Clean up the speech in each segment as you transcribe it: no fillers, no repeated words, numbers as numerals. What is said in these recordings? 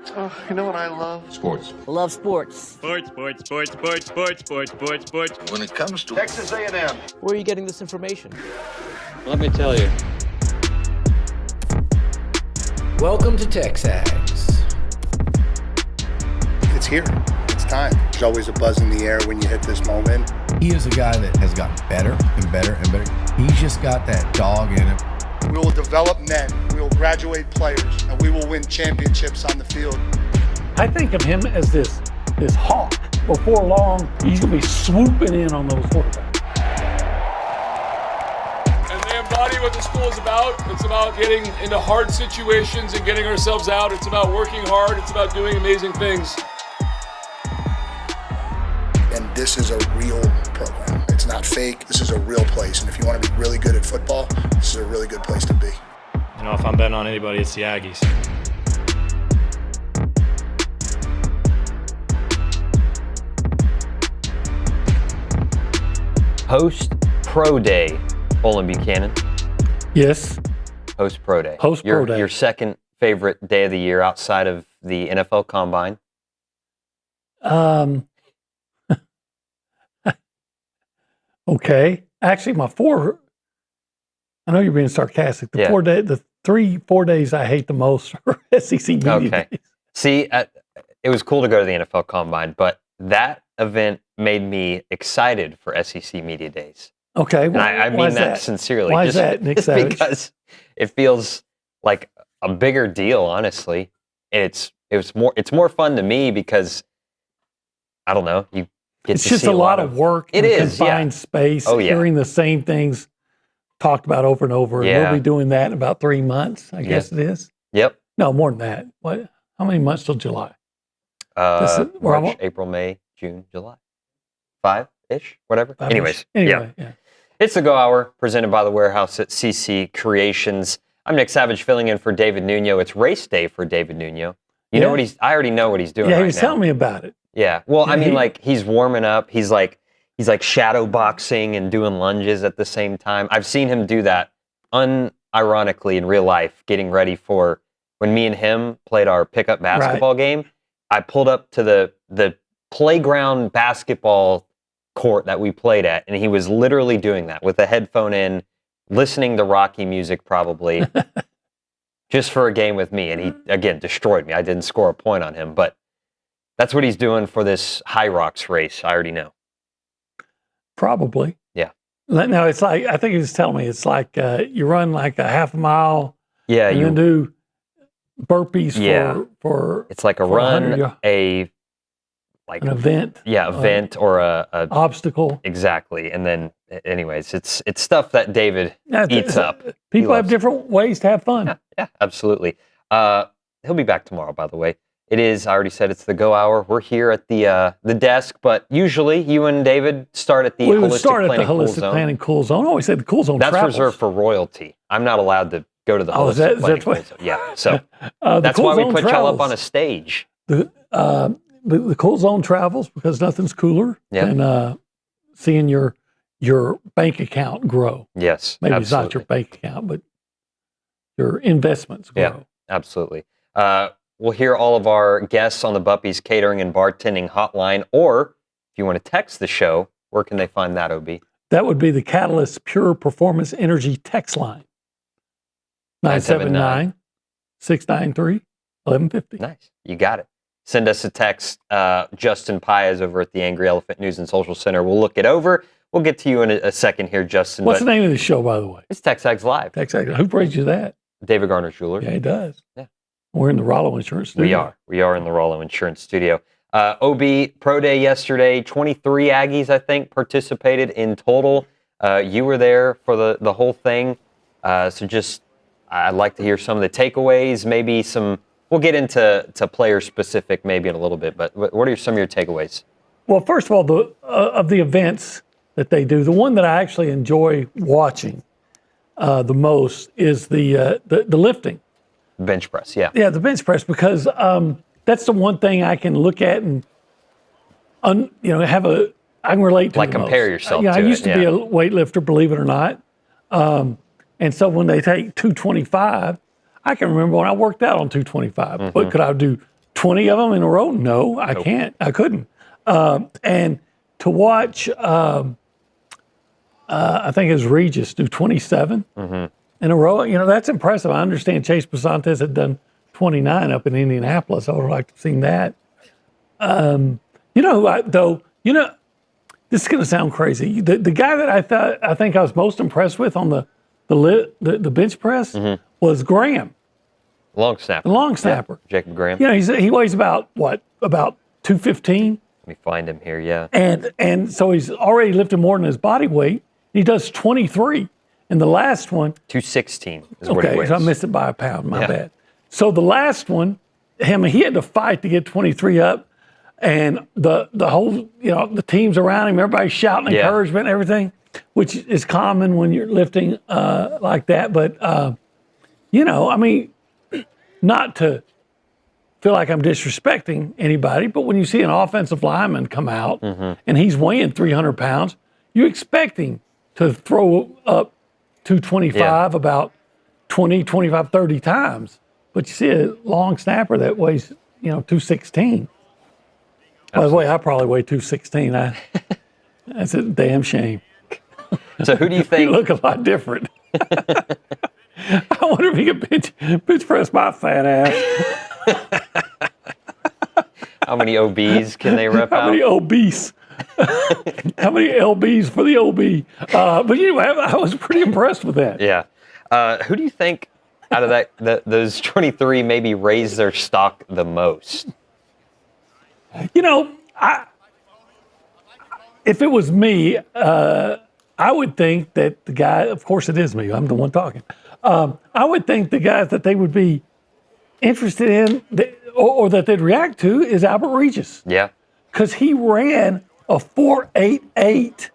You know what I love? Sports. I love sports. Sports. When it comes to Texas A&M. Where are you getting this information? Let me tell you. Welcome to TexAgs. It's here. It's time. There's always a buzz in the air when you hit this moment. He is a guy that has gotten better and better and better. He's just got that dog in him. We will develop men. We will graduate players, and we will win championships on the field. I think of him as this hawk. Before long, he's going to be swooping in on those quarterbacks. And they embody what the school is about. It's about getting into hard situations and getting ourselves out. It's about working hard. It's about doing amazing things. And this is a real program. It's not fake. This is a real place. And if you want to be really good at football, this is a really good place to be. You know, if I'm betting on anybody, it's the Aggies. Post Pro Day, Olin Buchanan. Yes. Post Pro Day. Post Pro Day. Your second favorite day of the year outside of the NFL Combine. Okay. Actually, I know you're being sarcastic. The 3-4 days I hate the most are SEC media days. See, it was cool to go to the NFL Combine, but that event made me excited for SEC media days. Okay. And I mean that sincerely. Why is that, Nick Savage? Because it feels like a bigger deal, honestly. And it's more fun to me because I don't know, you get it's to just see a lot of work. It is confined space. Oh, yeah. Hearing the same things talked about over and over. Yeah. And we'll be doing that in about 3 months, I guess it is. Yep. No, more than that. What? How many months till July? March, April, May, June, July. 5-ish, whatever. Anyways, yeah. yeah. It's the Go Hour, presented by the Warehouse at CC Creations. I'm Nick Savage, filling in for David Nuno. It's race day for David Nuno. You know what I already know what he's doing. Yeah, right he was now. telling me about it. Yeah. Well, I mean, he's warming up. He's like shadow boxing and doing lunges at the same time. I've seen him do that unironically in real life, getting ready for when me and him played our pickup basketball game. I pulled up to the playground basketball court that we played at, and he was literally doing that with a headphone in, listening to Rocky music probably, just for a game with me. And he, again, destroyed me. I didn't score a point on him, but that's what he's doing for this High Rocks race. I already know. Probably. Yeah. No, it's like, I think he was telling me, it's like you run like a half a mile. Yeah. And then do burpees for it's like a run, like an event. Yeah, event or a obstacle. Exactly. And then anyways, it's stuff that David eats up. People have different ways to have fun. Yeah, absolutely. He'll be back tomorrow, by the way. It is, I already said, it's the Go Hour. We're here at the desk, but usually you and David start at the Holistic Planning Cool Zone. I always said the Cool Zone That's travels. reserved for royalty. I'm not allowed to go to the Holistic Planning Cool Zone. Yeah, so that's why we put y'all up on a stage. The Cool Zone travels because nothing's cooler than seeing your bank account grow. Yes, maybe absolutely. It's not your bank account, but your investments grow. Yeah, absolutely. We'll hear all of our guests on the Buppy's Catering and Bartending Hotline, or if you want to text the show, where can they find that, OB? That would be the Catalyst Pure Performance Energy text line. 979-693-1150. Nice. You got it. Send us a text. Justin Paez over at the Angry Elephant News and Social Center. We'll look it over. We'll get to you in a second here, Justin. What's the name of the show, by the way? It's TexAgs Live. TexAgs. Who brings you that? David Garner Jeweler. Yeah, he does. Yeah. We're in the Rollo Insurance Studio. We are in the Rollo Insurance Studio. OB, Pro Day yesterday, 23 Aggies, I think, participated in total. You were there for the whole thing. So just, I'd like to hear some of the takeaways, maybe some, we'll get into player specific maybe in a little bit, but what are some of your takeaways? Well, first of all, of the events that they do, the one that I actually enjoy watching the most is the lifting. Bench press, yeah. Yeah, the bench press, because that's the one thing I can look at and, I can relate to. Like compare yourself to it. I used to be a weightlifter, believe it or not. And so when they take 225, I can remember when I worked out on 225. But could I do 20 of them in a row? No, I can't. I couldn't. And to watch, I think it was Regis do 27 in a row. That's impressive. I understand Chase Basantes had done 29 up in Indianapolis. I would have liked to have seen that. This is going to sound crazy. The guy that I think I was most impressed with on the bench press was Graham. Long snapper. The long snapper. Yeah, Jacob Graham. He weighs about 215. Let me find him here, yeah. And so he's already lifted more than his body weight. He does 23. And the last one. 216 is what he weighs. So I missed it by a pound. My bad. So the last one, he had to fight to get 23 up. And the whole, the teams around him, everybody's shouting encouragement and everything, which is common when you're lifting like that. But, not to feel like I'm disrespecting anybody, but when you see an offensive lineman come out and he's weighing 300 pounds, you expect him to throw up 225 about 20, 25, 30 times. But you see a long snapper that weighs, 216. By the way, I probably weigh 216. That's a damn shame. So who do you think? You look a lot different. I wonder if he could bench press my fat ass. How many OBs can they rep out? How many obese? How many LBs for the OB? But anyway, I was pretty impressed with that. Yeah. Who do you think out of those 23 maybe raised their stock the most? If it was me, I would think that the guy, of course it is me, I'm the one talking. I would think the guys that they would be interested in or that they'd react to is Albert Regis. Yeah. Because he ran a 4.88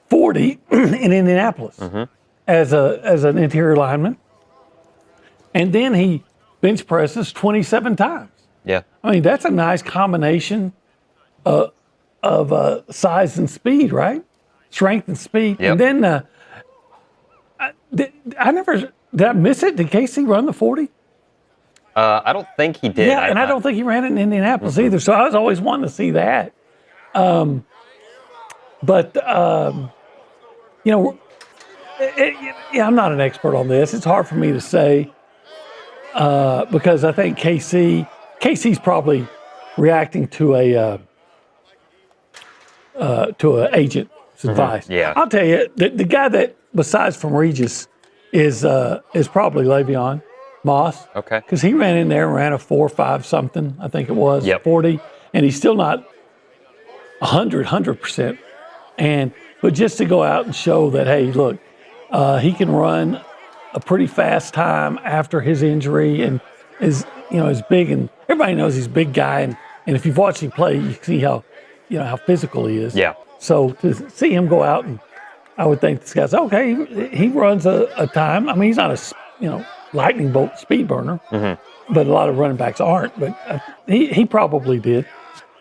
40 in Indianapolis as an interior lineman. And then he bench presses 27 times. Yeah. I mean, that's a nice combination of size and speed, right? Strength and speed. Yep. And then did I miss it? Did Casey run the 40? I don't think he did. Yeah, and I don't think he ran it in Indianapolis either. So I was always wanting to see that. I'm not an expert on this. It's hard for me to say because I think Casey's probably reacting to a agent's advice. Yeah. I'll tell you, the guy that besides from Regis is probably Le'Veon Moss. Okay. Because he ran in there and ran a 4.5 something, I think it was, Yep. 40, and he's still not 100%. But just to go out and show that, hey, look, he can run a pretty fast time after his injury and is big, and everybody knows he's a big guy, and if you've watched him play, you see how physical he is. Yeah. So to see him go out, and I would think this guy's okay. He runs a time. I mean, he's not a lightning bolt speed burner, but a lot of running backs aren't. But he probably did.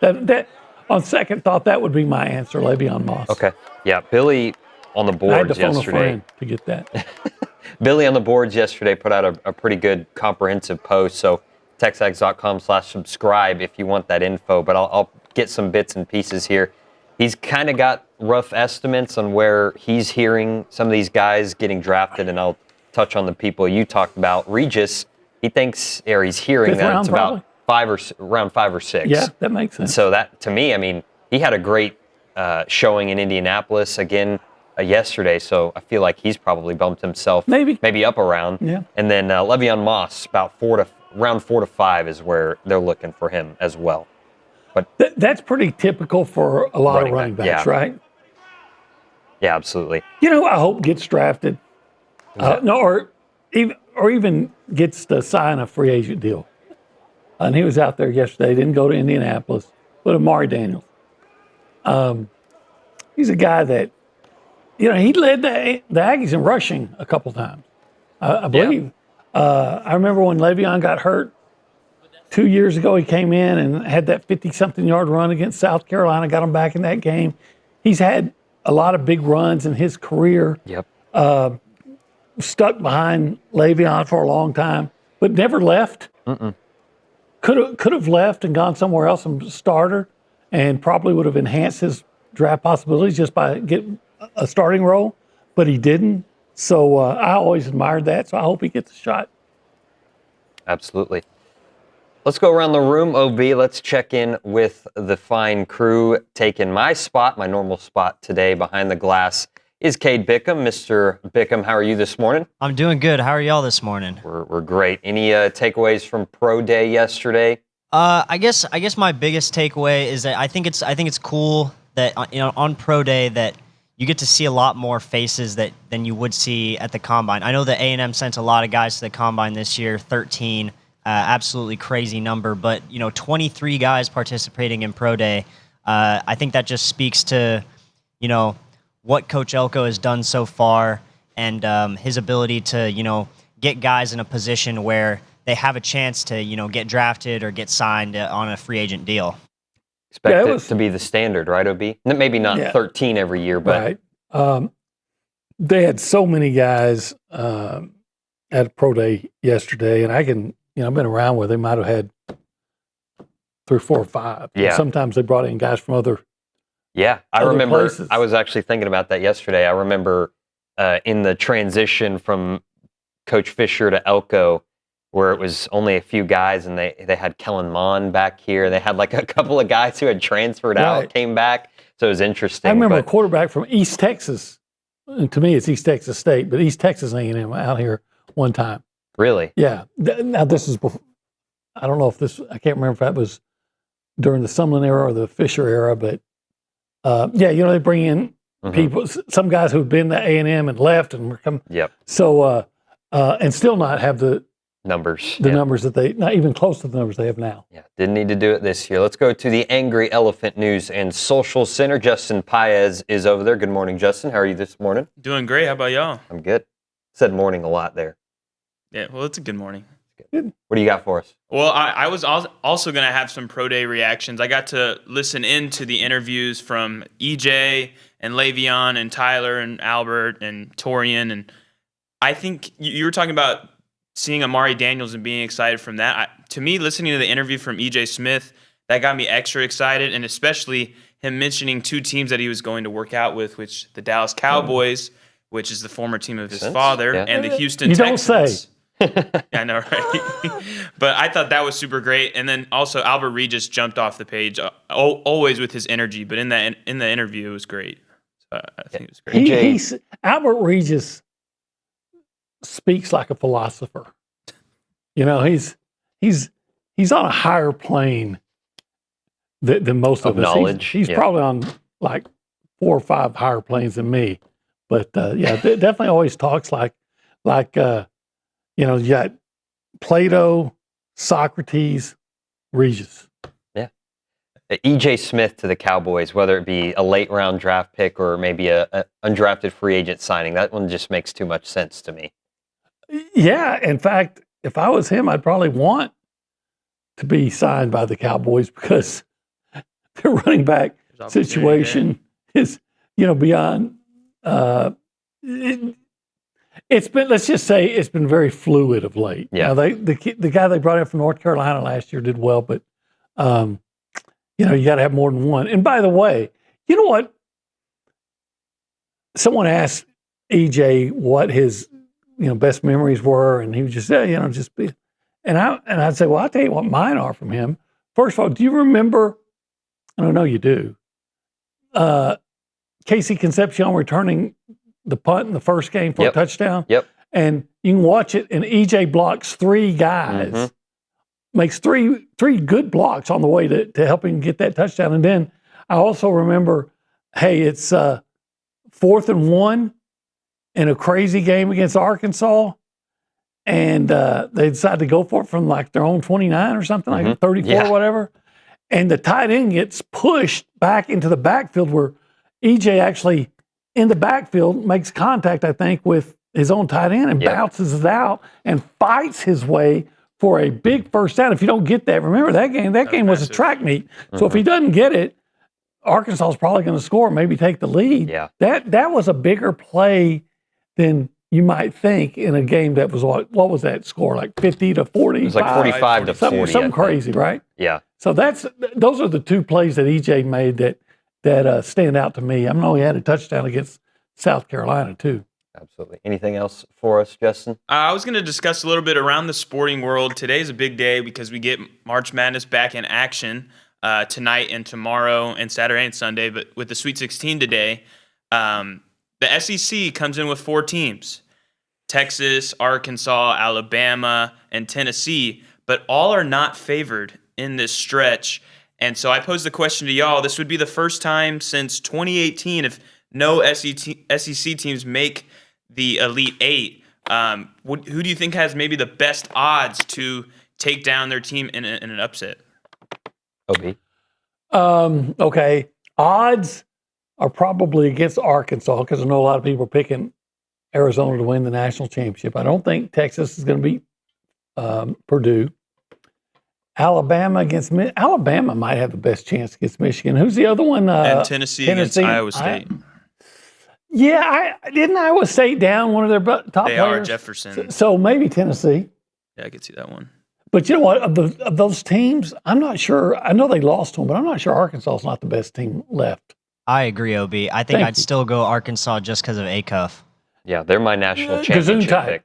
That on second thought, that would be my answer, Le'Veon Moss. Okay. Yeah, Billy on the boards I had to phone yesterday. a friend to get that. Billy on the boards yesterday put out a pretty good comprehensive post. So TexAgs.com/subscribe if you want that info. But I'll get some bits and pieces here. He's kind of got rough estimates on where he's hearing some of these guys getting drafted, and I'll touch on the people you talked about. Regis, he thinks, or he's hearing that it's about around 5 or 6. Yeah, that makes sense. So that, to me, I mean, he had a great showing in Indianapolis again yesterday, so I feel like he's probably bumped himself maybe up around. Yeah. And then Le'Veon Moss, about around 4 to 5 is where they're looking for him as well. But that's pretty typical for a lot of running backs, right? Yeah, absolutely. I hope gets drafted. Or even gets to sign a free agent deal. And he was out there yesterday, didn't go to Indianapolis, but Amari Daniels. He's a guy that, he led the Aggies in rushing a couple times, I believe. Yeah. I remember when Le'Veon got hurt 2 years ago, he came in and had that 50-something yard run against South Carolina, got him back in that game. He's had a lot of big runs in his career. Yep. Stuck behind Le'Veon for a long time, but never left. could have left and gone somewhere else and started, and probably would have enhanced his draft possibilities just by getting a starting role, but he didn't. So I always admired that. So I hope he gets a shot. Absolutely. Let's go around the room, OB. Let's check in with the fine crew. Taking my spot, my normal spot today behind the glass is Cade Bickham. Mr. Bickham, how are you this morning? I'm doing good. How are y'all this morning? We're great. Any takeaways from Pro Day yesterday? I guess my biggest takeaway is that I think it's cool that on Pro Day that you get to see a lot more faces than you would see at the Combine. I know that A&M sent a lot of guys to the Combine this year, 13. Absolutely crazy number, but 23 guys participating in Pro Day. I think that just speaks to what Coach Elko has done so far and his ability to get guys in a position where they have a chance to get drafted or get signed on a free agent deal. Expect it to be the standard, right, OB? Maybe not 13 every year, but right. They had so many guys at Pro Day yesterday, and I can. I've been around where they might have had 3, 4, or 5. Yeah. And sometimes they brought in guys from other. Yeah, I remember. Places. I was actually thinking about that yesterday. I remember in the transition from Coach Fisher to Elko, where it was only a few guys, and they had Kellen Mond back here. They had like a couple of guys who had transferred out, came back. So it was interesting. I remember a quarterback from East Texas. And to me, it's East Texas State, but East Texas A&M out here one time. Really? Yeah. Now this is before, I don't know if this, I can't remember if that was during the Sumlin era or the Fisher era, but they bring in people, some guys who've been to A&M and left and were coming. Yep. So, and still not have the numbers. Numbers that they, not even close to the numbers they have now. Yeah. Didn't need to do it this year. Let's go to the Angry Elephant News and Social Center. Justin Paez is over there. Good morning, Justin. How are you this morning? Doing great. How about y'all? I'm good. Said morning a lot there. Yeah, well, it's a good morning. Good. What do you got for us? Well, I was also going to have some Pro Day reactions. I got to listen in to the interviews from EJ and Le'Veon and Tyler and Albert and Torian. And I think you were talking about seeing Amari Daniels and being excited from that. To me, listening to the interview from EJ Smith, that got me extra excited, and especially him mentioning 2 teams that he was going to work out with, which the Dallas Cowboys, which is the former team of his father, and the Houston Texans. Don't say. I know, right? But I thought that was super great. And then also Albert Regis jumped off the page, always with his energy. But in the interview, it was great. So I think it was great. Albert Regis speaks like a philosopher. He's on a higher plane than most of us. Knowledge. He's probably on like 4 or 5 higher planes than me. But definitely always talks like. You got Plato, Socrates, Regis. Yeah. EJ Smith to the Cowboys, whether it be a late round draft pick or maybe a undrafted free agent signing, that one just makes too much sense to me. Yeah. In fact, if I was him, I'd probably want to be signed by the Cowboys because their running back situation is, beyond. It's been, let's just say, it's been very fluid of late. Yeah. Now, the guy they brought in from North Carolina last year did well, but you got to have more than one. And by the way, you know what? Someone asked EJ what his best memories were, and he would just say, just be. And I'd say, well, I'll tell you what mine are from him. First of all, do you remember? I don't know, you do. Casey Concepcion returning the punt in the first game for a touchdown. Yep. And you can watch it, and EJ blocks 3 guys, makes three good blocks on the way to help him get that touchdown. And then I also remember, hey, it's 4th and 1 in a crazy game against Arkansas, and they decided to go for it from like their own 29 or something, like 34 or whatever. And the tight end gets pushed back into the backfield where EJ actually in the backfield makes contact, I think, with his own tight end and bounces it out and fights his way for a big first down. If you don't get that, remember that game was a track meet. So if he doesn't get it, Arkansas is probably going to score, maybe take the lead. Yeah. That was a bigger play than you might think in a game that was what was that score, like 50 to 40? It was like 45 to 40. Something crazy, right? Yeah. So those are the two plays that EJ made that stand out to me. I know he had a touchdown against South Carolina too. Absolutely. Anything else for us, Justin? I was going to discuss a little bit around the sporting world. Today's a big day because we get March Madness back in action tonight and tomorrow and Saturday and Sunday. But with the Sweet 16 today, the SEC comes in with 4 teams: Texas, Arkansas, Alabama, and Tennessee. But all are not favored in this stretch. And so I posed the question to y'all. This would be the first time since 2018 if no SEC teams make the Elite Eight. Who do you think has maybe the best odds to take down their team in an upset? OB. Okay. Odds are probably against Arkansas because I know a lot of people are picking Arizona to win the national championship. I don't think Texas is going to beat Purdue. Alabama Alabama might have the best chance against Michigan. Who's the other one? And Tennessee against Iowa State. Didn't Iowa State down one of their top players? They are Jefferson. So maybe Tennessee. Yeah, I could see that one. But you know what? Of those teams, I'm not sure. I know they lost to them, but I'm not sure Arkansas is not the best team left. I agree, OB. I think I'd still go Arkansas just because of Acuff. Yeah, they're my national championship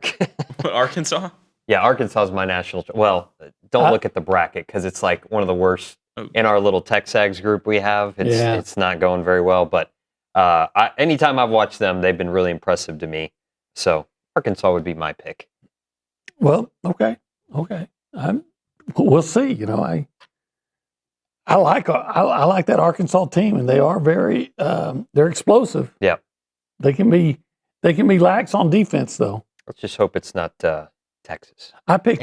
pick. Arkansas? Yeah, Arkansas is my national. Well, don't look at the bracket because it's like one of the worst in our little TexAgs group we have. It's not going very well. But anytime I've watched them, they've been really impressive to me. So Arkansas would be my pick. Well, okay. We'll see. You know, I like that Arkansas team, and they are very they're explosive. Yeah, they can be lax on defense though. Let's just hope it's not Texas. I picked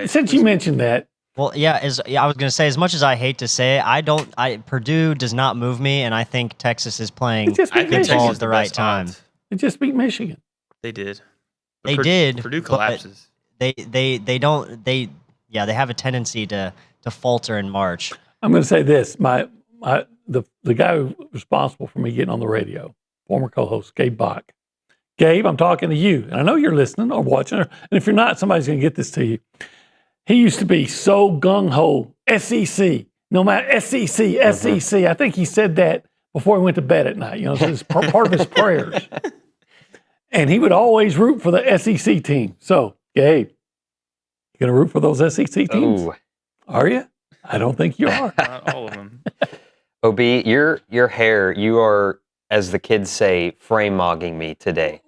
since you mentioned that. Well, I was going to say, as much as I hate to say it, Purdue does not move me, and I think Texas is playing good ball at the right time. They just beat Michigan. They did. They did. Purdue collapses. They have a tendency to falter in March. I'm going to say this: the guy who was responsible for me getting on the radio, former co-host Gabe Bach. Gabe, I'm talking to you, and I know you're listening or watching, and if you're not, somebody's going to get this to you. He used to be so gung-ho, SEC, no matter SEC. I think he said that before he went to bed at night. You know, it's part of his prayers. And he would always root for the SEC team. So, Gabe, you going to root for those SEC teams? Ooh. Are you? I don't think you are. Not all of them. OB, your hair, you are, as the kids say, frame-mogging me today.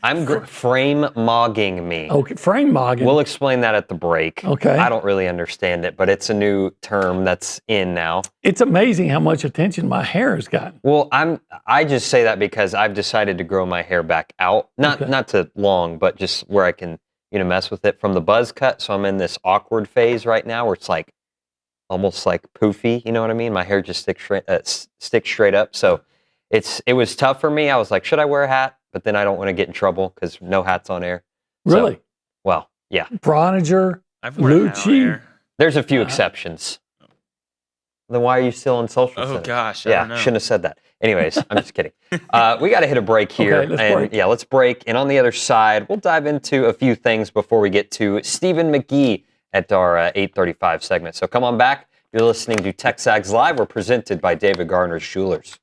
I'm frame-mogging me. Okay, frame-mogging. We'll explain that at the break. Okay. I don't really understand it, but it's a new term that's in now. It's amazing how much attention my hair has gotten. Well, I just say that because I've decided to grow my hair back out. Not to long, but just where I can, mess with it from the buzz cut. So I'm in this awkward phase right now where it's like almost like poofy, you know what I mean? My hair just sticks straight up. So it was tough for me. I was like, should I wear a hat? But then I don't want to get in trouble because no hats on air. Really? So, well, yeah. Broniger, Lucci. There's a few exceptions. Then why are you still on social? Oh gosh, I don't know. Shouldn't have said that. Anyways, I'm just kidding. We got to hit a break here. Okay, let's break. And on the other side, we'll dive into a few things before we get to Stephen McGee at our 8:35 segment. So come on back. You're listening to TexAgs Live. We're presented by David Garner's Jewelers.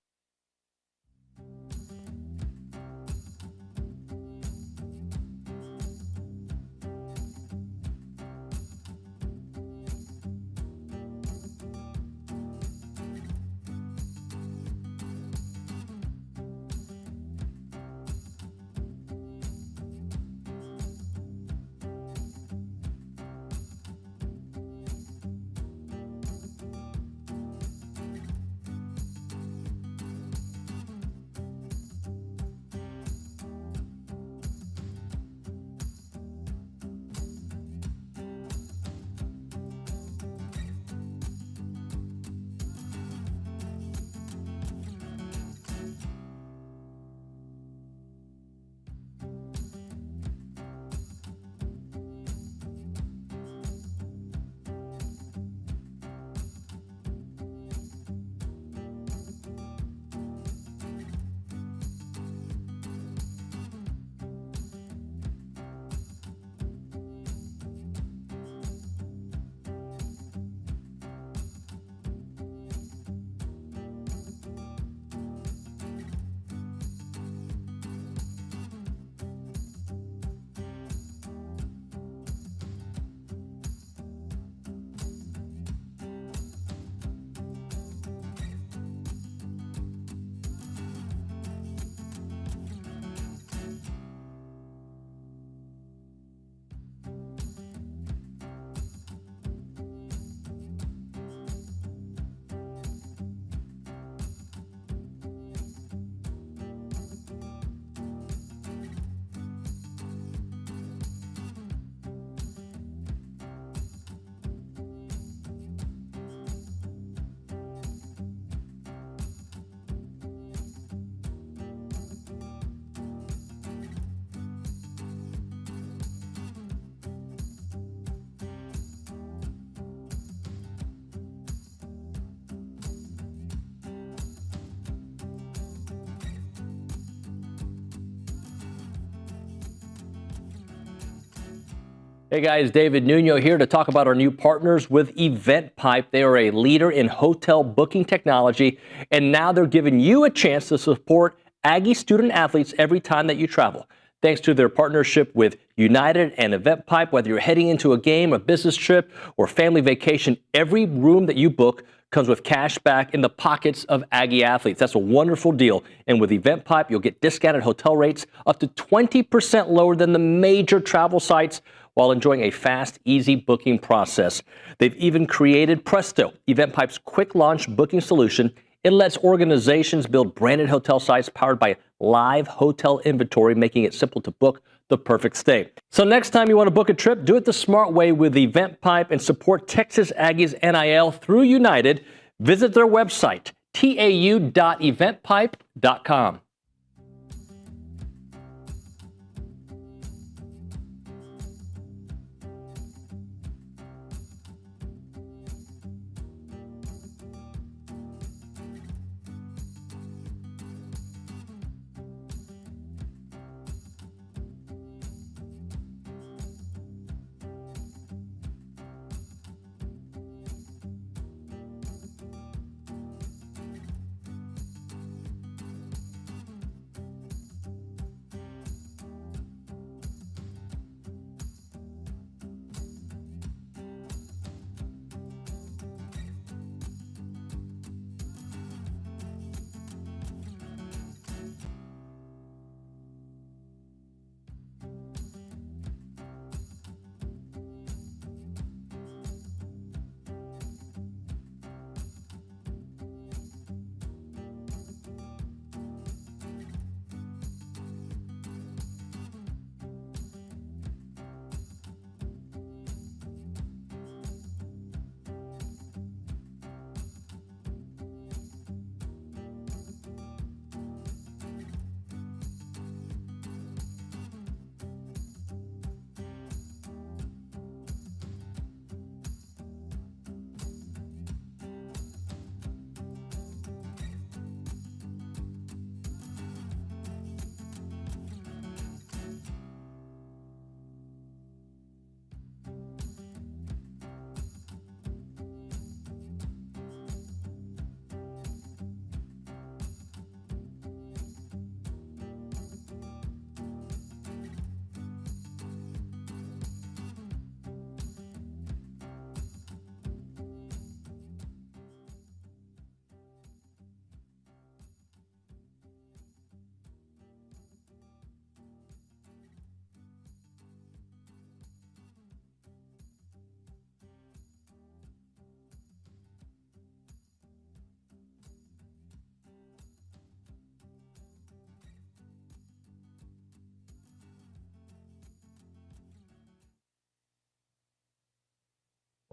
Hey guys, David Nuno here to talk about our new partners with EventPipe. They are a leader in hotel booking technology, and now they're giving you a chance to support Aggie student athletes every time that you travel. Thanks to their partnership with United and EventPipe, whether you're heading into a game, a business trip, or family vacation, every room that you book comes with cash back in the pockets of Aggie athletes. That's a wonderful deal. And with EventPipe, you'll get discounted hotel rates up to 20% lower than the major travel sites, while enjoying a fast, easy booking process. They've even created Presto, EventPipe's quick launch booking solution. It lets organizations build branded hotel sites powered by live hotel inventory, making it simple to book the perfect stay. So next time you want to book a trip, do it the smart way with EventPipe and support Texas Aggies NIL through United. Visit their website, tau.eventpipe.com.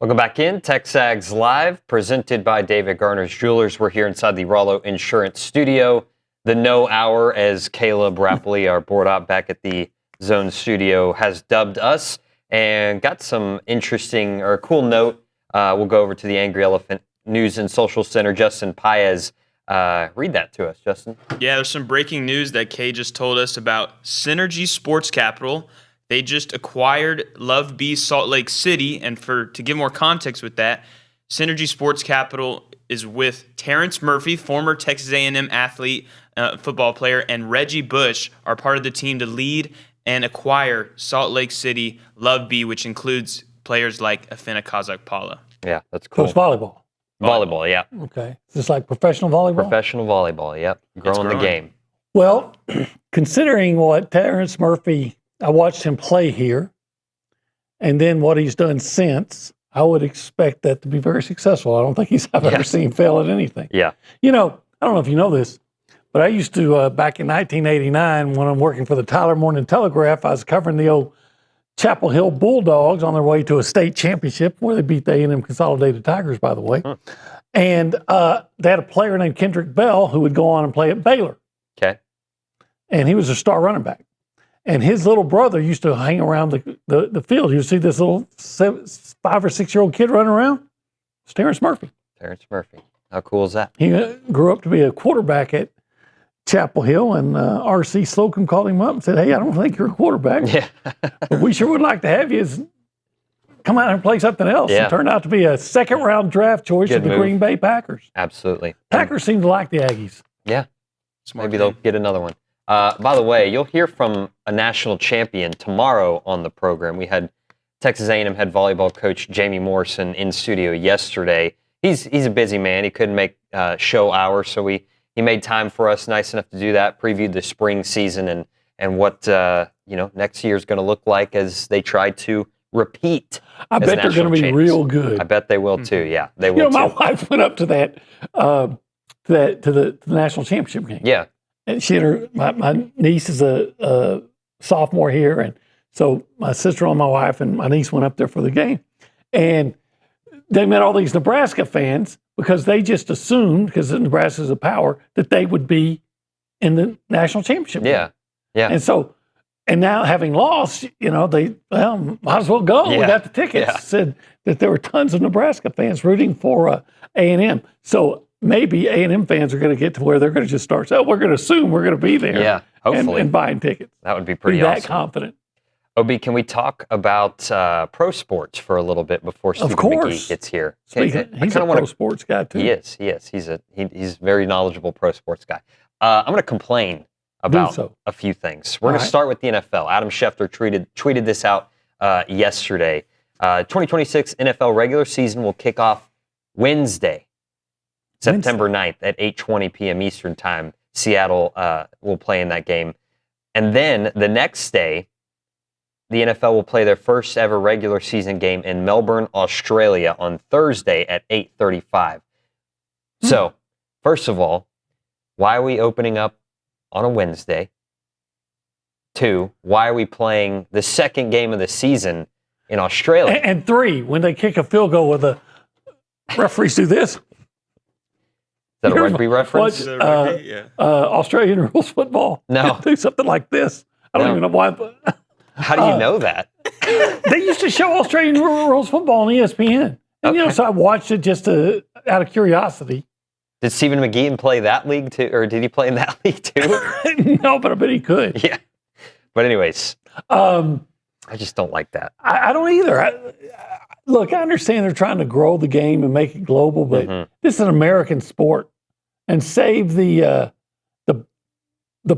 Welcome back in. TexAgs Live, presented by David Garner's Jewelers. We're here inside the Rollo Insurance Studio. The No Hour, as Caleb Rapley, our board op back at the Zone Studio, has dubbed us, and got some interesting or cool note. We'll go over to the Angry Elephant News and Social Center. Justin Paez, read that to us, Justin. Yeah, there's some breaking news that Kay just told us about Synergy Sports Capital. They just acquired Love B Salt Lake City, and to give more context with that, Synergy Sports Capital is with Terrence Murphy, former Texas A&M athlete, football player, and Reggie Bush are part of the team to lead and acquire Salt Lake City Love B, which includes players like Afena Kazakpala. Yeah, that's cool. So it's volleyball. Volleyball, yeah. Okay. Is this like professional volleyball? Professional volleyball, yep. Growing the game. Well, considering what Terrence Murphy, I watched him play here, and then what he's done since, I would expect that to be very successful. I don't think I've ever seen him fail at anything. Yeah. You know, I don't know if you know this, but I used to, back in 1989, when I'm working for the Tyler Morning Telegraph, I was covering the old Chapel Hill Bulldogs on their way to a state championship, where they beat the A&M Consolidated Tigers, by the way. And they had a player named Kendrick Bell who would go on and play at Baylor. Okay. And he was a star running back. And his little brother used to hang around the field. You see this little 5 or 6 year old kid running around? It's Terrence Murphy. Terrence Murphy. How cool is that? He grew up to be a quarterback at Chapel Hill, and R.C. Slocum called him up and said, "Hey, I don't think you're a quarterback. Yeah. But we sure would like to have you as come out and play something else. Yeah. It turned out to be a second-round draft choice of the move. Green Bay Packers. Absolutely. Packers seem to like the Aggies. Yeah. Smart Maybe they'll get another one. By the way, you'll hear from a national champion tomorrow on the program. We had Texas A&M head volleyball coach Jamie Morrison in studio yesterday. He's a busy man. He couldn't make show hours, so he made time for us. Nice enough to do that. Previewed the spring season and what next year's going to look like as they try to repeat. I bet they're going to be real good. I bet they will too. Yeah, they will. My wife went up to that to the national championship game. Yeah, and she and my niece is a sophomore here, and so my sister-in-law, my wife, and my niece went up there for the game, and they met all these Nebraska fans because they just assumed, because Nebraska is a power, that they would be in the national championship game. Yeah. And so, and now having lost, they might as well go. Yeah. We got the tickets. Yeah. Said that there were tons of Nebraska fans rooting for A&M. So maybe A&M fans are going to get to where they're going to just start. So we're going to assume we're going to be there. Yeah, hopefully. And buying tickets. That would be pretty that awesome. Confident. Obi, can we talk about pro sports for a little bit before Stephen McGee gets here? He's a pro sports guy too. He is. He's a very knowledgeable pro sports guy. I'm going to complain about a few things. We're going to start with the NFL. Adam Schefter tweeted this out yesterday. 2026 NFL regular season will kick off Wednesday, September 9th at 8:20 p.m. Eastern Time. Seattle will play in that game. And then the next day, the NFL will play their first ever regular season game in Melbourne, Australia on Thursday at 8:35. So, first of all, why are we opening up on a Wednesday? 2, why are we playing the second game of the season in Australia? And 3, when they kick a field goal with the referees do this. Is that a rugby reference? Australian rules football. No. Do something like this. I don't even know why. How do you know that? They used to show Australian rules football on ESPN. And, so I watched it just out of curiosity. Did Stephen McGee play that league too? Or did he play in that league too? No, but I bet he could. Yeah. But anyways, I just don't like that. I don't either. Look, I understand they're trying to grow the game and make it global, but this is an American sport. And save the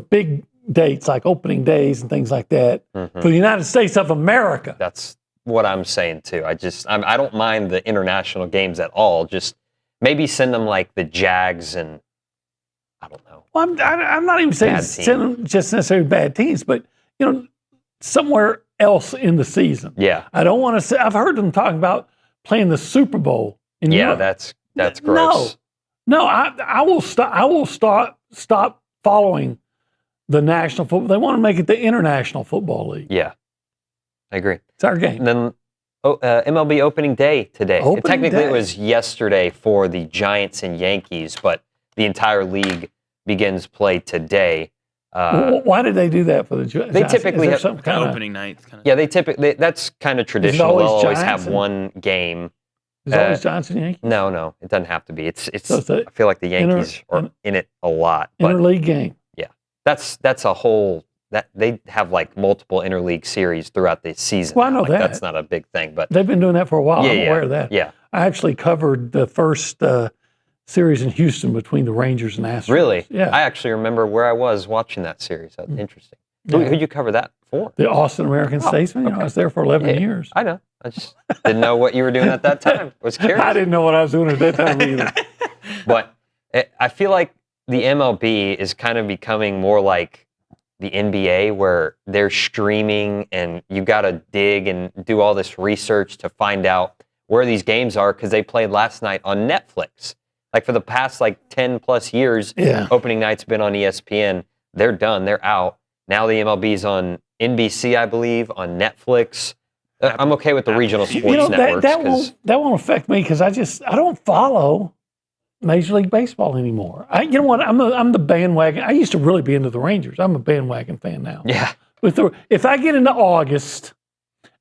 big dates like opening days and things like that for the United States of America. That's what I'm saying too. I don't mind the international games at all. Just maybe send them like the Jags and I don't know. Well, I'm not even saying send them just necessarily bad teams, but somewhere else in the season. Yeah. I don't want to say. I've heard them talking about playing the Super Bowl in Europe. that's gross. No, I will stop. I will stop following the national football. They want to make it the International Football League. Yeah, I agree. It's our game. And then MLB opening day today. Technically, it was yesterday for the Giants and Yankees, but the entire league begins play today. Why did they do that for the Giants? They typically have some kind of opening night. Yeah, they typically that's kind of traditional. They'll always have one game. Is it always Giants and Yankees? No, it doesn't have to be. It's I feel like the Yankees are in it a lot. Interleague game. Yeah, that's a whole that they have like multiple interleague series throughout the season. Well, I know that. That's not a big thing, but they've been doing that for a while. I'm aware of that. Yeah, I actually covered the first series in Houston between the Rangers and Astros. Really? Yeah. I actually remember where I was watching that series. That's interesting. Who'd you cover that for? The Austin American Statesman. I was there for 11 years. I know. I just didn't know what you were doing at that time. I was curious. I didn't know what I was doing at that time either. But I feel like the MLB is kind of becoming more like the NBA, where they're streaming and you got to dig and do all this research to find out where these games are because they played last night on Netflix. Like for the past 10 plus years, opening night's been on ESPN. They're done. They're out. Now the MLB's on NBC, I believe, on Netflix. I'm okay with the regional sports networks. That won't affect me because I don't follow Major League Baseball anymore. You know what? I'm the bandwagon. I used to really be into the Rangers. I'm a bandwagon fan now. Yeah. If I get into August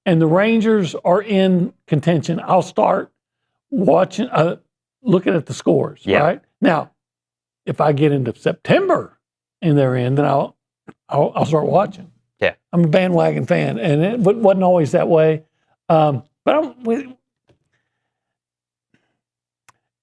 and the Rangers are in contention, I'll start watching, looking at the scores. Yeah. Right now, if I get into September and they're in, then I'll start watching. Yeah. I'm a bandwagon fan, and it wasn't always that way. But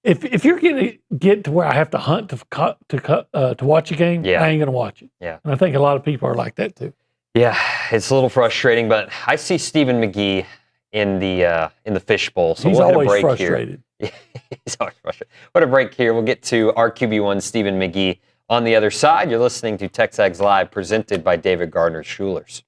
if you're going to get to where I have to hunt to watch a game, Yeah. I ain't going to watch it. Yeah. And I think a lot of people are like that too. Yeah, it's a little frustrating, but I see Stephen McGee in the fishbowl. So He's we'll hit a always break frustrated. here. He's always frustrated. What a break here. We'll get to our QB1 Stephen McGee on the other side. You're listening to TexAgs Live, presented by David Gardner Schulers.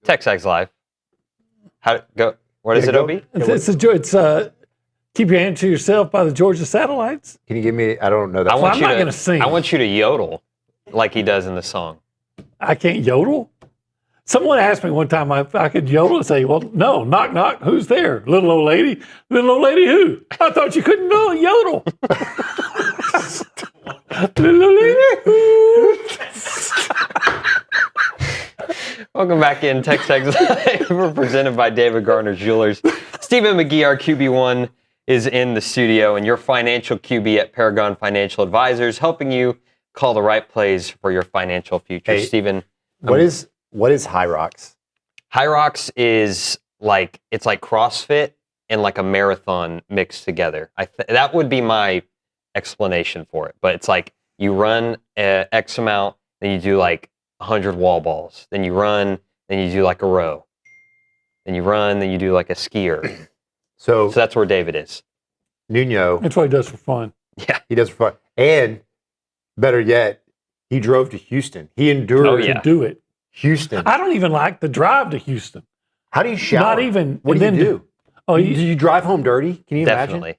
TexAgs Live. How go? What is it, Obi? It's Keep Your Hand to Yourself by the Georgia Satellites. Can you give me? I don't know that. I'm not going to sing. I want you to yodel like he does in the song. I can't yodel. Someone asked me one time if I could yodel and say, well, no, knock, knock, who's there? Little old lady? Little old lady who? I thought you couldn't yodel. Little old lady who? Welcome back in TexAgs Live. We're presented by David Gardner Jewelers. Stephen McGee, our QB1, is in the studio, and your financial QB at Paragon Financial Advisors, helping you call the right plays for your financial future. Hey, Stephen, what is High Rocks? High Rocks is it's like CrossFit and like a marathon mixed together. That would be my explanation for it. But it's like you run X amount, then you do like 100 wall balls. Then you run, then you do like a row. Then you run, then you do like a skier. So that's where David is. Nuno. That's what he does for fun. Yeah. He does for fun. And better yet, he drove to Houston. He endured to do it. Houston. I don't even like the drive to Houston. How do you shower? Not even. What do you do? Oh, do you drive home dirty? Can you Definitely.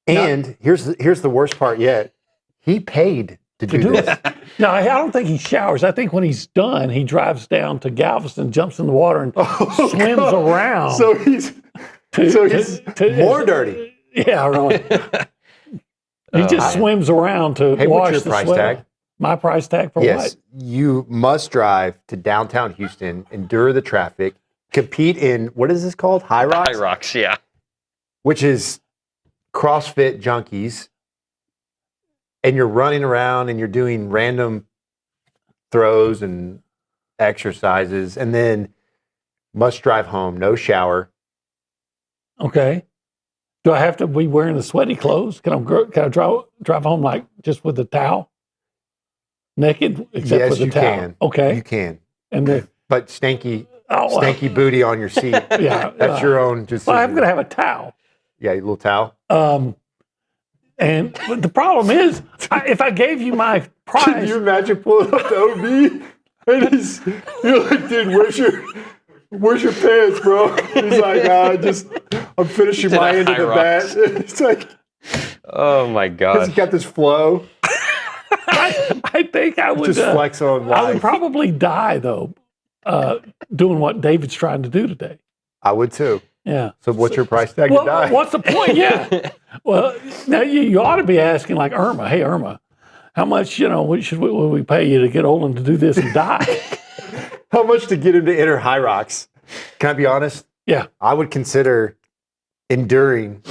imagine? And here's the worst part yet. He paid to do this. No, I don't think he showers. I think when he's done, he drives down to Galveston, jumps in the water, and swims around. So he's more dirty. Yeah, really. He just swims around to Hey, wash what's your the price sweat. tag? My price tag for Yes, what? you must drive to downtown Houston, endure the traffic, compete in, what is this called? High Rocks? High Rocks, yeah. Which is CrossFit junkies. And you're running around and you're doing random throws and exercises, and then must drive home, no shower. Okay. Do I have to be wearing the sweaty clothes? Can I drive home like just with the towel? Naked, except Yes, for the you towel. can. Okay. You can. And but stanky booty on your seat. Yeah, That's your own decision. Well, I'm going to have a towel. Yeah, a little towel. But the problem is, if I gave you my price, Can you imagine pulling up the OB and you're like, dude, where's your pants, bro? He's like, I'm finishing my end of the bat. It's like, oh my god, he's got this flow. I think I would just flex on life. I would probably die though, doing what David's trying to do today. I would too. Yeah. So what's your price tag to die? What's the point? Yeah. Well, now you ought to be asking like Irma. Hey, Irma, how much would we pay you to get Olin to do this and die? How much to get him to enter High Rocks? Can I be honest? Yeah. I would consider enduring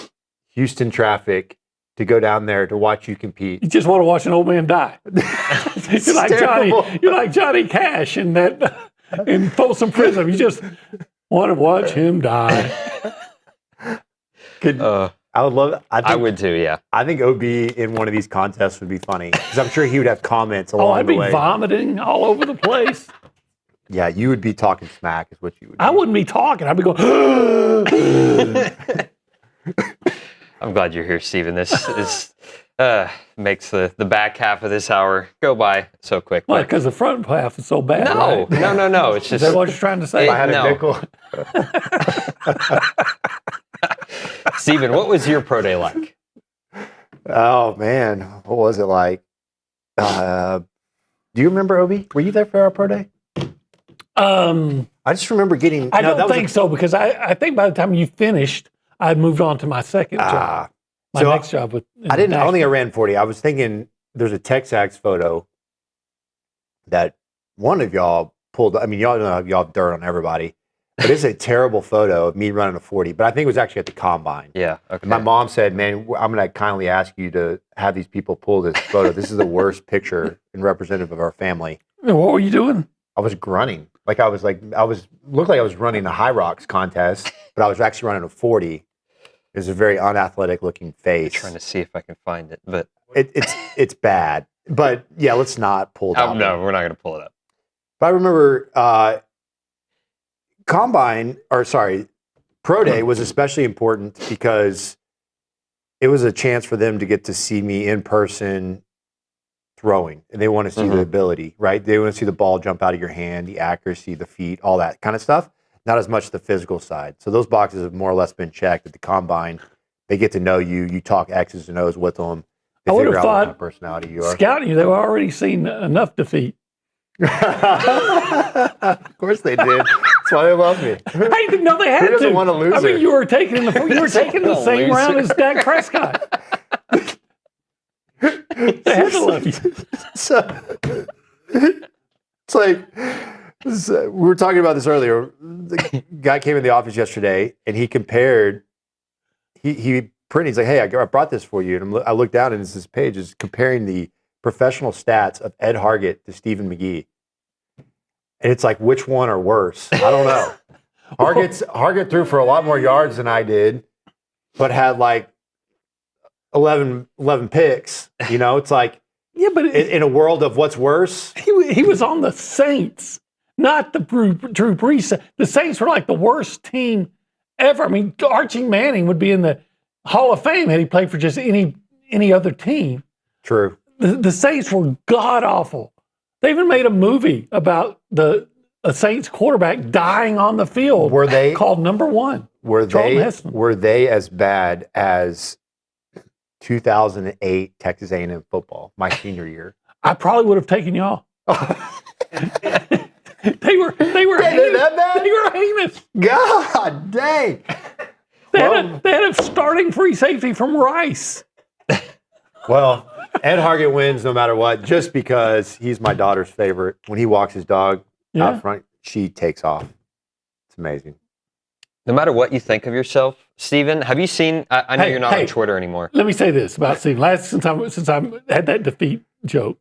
Houston traffic to go down there to watch you compete. You just want to watch an old man die. You're like Johnny Cash in Folsom Prison. You just want to watch him die. I would love it. I would too, yeah. I think OB in one of these contests would be funny because I'm sure he would have comments along I'd the be way. vomiting all over the place. Yeah, you would be talking smack is what you would do. I wouldn't be talking. I'd be going, I'm glad you're here, Stephen. This is makes the back half of this hour go by so quick. Why? Because the front half is so bad. No, right? no. It's just. Is that what you're trying to say? If I had a nickel. Stephen, what was your pro day like? Oh man, what was it like? Do you remember, Obi? Were you there for our pro day? I just remember getting. I don't think so because I think by the time you finished, I'd moved on to my second job. My next job with. I don't think I ran 40. I was thinking there's a TexAgs photo that one of y'all pulled. I mean, y'all know y'all have dirt on everybody, but it's a terrible photo of me running a 40. But I think it was actually at the combine. Yeah. Okay. And my mom said, "Man, I'm going to kindly ask you to have these people pull this photo. This is the worst picture and representative of our family." What were you doing? I was grunting. Looked like I was running a High Rocks contest, but I was actually running a 40. It was a very unathletic looking face. I'm trying to see if I can find it, but it's bad. But yeah, let's not pull it up. No, we're not going to pull it up. But I remember Pro Day was especially important because it was a chance for them to get to see me in person throwing, and they want to see the ability, right? They want to see the ball jump out of your hand, the accuracy, the feet, all that kind of stuff. Not as much the physical side. So those boxes have more or less been checked at the combine. They get to know you. You talk X's and O's with them. They figure out what kind of personality you are. Scouting you, they've already seen enough defeat. Of course they did. That's why they love me. Hey, no, they had to. Who doesn't want to lose? I mean, you were taking the same round as Dak Prescott. They had to love you. So it's like we were talking about this earlier. The guy came in the office yesterday and he compared. He printed. He's like, "Hey, I brought this for you." And I looked down and it's this page is comparing the professional stats of Ed Hargett to Stephen McGee. And it's like, which one are worse? I don't know. Hargett threw for a lot more yards than I did, but had like 11 picks. You know, it's like, yeah, but in a world of what's worse, he was on the Saints, not the Drew Brees. The Saints were like the worst team ever. I mean, Archie Manning would be in the Hall of Fame had he played for just any other team. True. The Saints were god awful. They even made a movie about a Saints quarterback dying on the field. Were they called Number One? Were they as bad as 2008 Texas A&M football, my senior year? I probably would have taken y'all. They were heinous. That bad? They were heinous. God dang. They had a starting free safety from Rice. Well, Ed Hargett wins no matter what, just because he's my daughter's favorite. When he walks his dog out front, she takes off. It's amazing. No matter what you think of yourself, Stephen, have you seen? I know you're not on Twitter anymore. Let me say this about Stephen. Since I had that defeat joke,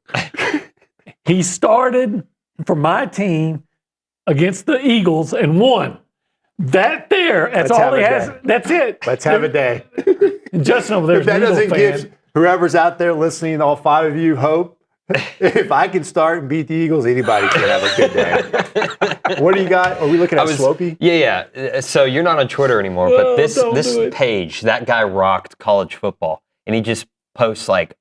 he started for my team against the Eagles and won. That's all he has. That's it. Let's have a day. And Justin over there is an Eagle fan. Give whoever's out there listening, all 5 of you, hope. If I can start and beat the Eagles, anybody can have a good day. What do you got? Are we looking at Swopey? Yeah. So you're not on Twitter anymore, but this page, that guy rocked college football, and he just posts like,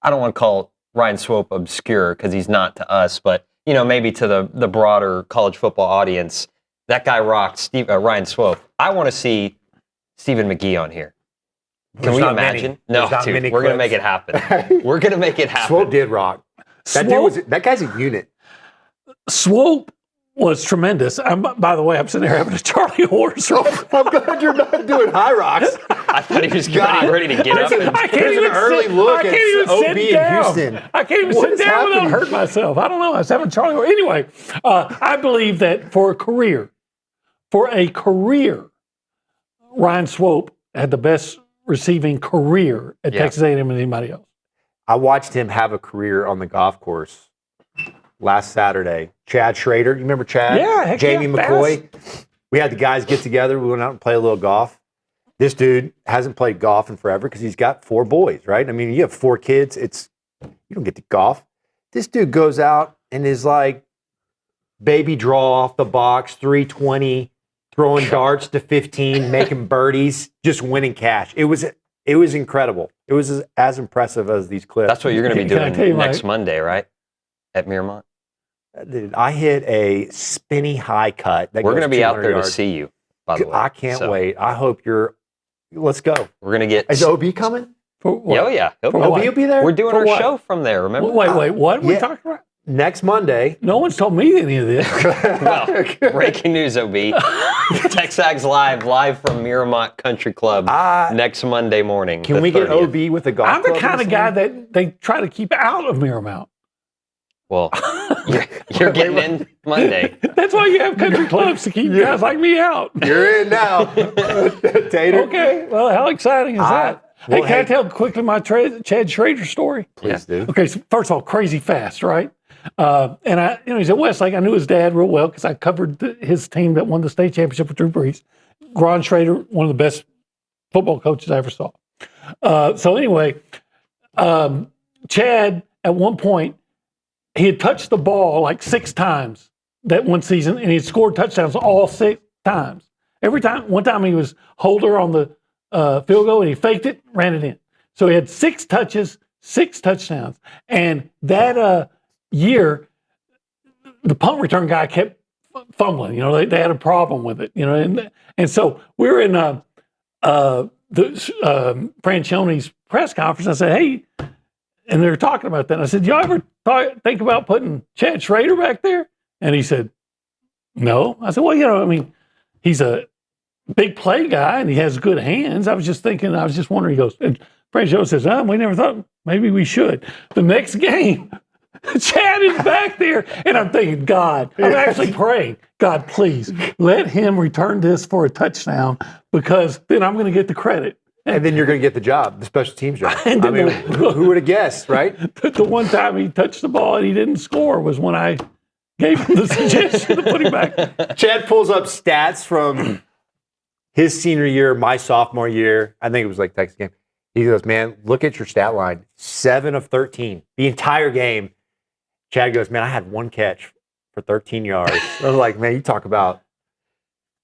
I don't want to call Ryan Swope obscure because he's not to us, but maybe to the broader college football audience. That guy rocked Ryan Swope. I want to see Stephen McGee on here. Can we imagine? No, dude, we're going to make it happen. We're going to make it happen. Swope did rock. That guy's a unit. Swope was tremendous. By the way, I'm sitting there having a Charlie horse. I'm glad you're not doing high rocks. I thought he was getting ready to get up. There's an early look at OB in Houston. I can't even sit down without hurting myself. I don't know. I was having Charlie horse. Anyway, I believe that for a career, Ryan Swope had the best receiving career at Texas A&M than anybody else. I watched him have a career on the golf course last Saturday. Chad Schrader, you remember Chad? Yeah, Jamie McCoy. We had the guys get together. We went out and play a little golf. This dude hasn't played golf in forever because he's got 4 boys, right? I mean, you have 4 kids. You don't get to golf. This dude goes out and is like baby draw off the box, 320, throwing darts to 15, making birdies, just winning cash. It was incredible. It was as impressive as these clips. That's what you're going to be doing next Monday, right? At Miramont? Dude, I hit a spinny high cut. We're going to be out there to see you, by the way. I can't wait. I hope let's go. We're going to get... Is OB coming? Oh, yeah. OB will be there? We're doing our show from there, remember? Wait, what are we talking about? Next Monday. No one's told me any of this. Well, breaking news, OB. TexAgs live from Miramont Country Club next Monday morning. Can we get OB with the golf I'm the kind of guy that they try to keep out of Miramont. Well, you're getting in Monday. That's why you have country clubs to keep guys like me out. You're in now. Tater. Okay, well, how exciting is that? Hey, can I tell quickly my Chad Schrader story? Please do. Okay, so first of all, crazy fast, right? And he's at Westlake. I knew his dad real well because I covered his team that won the state championship with Drew Brees. Ron Schrader, one of the best football coaches I ever saw. So anyway, Chad, at one point, he had touched the ball like 6 times that one season, and he had scored touchdowns all 6 times. One time he was holder on the field goal, and he faked it, ran it in. So he had 6 touches, 6 touchdowns. And that year, the punt return guy kept fumbling. You know, they had a problem with it. You know, and so we were in Franchione's press conference. I said, hey, and they were talking about that. And I said, y'all ever think about putting Chad Schrader back there? And he said, no. I said, well, you know, I mean, he's a big play guy and he has good hands. I was just wondering. He goes, and Franchione says, we never thought maybe we should. The next game, Chad is back there, and I'm thinking, God, I'm actually praying, God, please let him return this for a touchdown, because then I'm going to get the credit. And then you're going to get the job, the special teams job. I mean, who would have guessed, right? The one time he touched the ball and he didn't score was when I gave him the suggestion to put him back. Chad pulls up stats from his senior year, my sophomore year. I think it was like Texas game. He goes, man, look at your stat line. 7 of 13. The entire game. Chad goes, man, I had 1 catch for 13 yards. I was like, man, you talk about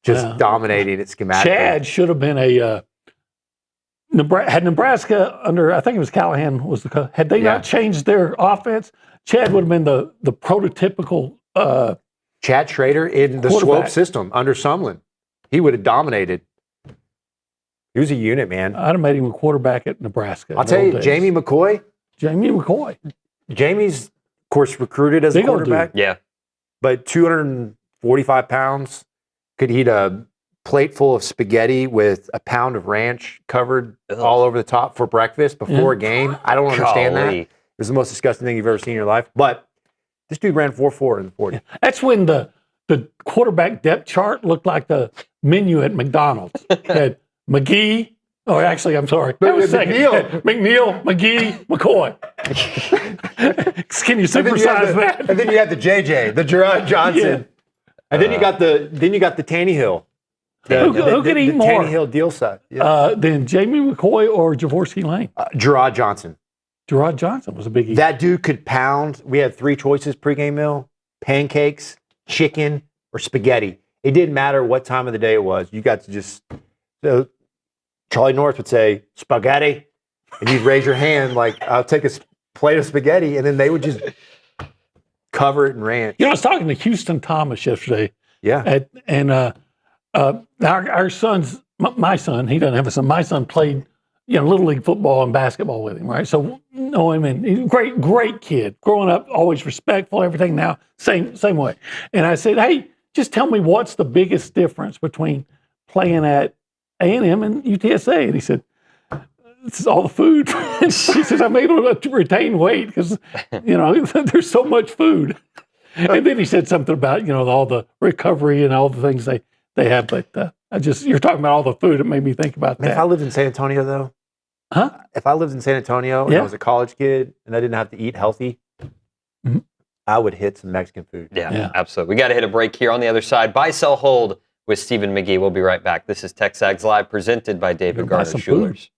just dominating it schematically. Chad should have been had Nebraska under, I think it was Callahan was the coach. Had they not changed their offense, Chad would have been the prototypical Chad Schrader in the swope system under Sumlin. He would have dominated. He was a unit, man. I'd have made him a quarterback at Nebraska. I'll tell you, Jamie McCoy. Jamie's, of course, recruited as a quarterback. Yeah. But 245 pounds, could eat a plate full of spaghetti with a pound of ranch covered all over the top for breakfast before a game. I don't understand that. It was the most disgusting thing you've ever seen in your life. But this dude ran 4.4 in the 40. That's when the quarterback depth chart looked like the menu at McDonald's. Had McGee. Oh, actually, I'm sorry. That was second. McNeil, McGee, McCoy. Can you supersize that? And then you had the JJ, the Gerard Johnson. And then you got the Tannehill. Who could eat more? Tannehill deal set. Yeah. Than Jamie McCoy or Jaworski Lane? Gerard Johnson. Gerard Johnson was a biggie. That dude could pound. We had 3 choices pregame meal: pancakes, chicken, or spaghetti. It didn't matter what time of the day it was. You got to just. So Charlie North would say spaghetti, and you'd raise your hand like, "I'll take a plate of spaghetti," and then they would just cover it in ranch. You know, I was talking to Houston Thomas yesterday. Yeah, our son's, my son, he doesn't have a son. My son played, Little League football and basketball with him, right? So know him, and he's a great kid. Growing up, always respectful, everything. Now, same way. And I said, hey, just tell me what's the biggest difference between playing at A&M and UTSA? And he said, it's all the food. He says, I'm able to retain weight because, there's so much food. And then he said something about, all the recovery and all the things they have. But you're talking about all the food. It made me think about that. If I lived in San Antonio, though, if I lived in San Antonio and I was a college kid and I didn't have to eat healthy, I would hit some Mexican food. Yeah, absolutely. We got to hit a break here. On the other side, buy, sell, hold with Stephen McGee. We'll be right back. This is TexAgs Live, presented by David Garner Schulers.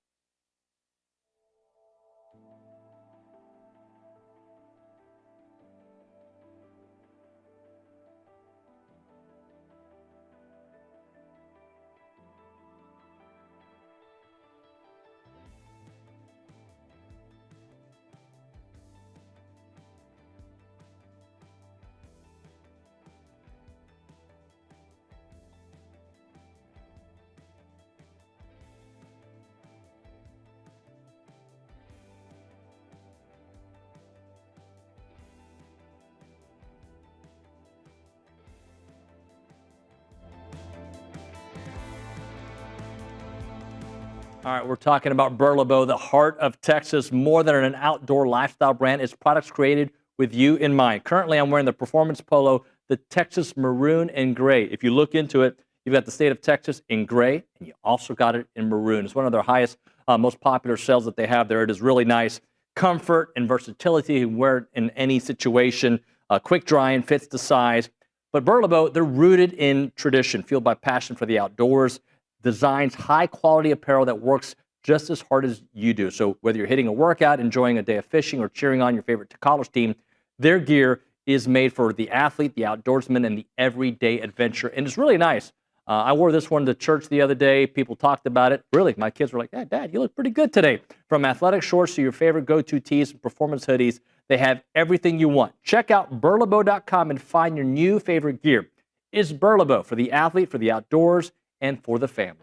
All right, we're talking about Burlebo, the heart of Texas, more than an outdoor lifestyle brand. It's products created with you in mind. Currently, I'm wearing the performance polo, the Texas Maroon and Gray. If you look into it, you've got the state of Texas in gray, and you also got it in maroon. It's one of their highest, most popular sales that they have there. It is really nice. Comfort and versatility. You can wear it in any situation. Quick drying, fits the size. But Burlebo, they're rooted in tradition, fueled by passion for the outdoors. Designs high-quality apparel that works just as hard as you do. So whether you're hitting a workout, enjoying a day of fishing, or cheering on your favorite college team, their gear is made for the athlete, the outdoorsman, and the everyday adventure. And it's really nice. I wore this one to church the other day. People talked about it. Really, my kids were like, "Hey, Dad, you look pretty good today." From athletic shorts to your favorite go-to tees and performance hoodies, they have everything you want. Check out burlebo.com and find your new favorite gear. It's Burlebo for the athlete, for the outdoors, and for the family.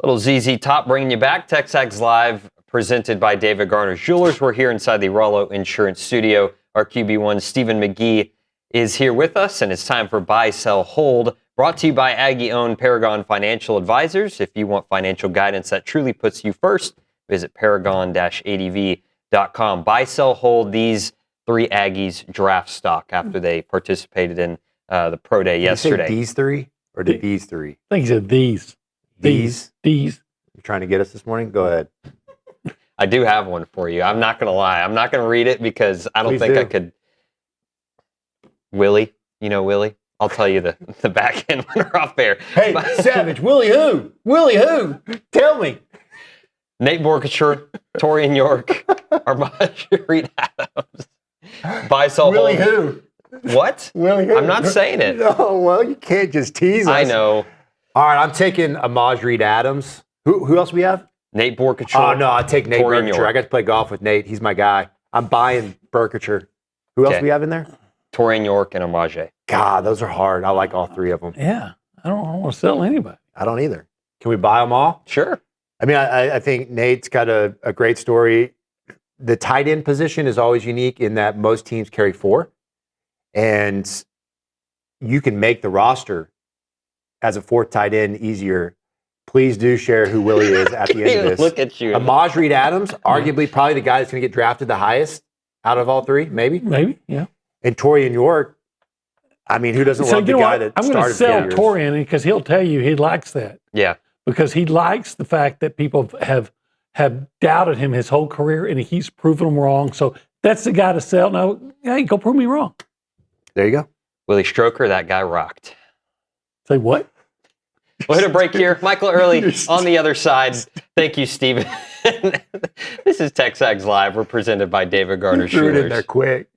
Little ZZ Top bringing you back. TexAgs Live, presented by David Garner's Jewelers. We're here inside the Rollo Insurance Studio. Our QB1 Stephen McGee is here with us, and it's time for Buy, Sell, Hold, brought to you by Aggie-owned Paragon Financial Advisors. If you want financial guidance that truly puts you first, visit paragon-adv.com. Buy, Sell, Hold these three Aggies draft stock after they participated in the Pro Day yesterday. Did you say these three or did these three? I think he said these. These? These. You're trying to get us this morning? Go ahead. I do have one for you. I'm not going to lie. I'm not going to read it because I don't Please think do. I could. Willie, you know Willie? I'll tell you the back end when we're off air. Hey, Savage, Willie who? Willie who? Tell me. Nate Borkature, Torian York, Armaj Reed Adams. Buy, sell, Willie hold. who? What? Willie who? I'm not saying it. No, well, you can't just tease us. I know. All right, I'm taking Amaj Reed Adams. Who else we have? Nate Borkature. Oh, no, I take Nate Torian Borkature. York. I got to play golf with Nate. He's my guy. I'm buying Borkature. Who else Okay. we have in there? Torian York and Armaj. God, those are hard. I like all three of them. Yeah, I don't want to sell anybody. I don't either. Can we buy them all? Sure. I mean, I think Nate's got a great story. The tight end position is always unique in that most teams carry four. And you can make the roster as a fourth tight end easier. Please do share who Willie is at the end of this. Look at you. Amaj Reed Adams, arguably probably the guy that's going to get drafted the highest out of all three, maybe. Maybe, yeah. And Torian York, I mean, who doesn't love the guy that I'm going to started sell Torian because he'll tell you he likes that. Yeah. Because he likes the fact that people have doubted him his whole career and he's proven them wrong. So that's the guy to sell. Now, hey, go prove me wrong. There you go. Willie Stroker, that guy rocked. Say what? We'll hit a break here. Michael Earley on the other side. Thank you, Steven. This is TexAgs Live. We're presented by David Garner Threw it in there Jewelers. quick.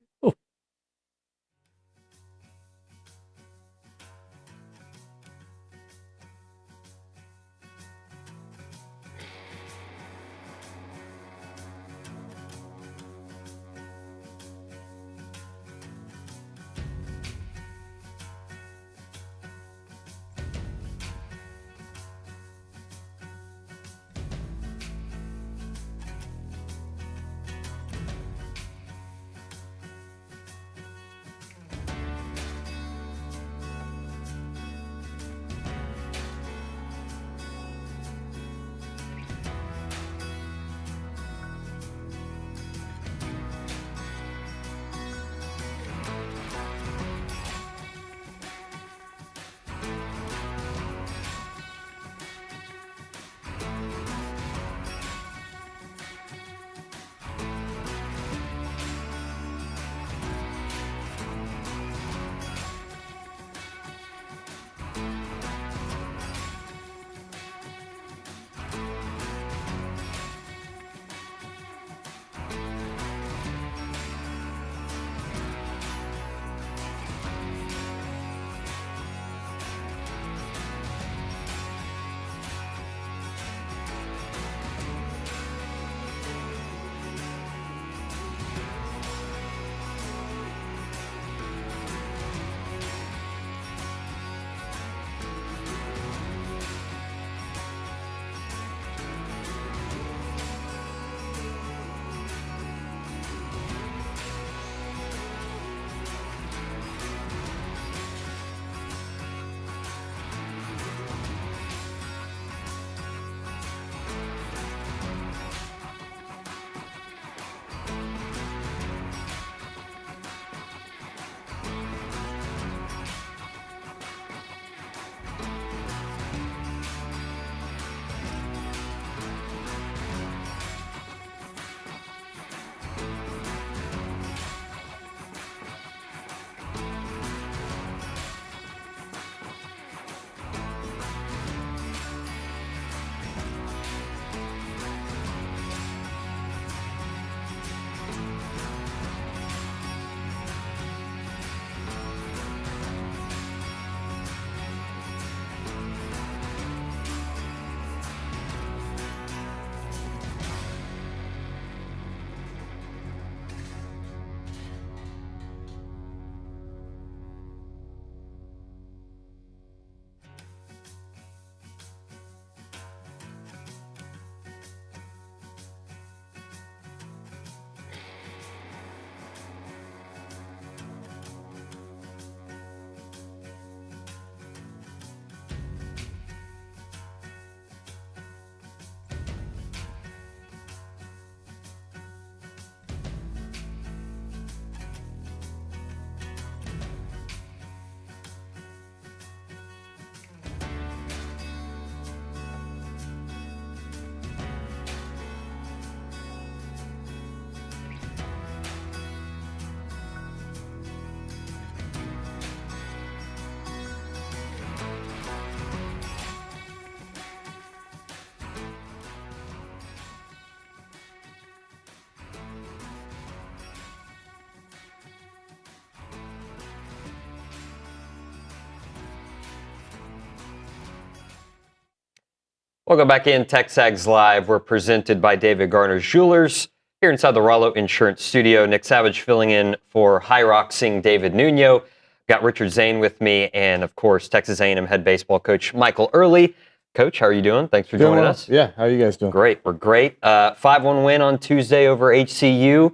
Welcome back in. TexAgs Live. We're presented by David Garner's Jewelers here inside the Rollo Insurance Studio. Nick Savage filling in for High-Roxing David Nuno. Got Richard Zane with me, and of course, Texas A&M head baseball coach Michael Earley. Coach, how are you doing? Thanks for joining us. Yeah, how are you guys doing? Great. We're great. 5-1 win on Tuesday over HCU.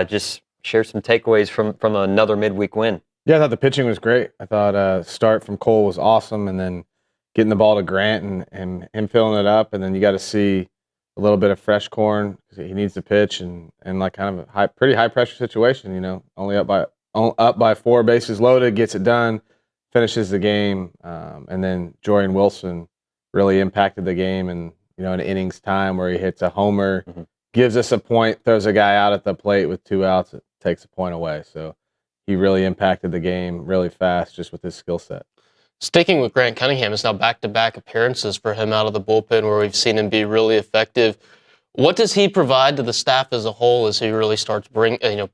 Just share some takeaways from another midweek win. Yeah, I thought the pitching was great. I thought start from Cole was awesome, and then getting the ball to Grant and him filling it up, and then you got to see a little bit of fresh corn because he needs to pitch and like kind of a pretty high pressure situation. You know, only up by 4, bases loaded, gets it done, finishes the game, and then Jordan Wilson really impacted the game, and in innings time where he hits a homer, gives us a point, throws a guy out at the plate with 2 outs, it takes a point away. So he really impacted the game really fast just with his skill set. Sticking with Grant Cunningham, it's now back-to-back appearances for him out of the bullpen where we've seen him be really effective. What does he provide to the staff as a whole as he really starts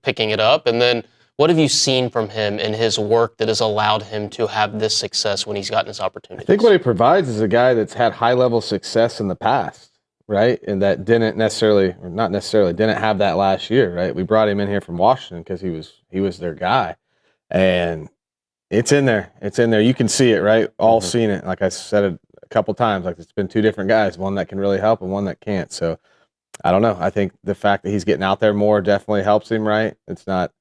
picking it up? And then what have you seen from him in his work that has allowed him to have this success when he's gotten his opportunities? I think what he provides is a guy that's had high-level success in the past, right? And that didn't have that last year, right? We brought him in here from Washington because he was their guy. And it's in there. It's in there. You can see it, right? All seen it. Like I said it a couple times, like it's been 2 different guys, one that can really help and one that can't. So I don't know. I think the fact that he's getting out there more definitely helps him, right? It's not,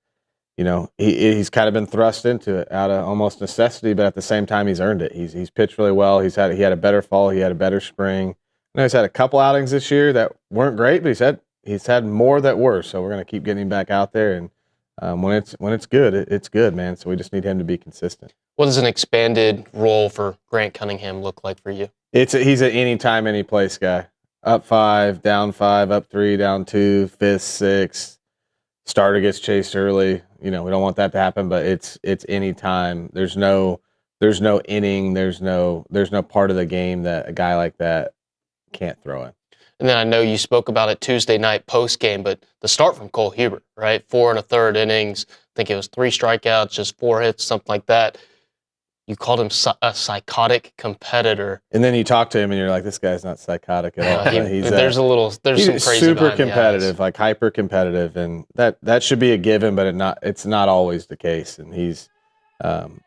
he's kind of been thrust into it out of almost necessity, but at the same time, he's earned it. He's pitched really well. He had a better fall. He had a better spring. He's had a couple outings this year that weren't great, but he's had more that were. So we're going to keep getting him back out there, and when it's good, it's good, man. So we just need him to be consistent. What does an expanded role for Grant Cunningham look like for you? He's an anytime, any place guy. Up 5, down 5, up 3, down 2, 5th, 6th. Starter gets chased early. We don't want that to happen, but it's anytime. There's no inning. There's no part of the game that a guy like that can't throw in. And then I know you spoke about it Tuesday night post-game, but the start from Cole Hubert, right? 4 1/3 innings. I think it was 3 strikeouts, just 4 hits, something like that. You called him a psychotic competitor. And then you talk to him and you're like, this guy's not psychotic at all. There's some crazy super competitive, like hyper competitive. And that should be a given, but it's not always the case. And he's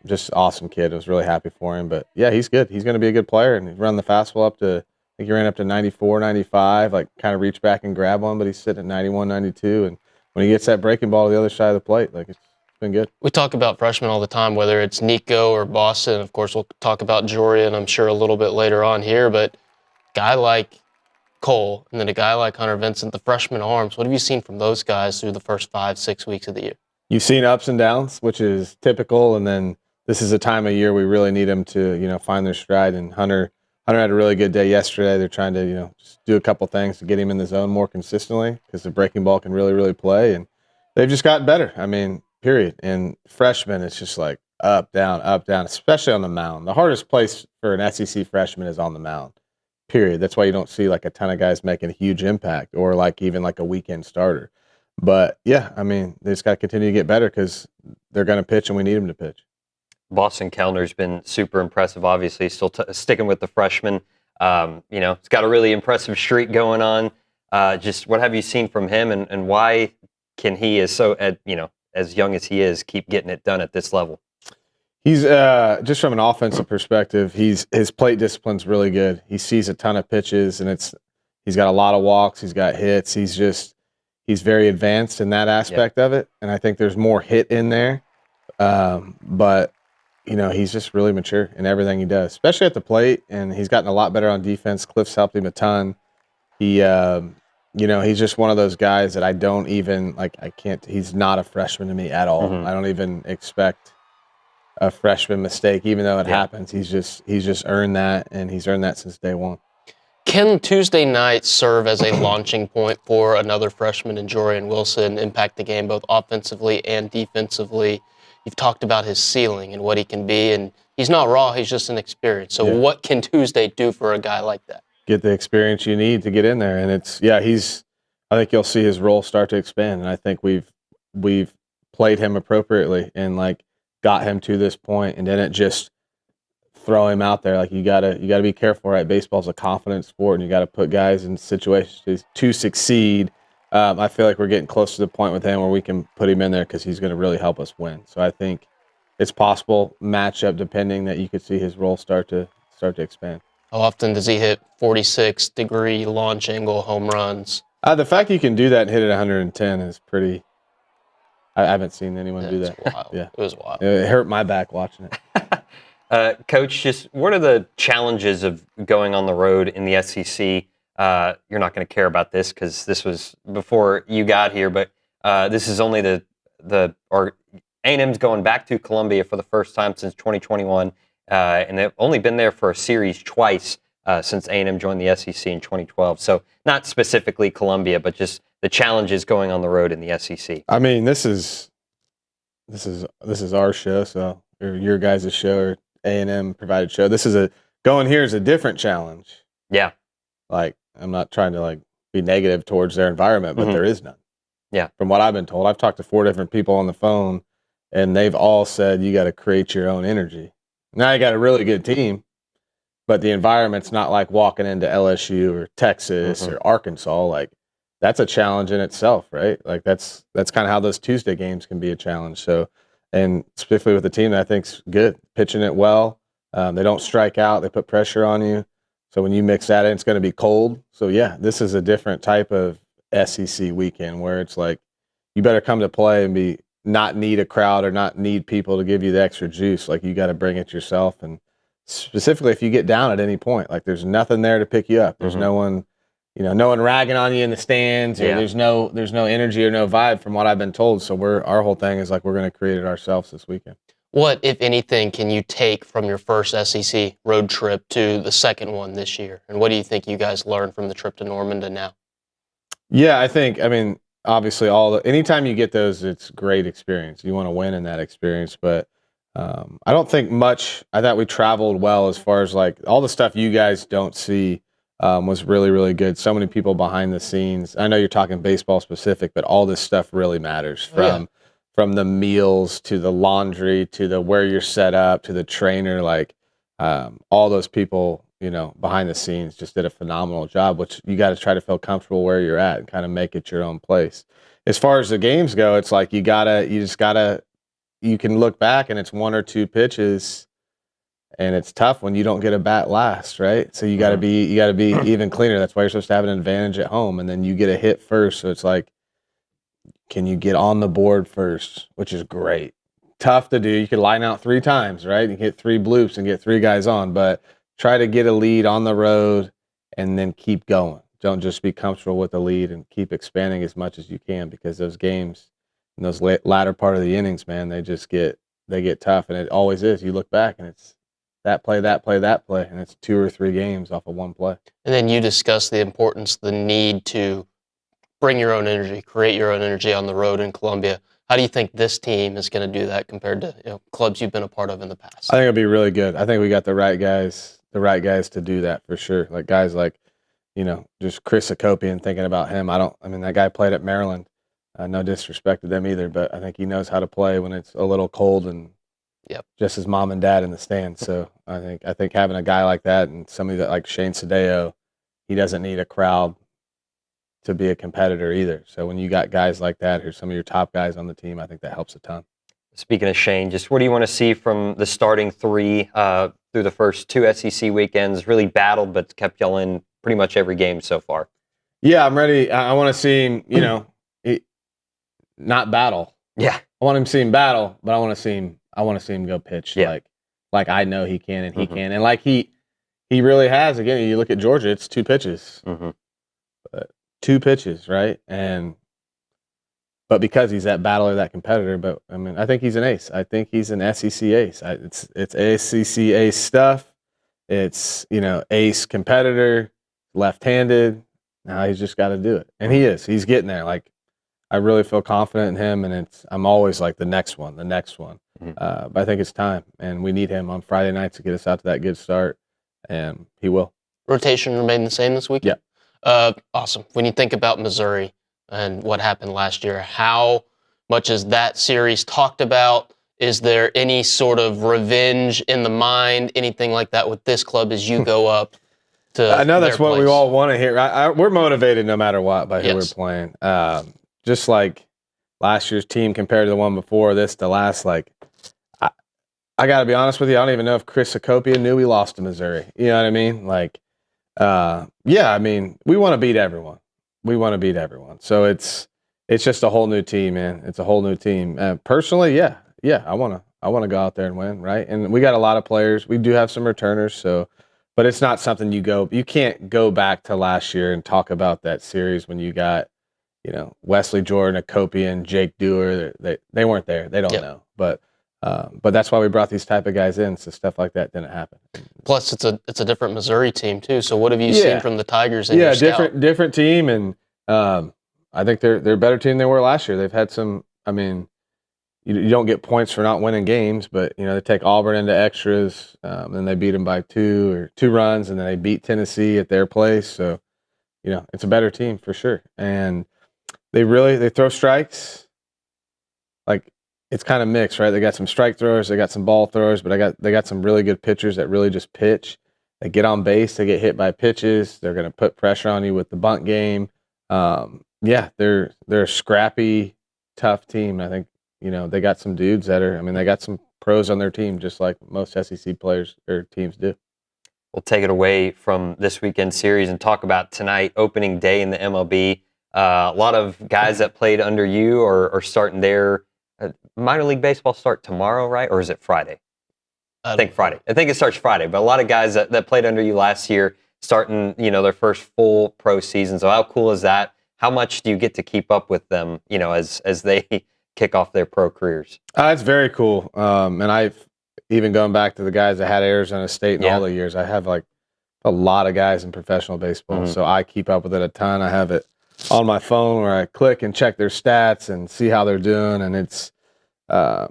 just awesome kid. I was really happy for him. But yeah, he's good. He's going to be a good player. And he's run the fastball up to, I think he ran up to 94, 95, like kind of reach back and grab one, but he's sitting at 91, 92. And when he gets that breaking ball to the other side of the plate, like it's been good. We talk about freshmen all the time, whether it's Nico or Boston. Of course, we'll talk about Jorian, I'm sure, a little bit later on here. But a guy like Cole and then a guy like Hunter Vincent, the freshman arms, what have you seen from those guys through the first 5-6 weeks of the year? You've seen ups and downs, which is typical. And then this is a time of year we really need them to, find their stride. And Hunter had a really good day yesterday. They're trying to, just do a couple things to get him in the zone more consistently because the breaking ball can really, really play. And they've just gotten better. I mean, period. And freshmen, it's just like up, down, especially on the mound. The hardest place for an SEC freshman is on the mound, period. That's why you don't see like a ton of guys making a huge impact or like even like a weekend starter. But yeah, I mean, they just got to continue to get better because they're going to pitch and we need them to pitch. Boston Kellner's been super impressive, obviously, still sticking with the freshman. It's got a really impressive streak going on. Just what have you seen from him and why can he, as young as he is, keep getting it done at this level? He's just from an offensive perspective, his plate discipline's really good. He sees a ton of pitches and he's got a lot of walks, he's got hits. He's very advanced in that aspect of it. And I think there's more hit in there. But he's just really mature in everything he does, especially at the plate. And he's gotten a lot better on defense. Cliff's helped him a ton. He's just one of those guys that I don't even he's not a freshman to me at all. I don't even expect a freshman mistake, even though it happens. He's just earned that, and he's earned that since day one. Can Tuesday night serve as a launching point for another freshman in Jorian Wilson, impact the game both offensively and defensively? You've talked about his ceiling and what he can be, and he's not raw, he's just an experience. So what can Tuesday do for a guy like that? Get the experience you need to get in there. And I think you'll see his role start to expand. And I think we've played him appropriately and got him to this point and didn't just throw him out there. Like you gotta be careful, right? Baseball's a confidence sport, and you got to put guys in situations to succeed. I feel like we're getting close to the point with him where we can put him in there because he's going to really help us win. So I think it's possible matchup depending that you could see his role start to expand. How often does he hit 46-degree launch angle home runs? The fact you can do that and hit it 110 is pretty. I haven't seen anyone do that. Wild. Yeah, it was wild. It hurt my back watching it. Coach, just what are the challenges of going on the road in the SEC? You're not going to care about this because this was before you got here, but this is only or A&M's going back to Columbia for the first time since 2021, and they've only been there for a series twice since A&M joined the SEC in 2012. So not specifically Columbia, but just the challenges going on the road in the SEC. I mean, this is our show, so or your guys' show or A&M provided show. Going here is a different challenge. Yeah. Like, I'm not trying to be negative towards their environment, but there is none. Yeah. From what I've been told, I've talked to 4 different people on the phone, and they've all said you got to create your own energy. Now you got a really good team, but the environment's not like walking into LSU or Texas or Arkansas. Like, that's a challenge in itself, right? Like that's kind of how those Tuesday games can be a challenge. So, and specifically with a team that I think's good, pitching it well. They don't strike out. They put pressure on you. So when you mix that in, it's going to be cold. So yeah, this is a different type of SEC weekend where it's like you better come to play and not need a crowd or not need people to give you the extra juice. Like you got to bring it yourself. And specifically if you get down at any point, like there's nothing there to pick you up. There's no one, no one ragging on you in the stands. Or there's no energy or no vibe from what I've been told. So our whole thing is like we're going to create it ourselves this weekend. What, if anything, can you take from your first SEC road trip to the second one this year? And what do you think you guys learned from the trip to Norman to now? Yeah, I mean, obviously anytime you get those, it's great experience. You want to win in that experience, but I don't think much. I thought we traveled well as far as like all the stuff you guys don't see was really, really good. So many people behind the scenes. I know you're talking baseball specific, but all this stuff really matters from the meals to the laundry to the where you're set up to the trainer. Like all those people, behind the scenes just did a phenomenal job, which you got to try to feel comfortable where you're at and kind of make it your own place. As far as the games go, it's like you can look back and it's 1 or 2 pitches and it's tough when you don't get a bat last, right? So you got to be even cleaner. That's why you're supposed to have an advantage at home. And then you get a hit first. So it's like, can you get on the board first, which is great. Tough to do. You could line out 3 times, right? You hit 3 bloops and get 3 guys on, but try to get a lead on the road and then keep going. Don't just be comfortable with the lead and keep expanding as much as you can because those games in those latter part of the innings, man, they get tough. And it always is. You look back and it's that play, and it's 2 or 3 games off of 1 play. And then you discuss the importance, the need to bring your own energy, create your own energy on the road in Columbia. How do you think this team is going to do that compared to clubs you've been a part of in the past? I think it'll be really good. I think we got the right guys to do that for sure. Like guys like, just Chris Akopian, thinking about him. That guy played at Maryland. No disrespect to them either, but I think he knows how to play when it's a little cold and just his mom and dad in the stands. So I think having a guy like that and somebody that like Shane Sadeo, he doesn't need a crowd to be a competitor either. So when you got guys like that, who's some of your top guys on the team, I think that helps a ton. Speaking of Shane, just what do you want to see from the starting 3 through the first 2 SEC weekends? Really battled, but kept y'all in pretty much every game so far. Yeah, I'm ready. I want to see him, not battle. Yeah, I want him to see him battle, but I want to see him go pitch. Yeah. Like I know he can and he can, and like he really has. Again, you look at Georgia, it's 2 pitches. But 2 pitches, right? But because he's that battler, that competitor, but I think he's an ace. I think he's an SEC ace. It's SEC ace stuff. It's, ace competitor, left-handed. Now he's just got to do it. And he is. He's getting there. Like, I really feel confident in him, and I'm always like the next one. But I think it's time, and we need him on Friday nights to get us out to that good start, and he will. Rotation remain the same this week? Yeah. Awesome. When you think about Missouri and what happened last year, how much is that series talked about Is there any sort of revenge in the mind, anything like that with this club as you go up to I know that's their what we place? all want to hear. We're motivated no matter what by who Yes. we're playing. Just like last year's team compared to the one before this to last, like, I got to be honest with you, I don't even know if Chris Acopia knew we lost to Missouri. You know what I mean? Like, yeah, I mean, we want to beat everyone. We want to beat everyone. So it's just a whole new team, man. It's a whole new team. Personally, yeah, I want to go out there and win, right? And we got a lot of players. We do have some returners, so, but it's not something you can't go back to last year and talk about that series when you got, you know, Wesley Jordan, Acopia, and Jake Dewar. They weren't there. They don't know, but that's why we brought these type of guys in, so stuff like that didn't happen. Plus, it's a different Missouri team too. So what have you seen from the Tigers in your scout? different team, and I think they're a better team than they were last year. They've had some. I mean, you don't get points for not winning games, but you know they take Auburn into extras, and they beat them by 2 runs, and then they beat Tennessee at their place. So, you know, it's a better team for sure, and they throw strikes. Like, it's kind of mixed, right? They got some strike throwers, they got some ball throwers, but they got some really good pitchers that really just pitch. They get on base, they get hit by pitches. They're going to put pressure on you with the bunt game. Yeah, they're a scrappy, tough team. I think, you know, they got some dudes they got some pros on their team, just like most SEC players or teams do. We'll take it away from this weekend series and talk about tonight, opening day in the MLB. A lot of guys that played under you are starting their minor league baseball start tomorrow, right? Or is it Friday? I think Friday. I think it starts Friday. But a lot of guys that played under you last year starting, you know, their first full pro season. So how cool is that? How much do you get to keep up with them, you know, as they kick off their pro careers? It's very cool. And I've even going back to the guys that had Arizona State in all the years, I have like a lot of guys in professional baseball. So I keep up with it a ton. I have it on my phone where I click and check their stats and see how they're doing. And it's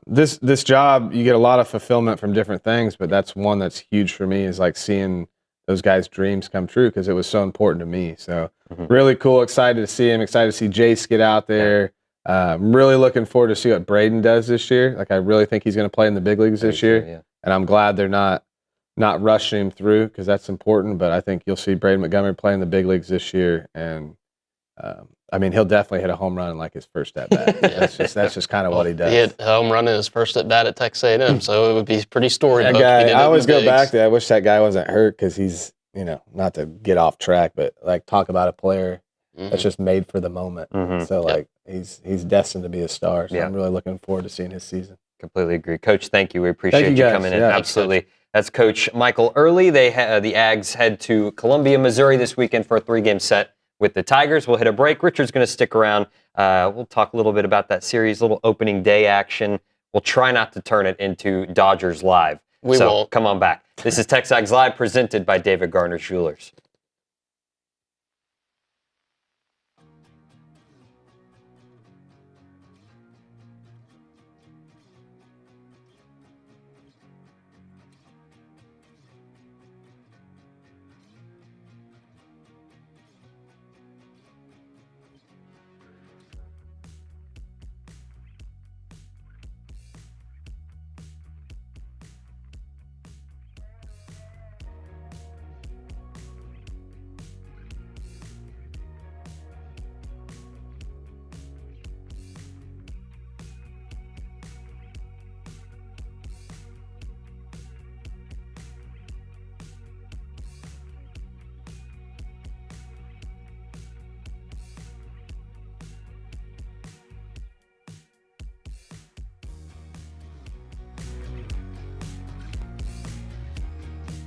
this job, you get a lot of fulfillment from different things, but that's one that's huge for me, is like seeing those guys' dreams come true, because it was so important to me. So really cool, excited to see him, excited to see Jace get out there. I'm really looking forward to see what Braden does this year. Like, I really think he's going to play in the big leagues this year. And I'm glad they're not rushing him through, because that's important. But I think you'll see Braden Montgomery play in the big leagues this year. And I mean, he'll definitely hit a home run in like his first at bat. That's just kind of what he does. He hit a home run in his first at bat at Texas A&M, so it would be pretty storybook. I always go back to that. I wish that guy wasn't hurt, because he's, you know, not to get off track, but like, talk about a player that's just made for the moment. So like, he's destined to be a star. So I'm really looking forward to seeing his season. Completely agree. Coach, thank you. We appreciate you coming in. Absolutely. That's Coach Michael Earley. The Ags head to Columbia, Missouri this weekend for a 3-game set with the Tigers. We'll hit a break. Richard's going to stick around. We'll talk a little bit about that series, little opening day action. We'll try not to turn it into Dodgers Live. We won't. Come on back. This is TexAgs Live, presented by David Garner Jewelers.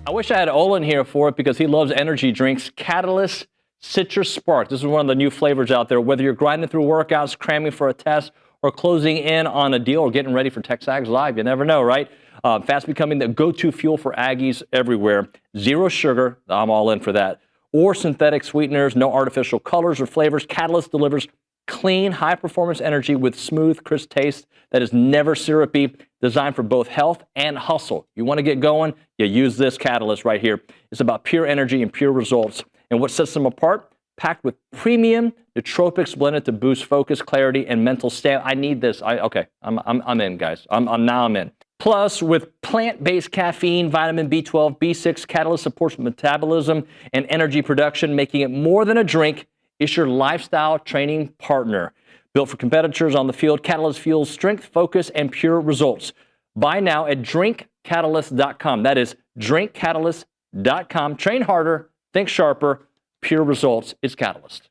I wish I had Olin here for it, because he loves energy drinks. Catalyst Citrus Spark. This is one of the new flavors out there. Whether you're grinding through workouts, cramming for a test, or closing in on a deal, or getting ready for TexAgs Live, you never know, right? Fast becoming the go-to fuel for Aggies everywhere. Zero sugar, I'm all in for that. Or synthetic sweeteners, no artificial colors or flavors. Catalyst delivers clean, high-performance energy with smooth, crisp taste that is never syrupy, designed for both health and hustle. You want to get going? You use this Catalyst right here. It's about pure energy and pure results. And what sets them apart? packed with premium nootropics blended to boost focus, clarity, and mental stamina. I need this. I'm in, guys. I'm in. Plus, with plant-based caffeine, vitamin B12, B6, Catalyst supports metabolism and energy production, making it more than a drink. It's your lifestyle training partner. Built for competitors on the field, Catalyst fuels strength, focus, and pure results. Buy now at drinkcatalyst.com. That is drinkcatalyst.com. Train harder, think sharper, pure results. It's Catalyst.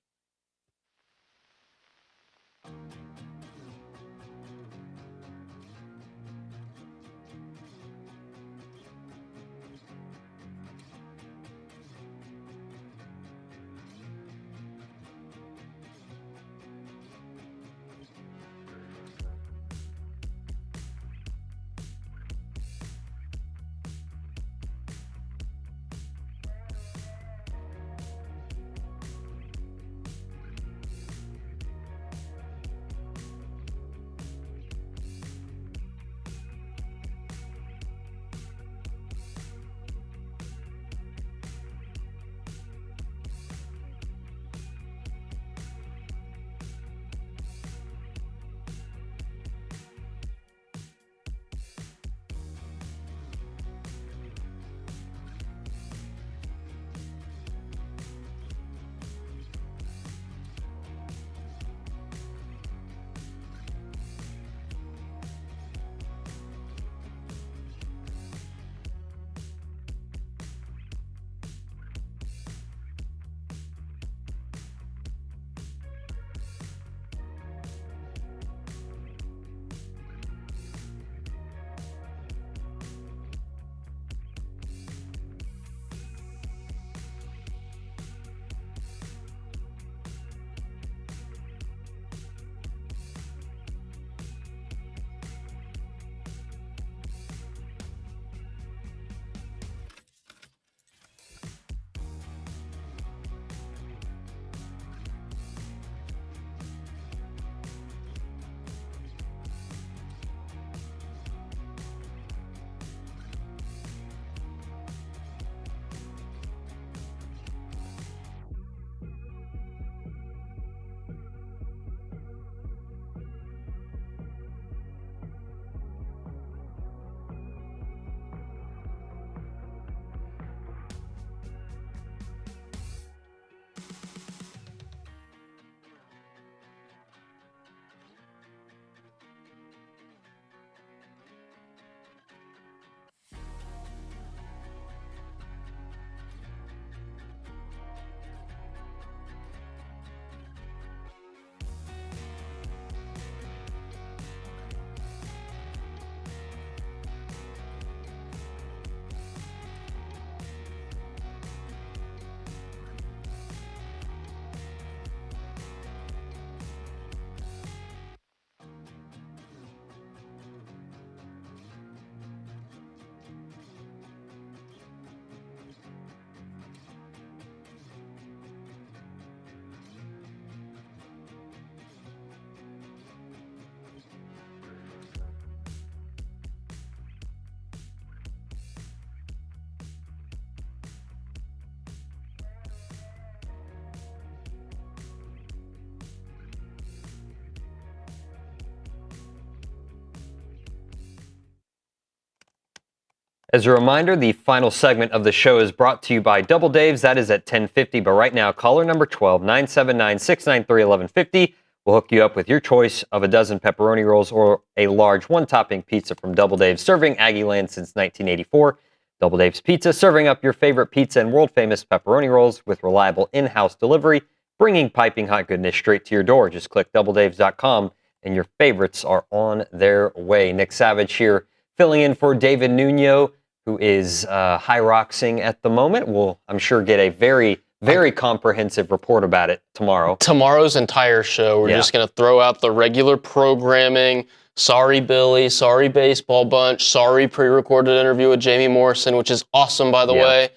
As a reminder, the final segment of the show is brought to you by Double Dave's. That is at 10:50. But right now, caller number 12, 979-693-1150, will hook you up with your choice of a dozen pepperoni rolls or a large one-topping pizza from Double Dave's, serving Aggie land since 1984. Double Dave's Pizza, serving up your favorite pizza and world-famous pepperoni rolls with reliable in-house delivery, bringing piping hot goodness straight to your door. Just click doubledaves.com and your favorites are on their way. Nick Savage here, filling in for David Nuno, who is high-roxing at the moment. We'll, I'm sure, get a very, very comprehensive report about it tomorrow. Tomorrow's entire show, we're just going to throw out the regular programming. Sorry, Billy. Sorry, Baseball Bunch. Sorry, pre-recorded interview with Jamie Morrison, which is awesome, by the way.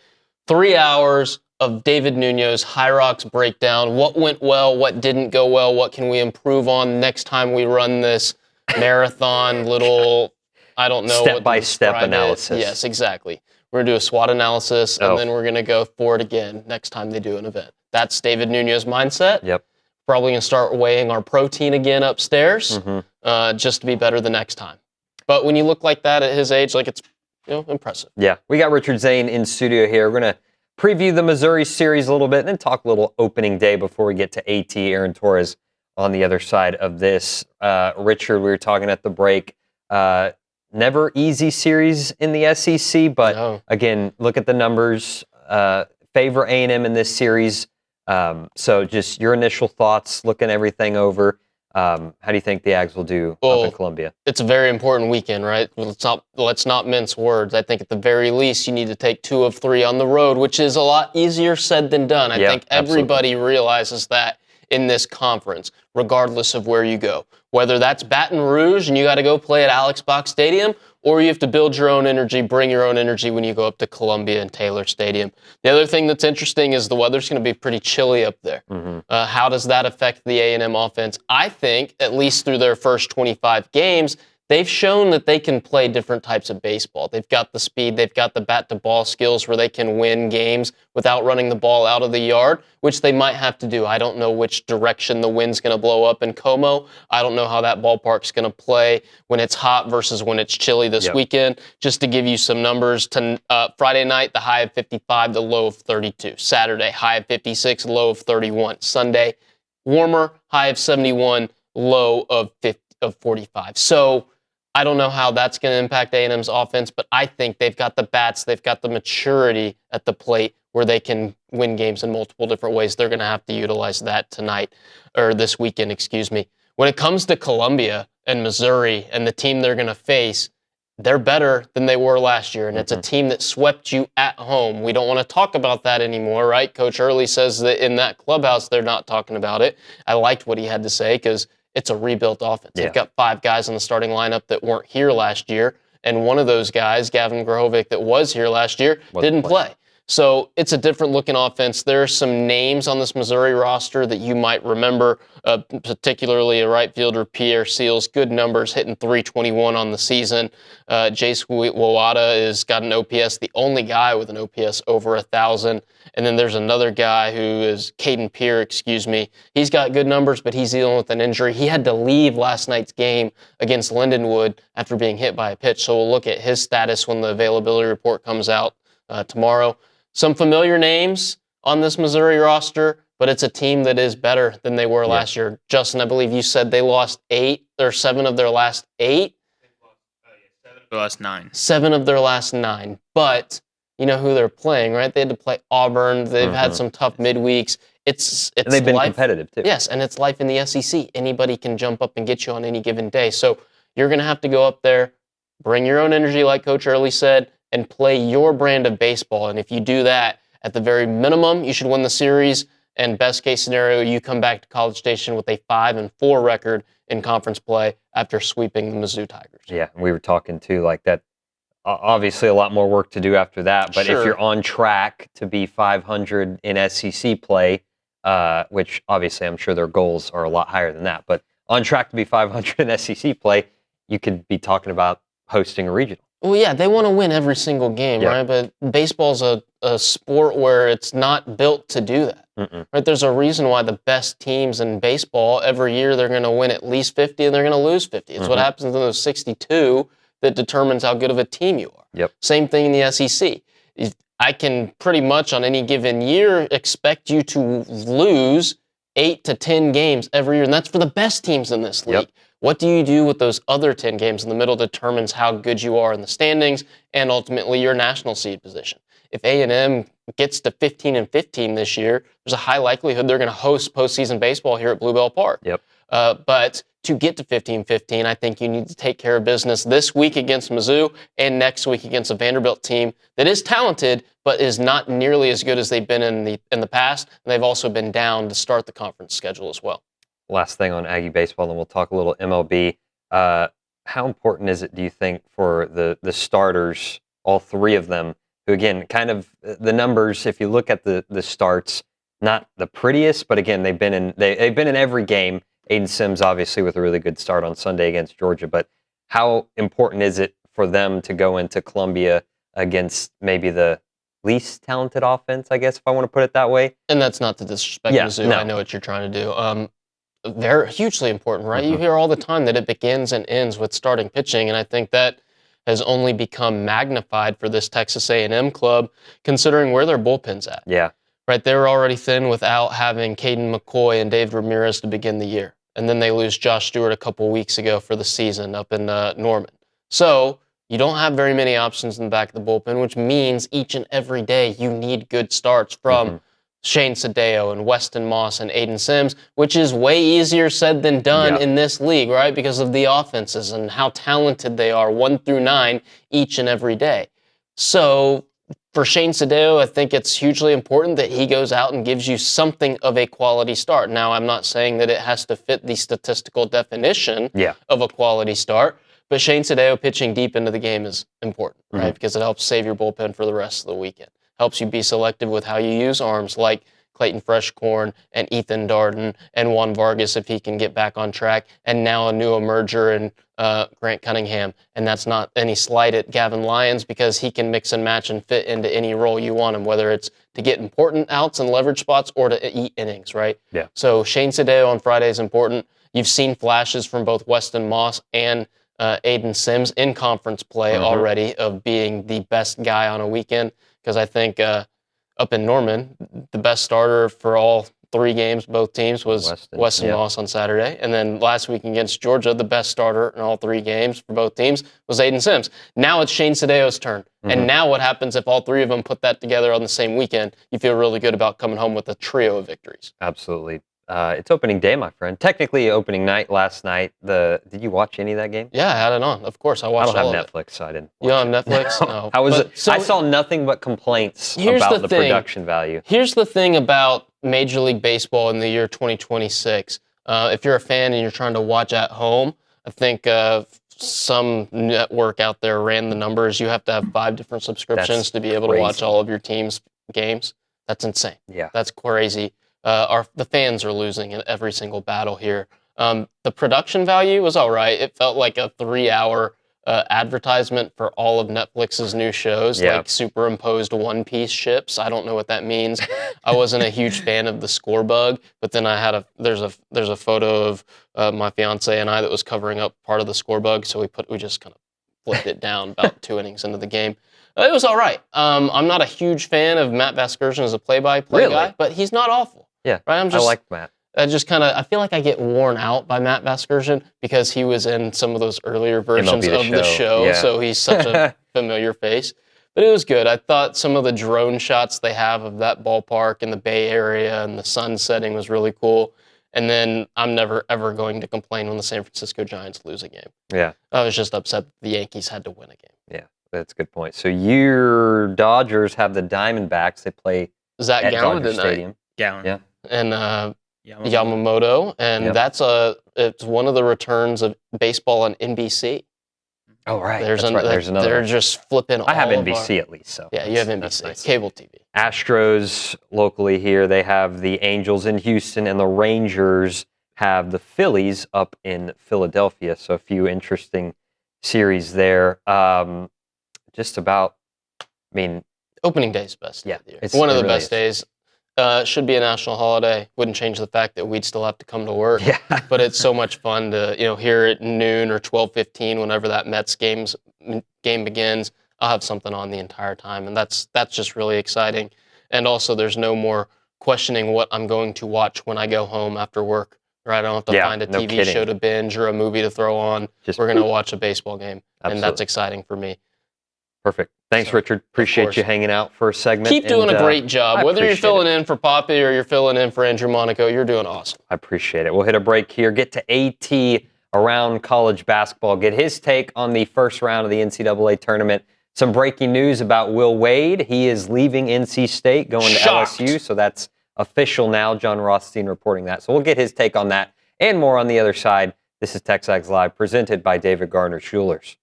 3 hours of David Nuno's High Rocks breakdown. What went well? What didn't go well? What can we improve on next time we run this marathon little... I don't know. Step-by-step analysis. Yes, exactly. We're going to do a SWOT analysis, and then we're going to go for it again next time they do an event. That's David Nuno's mindset. Yep. Probably going to start weighing our protein again upstairs just to be better the next time. But when you look like that at his age, like it's impressive. Yeah. We got Richard Zane in studio here. We're going to preview the Missouri series a little bit and then talk a little opening day before we get to AT, Aaron Torres, on the other side of this. Richard, we were talking at the break. Never easy series in the SEC, but again, look at the numbers. Favor A&M in this series. So just your initial thoughts, looking everything over. How do you think the Aggies will do up in Columbia? It's a very important weekend, right? Let's not mince words. I think at the very least you need to take 2 of 3 on the road, which is a lot easier said than done. I think everybody realizes that in this conference, regardless of where you go. Whether that's Baton Rouge and you got to go play at Alex Box Stadium, or you have to build your own energy, bring your own energy when you go up to Columbia and Taylor Stadium. The other thing that's interesting is the weather's going to be pretty chilly up there. How does that affect the A&M offense? I think, at least through their first 25 games, they've shown that they can play different types of baseball. They've got the speed, they've got the bat-to-ball skills where they can win games without running the ball out of the yard, which they might have to do. I don't know which direction the wind's going to blow up in Como. I don't know how that ballpark's going to play when it's hot versus when it's chilly this weekend. Just to give you some numbers, Friday night, the high of 55, the low of 32. Saturday, high of 56, low of 31. Sunday, warmer, high of 71, low of 45. So I don't know how that's going to impact A&M's offense, but I think they've got the bats, they've got the maturity at the plate where they can win games in multiple different ways. They're going to have to utilize that tonight, or this weekend, excuse me. When it comes to Columbia and Missouri and the team they're going to face, they're better than they were last year, and it's a team that swept you at home. We don't want to talk about that anymore, right? Coach Earley says that in that clubhouse they're not talking about it. I liked what he had to say because it's a rebuilt offense. They've got 5 guys in the starting lineup that weren't here last year, and one of those guys, Gavin Grohovic, that was here last year, didn't play. So it's a different looking offense. There are some names on this Missouri roster that you might remember, particularly a right fielder, Pierre Seals, good numbers, hitting .321 on the season. Jace Wawada has got an OPS, the only guy with an OPS over 1,000. And then there's another guy who is Caden Pierre, He's got good numbers, but he's dealing with an injury. He had to leave last night's game against Lindenwood after being hit by a pitch. So we'll look at his status when the availability report comes out tomorrow. Some familiar names on this Missouri roster, but it's a team that is better than they were last year. Justin, I believe you said they lost 7 of their last 8? 7 of their last 9. 7 of their last 9. But you know who they're playing, right? They had to play Auburn. They've had some tough midweeks. It's and they've been competitive, too. Yes, and it's life in the SEC. Anybody can jump up and get you on any given day. So you're going to have to go up there, bring your own energy, like Coach Earley said, and play your brand of baseball. And if you do that, at the very minimum, you should win the series. And best case scenario, you come back to College Station with a 5-4 record in conference play after sweeping the Mizzou Tigers. Yeah, we were talking too, like that. Obviously, a lot more work to do after that. But if you're on track to be 500 in SEC play, which obviously I'm sure their goals are a lot higher than that, but on track to be 500 in SEC play, you could be talking about hosting a regional. Well, yeah, they want to win every single game, right? But baseball's a sport where it's not built to do that, right? There's a reason why the best teams in baseball, every year they're going to win at least 50 and they're going to lose 50. It's what happens in those 62 that determines how good of a team you are. Same thing in the SEC. I can pretty much on any given year expect you to lose 8 to 10 games every year, and that's for the best teams in this league. What do you do with those other 10 games in the middle determines how good you are in the standings and ultimately your national seed position. If A&M gets to 15-15 this year, there's a high likelihood they're going to host postseason baseball here at Bluebell Park. But to get to 15-15, I think you need to take care of business this week against Mizzou and next week against a Vanderbilt team that is talented but is not nearly as good as they've been in the past. And they've also been down to start the conference schedule as well. Last thing on Aggie baseball, and then we'll talk a little MLB. How important is it, do you think, for the starters, all 3 of them, who, again, kind of the numbers, if you look at the starts, not the prettiest, but again, they've been in every game. Aiden Sims, obviously, with a really good start on Sunday against Georgia. But how important is it for them to go into Columbia against maybe the least talented offense, I guess, if I want to put it that way. And that's not to disrespect Mizzou. No. I know what you're trying to do. They're hugely important, right? You hear all the time that it begins and ends with starting pitching, and I think that has only become magnified for this Texas A&M club, considering where their bullpen's at. Yeah. Right, they were already thin without having Caden McCoy and David Ramirez to begin the year. And then they lose Josh Stewart a couple weeks ago for the season up in Norman. So you don't have very many options in the back of the bullpen, which means each and every day you need good starts from Shane Sadeo and Weston Moss and Aiden Sims, which is way easier said than done in this league, right? Because of the offenses and how talented they are 1 through 9 each and every day. So for Shane Sadeo, I think it's hugely important that he goes out and gives you something of a quality start. Now, I'm not saying that it has to fit the statistical definition of a quality start, but Shane Sadeo pitching deep into the game is important, right? Because it helps save your bullpen for the rest of the weekend. Helps you be selective with how you use arms like Clayton Freshcorn and Ethan Darden and Juan Vargas if he can get back on track, and now a new emerger in Grant Cunningham. And that's not any slight at Gavin Lyons because he can mix and match and fit into any role you want him, whether it's to get important outs and leverage spots or to eat innings, right? Yeah. So Shane Sadeo on Friday is important. You've seen flashes from both Weston Moss and Aiden Sims in conference play already of being the best guy on a weekend, because I think up in Norman, the best starter for all 3 games, both teams, was Weston Moss on Saturday. And then last week against Georgia, the best starter in all 3 games for both teams was Aiden Sims. Now it's Shane Sadeo's turn. And now what happens if all 3 of them put that together on the same weekend? You feel really good about coming home with a trio of victories. Absolutely. It's opening day, my friend. Technically opening night last night. Did you watch any of that game? Yeah, I had it on. Of course, I watched all of it. I don't have Netflix, so I didn't. You don't have Netflix? No. How was it? So, I saw nothing but complaints about the production value. Here's the thing about Major League Baseball in the year 2026. If you're a fan and you're trying to watch at home, I think some network out there ran the numbers. You have to have 5 different subscriptions to be able to watch all of your team's games. That's insane. Yeah. That's crazy. The fans are losing in every single battle here. The production value was all right. It felt like a 3-hour advertisement for all of Netflix's new shows, like superimposed one-piece ships. I don't know what that means. I wasn't a huge fan of the score bug, but then I had there's a photo of my fiance and I that was covering up part of the score bug, so we just kind of flipped it down about 2 innings into the game. It was all right. I'm not a huge fan of Matt Vasgersian as a play-by-play guy, but he's not awful. Yeah, right. I like Matt. I feel like I get worn out by Matt Vasgersian because he was in some of those earlier versions of the show, so he's such a familiar face. But it was good. I thought some of the drone shots they have of that ballpark in the Bay Area and the sun setting was really cool. And then I'm never, ever going to complain when the San Francisco Giants lose a game. Yeah. I was just upset that the Yankees had to win a game. Yeah, that's a good point. So your Dodgers have the Diamondbacks. They play Zach Gallen Dodger Stadium. Gallen. Yeah. And Yamamoto, and it's one of the returns of baseball on NBC. Oh, right. There's There's another. They're just flipping. I have all NBC at least, so yeah, you have NBC, nice. cable TV. Astros locally here, they have the Angels in Houston, and the Rangers have the Phillies up in Philadelphia. So a few interesting series there. Just about, opening day's best. Yeah, it's one of the best days. Should be a national holiday. Wouldn't change the fact that we'd still have to come to work. Yeah. But it's so much fun to here at noon or 12:15, whenever that Mets game begins. I'll have something on the entire time, and that's just really exciting. And also, there's no more questioning what I'm going to watch when I go home after work. Right? I don't have to find a TV show to binge or a movie to throw on. We're going to watch a baseball game, and that's exciting for me. Perfect. Thanks, Richard. Appreciate you hanging out for a segment. Keep doing a great job. Whether you're filling in for Poppy or you're filling in for Andrew Monaco, you're doing awesome. I appreciate it. We'll hit a break here. Get to AT around college basketball. Get his take on the first round of the NCAA tournament. Some breaking news about Will Wade. He is leaving NC State, going to LSU. So that's official now. John Rothstein reporting that. So we'll get his take on that and more on the other side. This is TexAgs Live, presented by David Garner Schulers.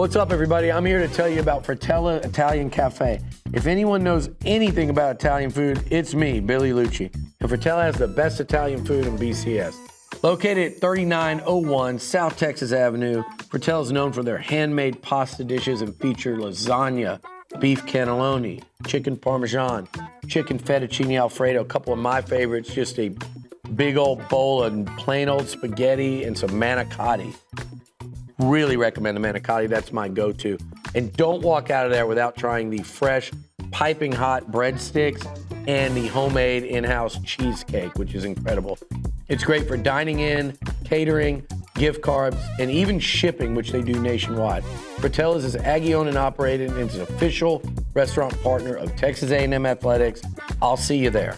What's up, everybody? I'm here to tell you about Fratella Italian Cafe. If anyone knows anything about Italian food, it's me, Billy Lucci. And Fratella has the best Italian food in BCS. Located at 3901 South Texas Avenue, Fratella is known for their handmade pasta dishes and feature lasagna, beef cannelloni, chicken parmesan, chicken fettuccine alfredo, a couple of my favorites, just a big old bowl of plain old spaghetti and some manicotti. Really recommend the manicotti. That's my go-to. And don't walk out of there without trying the fresh, piping hot breadsticks and the homemade in-house cheesecake, which is incredible. It's great for dining in, catering, gift cards, and even shipping, which they do nationwide. Fratella's is Aggie-owned and operated, and is an official restaurant partner of Texas A&M Athletics. I'll see you there.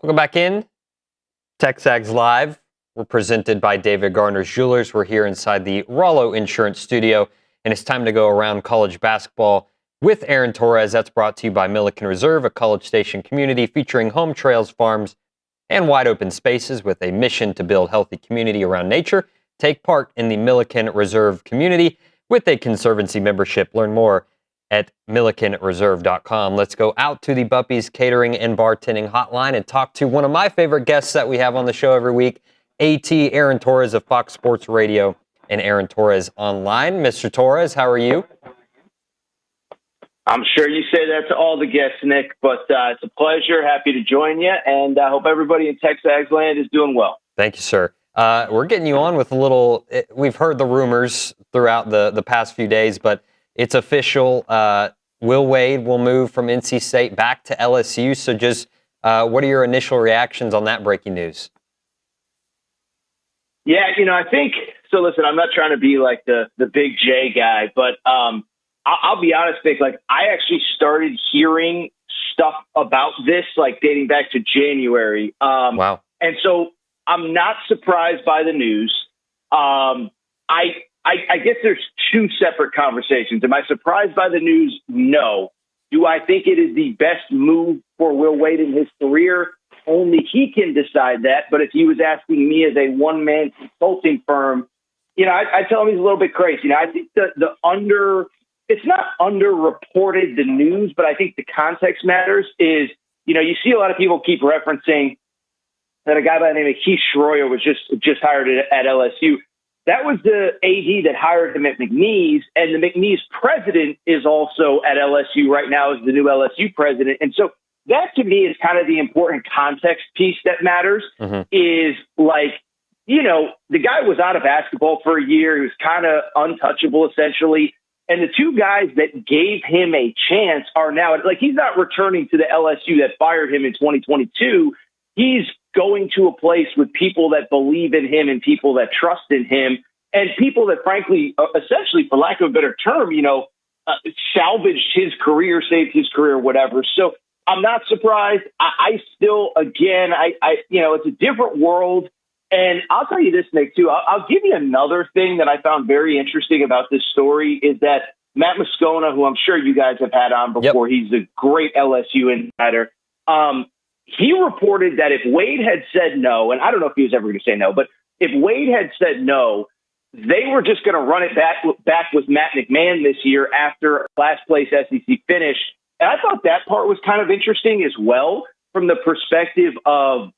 Welcome back in. TexAgs Live. We're presented by David Garner's Jewelers. We're here inside the Rollo Insurance Studio, and it's time to go around college basketball with Aaron Torres. That's brought to you by Milliken Reserve, a College Station community featuring home trails, farms, and wide open spaces with a mission to build healthy community around nature. Take part in the Milliken Reserve community with a Conservancy membership. Learn more at millikenreserve.com. Let's go out to the Buppies Catering and Bartending Hotline and talk to one of my favorite guests that we have on the show every week, AT Aaron Torres of Fox Sports Radio and Aaron Torres Online. Mr. Torres, how are you? I'm sure you say that to all the guests, Nick, but it's a pleasure. Happy to join you, and I hope everybody in TexAgs land is doing well. Thank you, sir. We're getting you on with a little, we've heard the rumors throughout the past few days, but it's official. Will Wade will move from NC State back to LSU. So just what are your initial reactions on that breaking news? Yeah, I think, so listen, I'm not trying to be like the big J guy, but I'll be honest, Nick, like I actually started hearing stuff about this, like dating back to January. Wow. And so I'm not surprised by the news. I guess there's two separate conversations. Am I surprised by the news? No. Do I think it is the best move for Will Wade in his career? Only he can decide that. But if he was asking me as a one-man consulting firm, I tell him he's a little bit crazy. I think it's not underreported the news, but I think the context matters is, you see a lot of people keep referencing that a guy by the name of Keith Schroyer was just hired at LSU. That was the AD that hired him at McNeese, and the McNeese president is also at LSU right now as the new LSU president. And so that to me is kind of the important context piece that matters is like, the guy was out of basketball for a year. He was kind of untouchable essentially. And the two guys that gave him a chance are now, like, he's not returning to the LSU that fired him in 2022. He's going to a place with people that believe in him and people that trust in him and people that, frankly, essentially, for lack of a better term, salvaged his career, saved his career, whatever. So I'm not surprised. I still, again, it's a different world. And I'll tell you this, Nick, too. I'll give you another thing that I found very interesting about this story is that Matt Moscona, who I'm sure you guys have had on before, he's a great LSU insider. He reported that if Wade had said no, and I don't know if he was ever going to say no, but if Wade had said no, they were just going to run it back with Matt McMahon this year after last place SEC finish. And I thought that part was kind of interesting as well from the perspective of,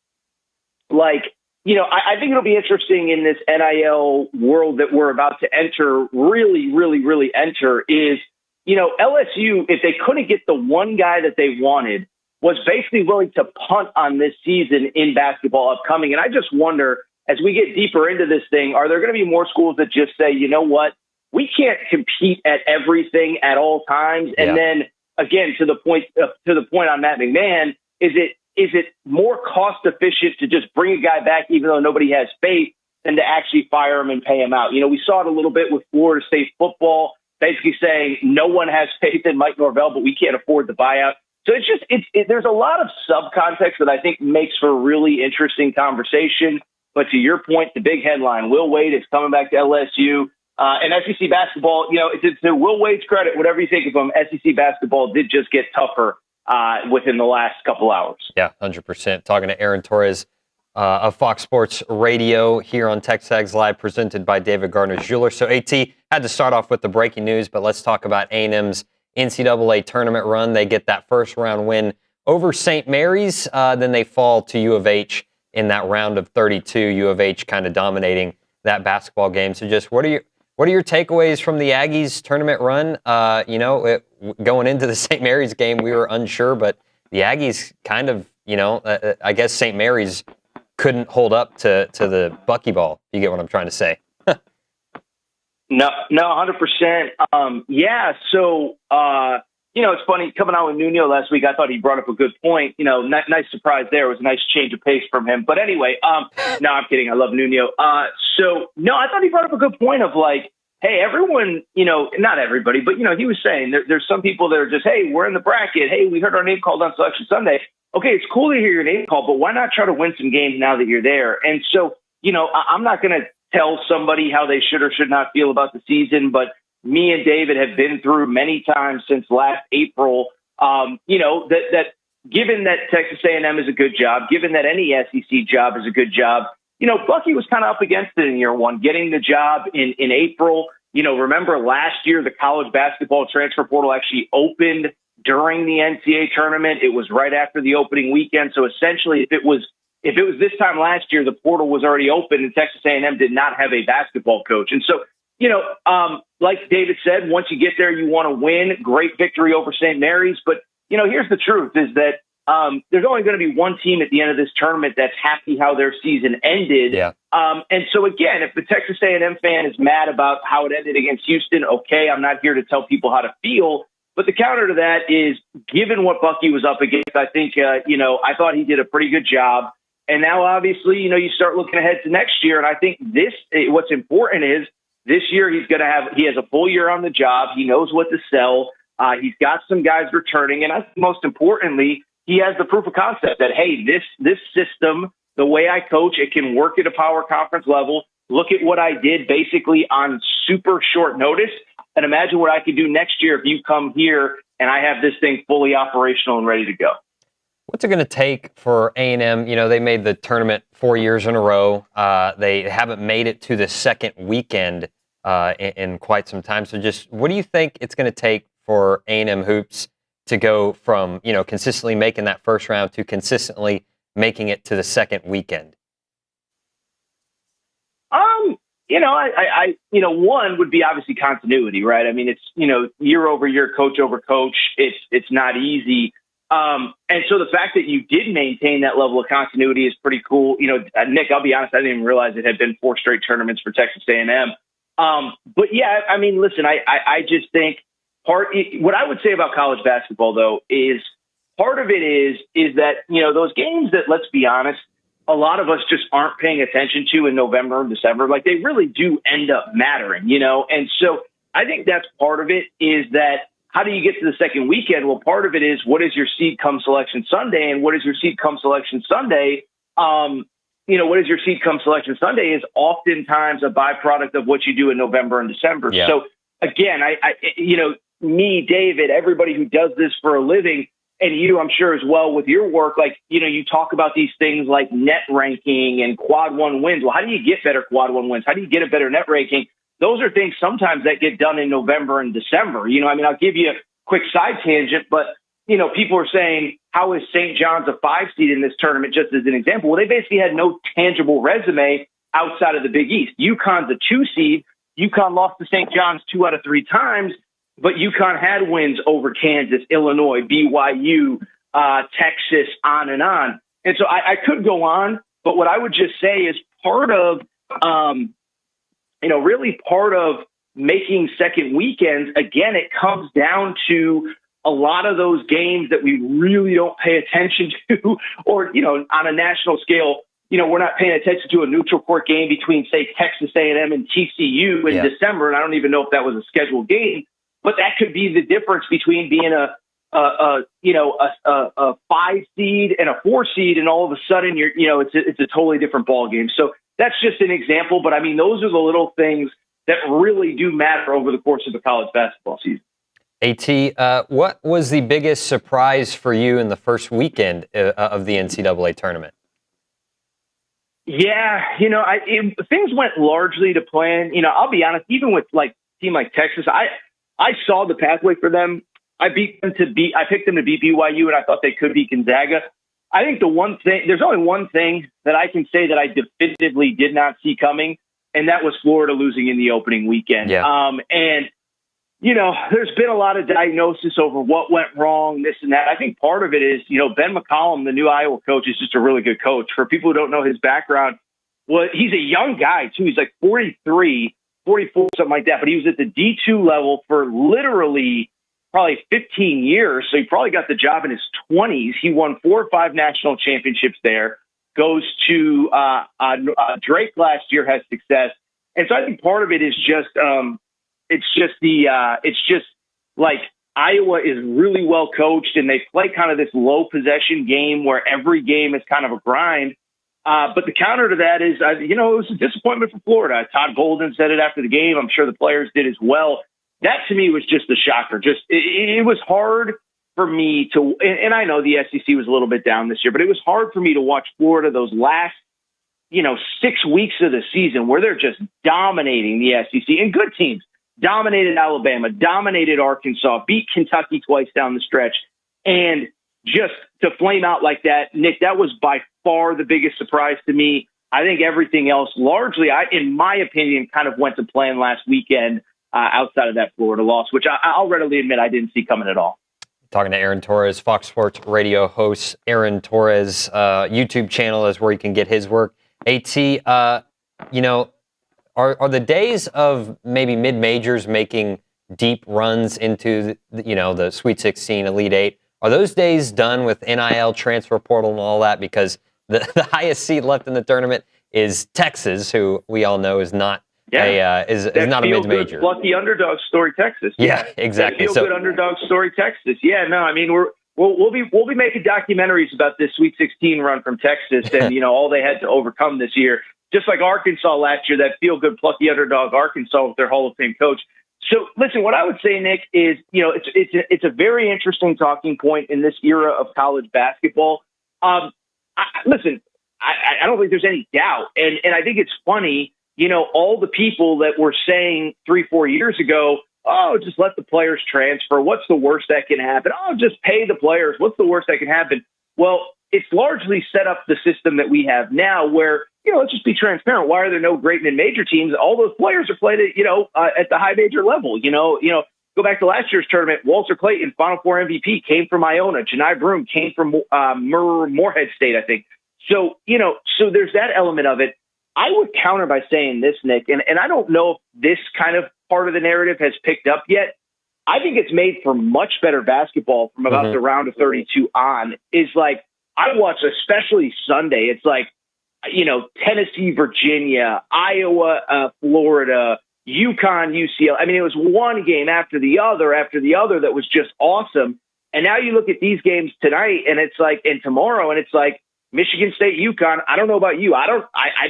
like, I think it'll be interesting in this NIL world that we're about to enter, really, really, really enter is, LSU, if they couldn't get the one guy that they wanted, was basically willing to punt on this season in basketball upcoming. And I just wonder, as we get deeper into this thing, are there going to be more schools that just say, you know what, we can't compete at everything at all times? And then again, to the point on Matt McMahon, is it more cost efficient to just bring a guy back, even though nobody has faith, than to actually fire him and pay him out? We saw it a little bit with Florida State football, basically saying no one has faith in Mike Norvell, but we can't afford the buyout. So there's a lot of subcontext that I think makes for a really interesting conversation. But to your point, the big headline, Will Wade is coming back to LSU. And SEC basketball, it's to Will Wade's credit, whatever you think of him, SEC basketball did just get tougher within the last couple hours. Yeah, 100%. Talking to Aaron Torres of Fox Sports Radio here on TexAgs Live, presented by David Gardner's Jeweler. So, AT, had to start off with the breaking news, but let's talk about A&M's NCAA tournament run. They get that first round win over St. Mary's. Then they fall to U of H in that round of 32. U of H kind of dominating that basketball game. So, just what are your takeaways from the Aggies tournament run? Going into the St. Mary's game, we were unsure, but the Aggies kind of, I guess St. Mary's couldn't hold up to the buckyball. You get what I'm trying to say? No, 100%. Yeah. So, it's funny coming out with Nuno last week. I thought he brought up a good point. Nice surprise there. It was a nice change of pace from him. But anyway, no, I'm kidding. I love Nuno. I thought he brought up a good point of like, hey, everyone, not everybody, but, he was saying there's some people that are just, hey, we're in the bracket. Hey, we heard our name called on Selection Sunday. Okay, it's cool to hear your name called, but why not try to win some games now that you're there? And so, I'm not going to tell somebody how they should or should not feel about the season, but me and David have been through many times since last April, that given that Texas A&M is a good job, given that any SEC job is a good job, Bucky was kind of up against it in year one, getting the job in April. Remember last year, the college basketball transfer portal actually opened during the NCAA tournament. It was right after the opening weekend. So essentially, if it was this time last year, the portal was already open and Texas A&M did not have a basketball coach. And so, like David said, once you get there, you want to win. Great victory over St. Mary's. But, here's the truth is that there's only going to be one team at the end of this tournament that's happy how their season ended. Yeah. And so, again, if the Texas A&M fan is mad about how it ended against Houston, okay, I'm not here to tell people how to feel. But the counter to that is, given what Bucky was up against, I think, I thought he did a pretty good job. And now, obviously, you start looking ahead to next year. And I think what's important is this year he has a full year on the job. He knows what to sell. He's got some guys returning. And I think most importantly, he has the proof of concept that, hey, this system, the way I coach, it can work at a power conference level. Look at what I did basically on super short notice. And imagine what I could do next year if you come here and I have this thing fully operational and ready to go. What's it going to take for A&M? They made the tournament 4 years in a row. They haven't made it to the second weekend in quite some time. So just what do you think it's going to take for A&M hoops to go from, consistently making that first round to consistently making it to the second weekend? One would be obviously continuity, right? I mean, it's, year over year, coach over coach. It's not easy. And so the fact that you did maintain that level of continuity is pretty cool. Nick, I'll be honest, I didn't even realize it had been 4 straight tournaments for Texas A&M. But yeah, I mean, listen, I just think what I would say about college basketball, though, is part of it is that, those games that, let's be honest, a lot of us just aren't paying attention to in November and December, like they really do end up mattering, And so I think that's part of it is that how do you get to the second weekend? Well, part of it is what is your seed come Selection Sunday? And what is your seed come Selection Sunday? What is your seed come Selection Sunday is oftentimes a byproduct of what you do in November and December. Yeah. So again, me, David, everybody who does this for a living, and you, I'm sure as well with your work, like, you talk about these things like net ranking and quad one wins. Well, how do you get better quad one wins? How do you get a better net ranking? Those are things sometimes that get done in November and December. I'll give you a quick side tangent, but, people are saying, how is St. John's a 5 seed in this tournament, just as an example? Well, they basically had no tangible resume outside of the Big East. UConn's a 2 seed. UConn lost to St. John's 2 out of 3 times, but UConn had wins over Kansas, Illinois, BYU, Texas, on and on. And so I could go on, but what I would just say is part of, really part of making second weekends, again, it comes down to a lot of those games that we really don't pay attention to, or, on a national scale, we're not paying attention to a neutral court game between, say, Texas A&M and TCU in December. And I don't even know if that was a scheduled game. But that could be the difference between being a 5 seed and a 4 seed, and all of a sudden it's a totally different ball game. So that's just an example. But I mean, those are the little things that really do matter over the course of the college basketball season. AT, what was the biggest surprise for you in the first weekend of the NCAA tournament? Yeah, things went largely to plan. I'll be honest, even with a team like Texas, I saw the pathway for them. I picked them to beat BYU, and I thought they could beat Gonzaga. I think there's only one thing that I can say that I definitively did not see coming, and that was Florida losing in the opening weekend. Yeah. There's been a lot of diagnosis over what went wrong, this and that. I think part of it is, Ben McCollum, the new Iowa coach, is just a really good coach. For people who don't know his background, well, he's a young guy, too. He's like 43, 44, something like that. But he was at the D2 level for literally probably 15 years. So he probably got the job in his 20s. He won 4 or 5 national championships there, goes to Drake last year, has success. And so I think part of it is just it's just like Iowa is really well coached, and they play kind of this low possession game where every game is kind of a grind. But the counter to that is, it was a disappointment for Florida. Todd Golden said it after the game. I'm sure the players did as well. That to me was just a shocker. It was hard for me to, and I know the SEC was a little bit down this year, but it was hard for me to watch Florida those last, 6 weeks of the season where they're just dominating the SEC, and good teams dominated Alabama, dominated Arkansas, beat Kentucky twice down the stretch. And just to flame out like that, Nick, that was by far the biggest surprise to me. I think everything else largely, in my opinion, kind of went to plan last weekend outside of that Florida loss, which I'll readily admit I didn't see coming at all. Talking to Aaron Torres, Fox Sports Radio host. Aaron Torres YouTube channel is where you can get his work. AT, are the days of maybe mid-majors making deep runs into the Sweet 16, Elite 8, are those days done with NIL, transfer portal, and all that? Because the highest seed left in the tournament is Texas, who we all know is not is not a mid-major. Lucky underdog story, Texas. Yeah, exactly. Feel good underdog story, Texas. Yeah, no, I mean we'll be making documentaries about this Sweet 16 run from Texas and all they had to overcome this year. Just like Arkansas last year, that feel good plucky underdog Arkansas with their Hall of Fame coach. So listen, what I would say, Nick, is it's a very interesting talking point in this era of college basketball. I don't think there's any doubt, and I think it's funny. All the people that were saying 3-4 years ago, oh, just let the players transfer. What's the worst that can happen? Oh, just pay the players. What's the worst that can happen? Well, it's largely set up the system that we have now where, let's just be transparent. Why are there no great mid-major teams? All those players are played at the high major level. Go back to last year's tournament. Walter Clayton, Final Four MVP, came from Iona. Janai Broome came from Moorhead State, I think. So there's that element of it. I would counter by saying this, Nick, and I don't know if this kind of part of the narrative has picked up yet. I think it's made for much better basketball from about the round of 32 on. Is like, I watch, especially Sunday, it's like, Tennessee, Virginia, Iowa, Florida, UConn, UCLA. I mean, it was one game after the other that was just awesome. And now you look at these games tonight and it's like, and tomorrow, and it's like, Michigan State, UConn. I don't know about you. I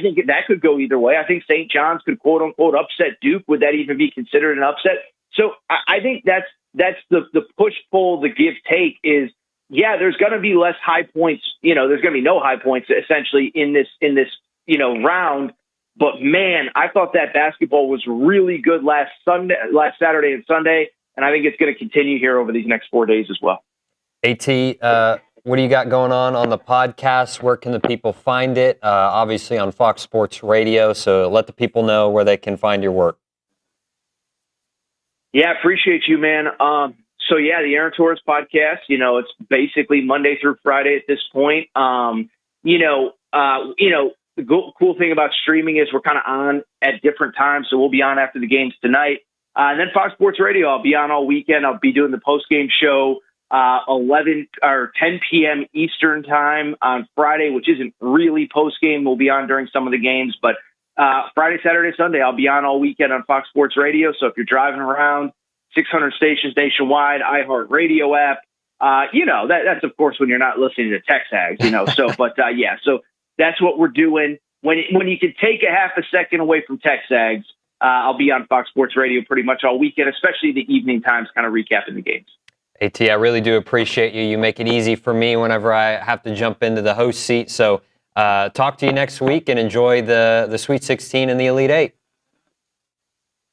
think that could go either way. I think St. John's could quote unquote upset Duke. Would that even be considered an upset? So I think that's the push pull, the give take is, yeah, there's going to be less high points. There's going to be no high points essentially in this round. But man, I thought that basketball was really good last Saturday and Sunday, and I think it's going to continue here over these next 4 days as well. AT, what do you got going on the podcast? Where can the people find it? Obviously on Fox Sports Radio, so let the people know where they can find your work. Yeah, appreciate you, man. So yeah, the Aaron Torres podcast, it's basically Monday through Friday at this point. The cool thing about streaming is we're kind of on at different times. So we'll be on after the games tonight. And then Fox Sports Radio, I'll be on all weekend. I'll be doing the post-game show 11 or 10 p.m. Eastern time on Friday, which isn't really post-game. We'll be on during some of the games. But Friday, Saturday, Sunday, I'll be on all weekend on Fox Sports Radio. So if you're driving around, 600 stations nationwide, iHeartRadio app, that's of course when you're not listening to TexAgs, so that's what we're doing. When you can take a half a second away from TexAgs, I'll be on Fox Sports Radio pretty much all weekend, especially the evening times, kind of recapping the games. AT, I really do appreciate you. You make it easy for me whenever I have to jump into the host seat. So talk to you next week and enjoy the Sweet 16 and the Elite 8.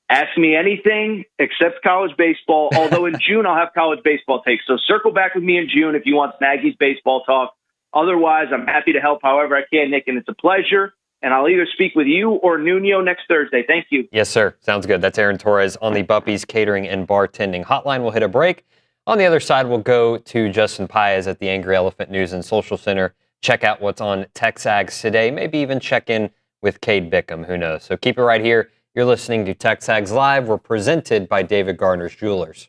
Ask me anything except college baseball, although in June I'll have college baseball takes. So circle back with me in June if you want some Aggies baseball talk. Otherwise, I'm happy to help however I can, Nick, and it's a pleasure. And I'll either speak with you or Nuno next Thursday. Thank you. Yes, sir. Sounds good. That's Aaron Torres on the Buppies Catering and Bartending Hotline. We'll hit a break. On the other side, we'll go to Justin Paez at the Angry Elephant News and Social Center. Check out what's on TexAgs today. Maybe even check in with Cade Bickham. Who knows? So keep it right here. You're listening to TexAgs Live. We're presented by David Gardner's Jewelers.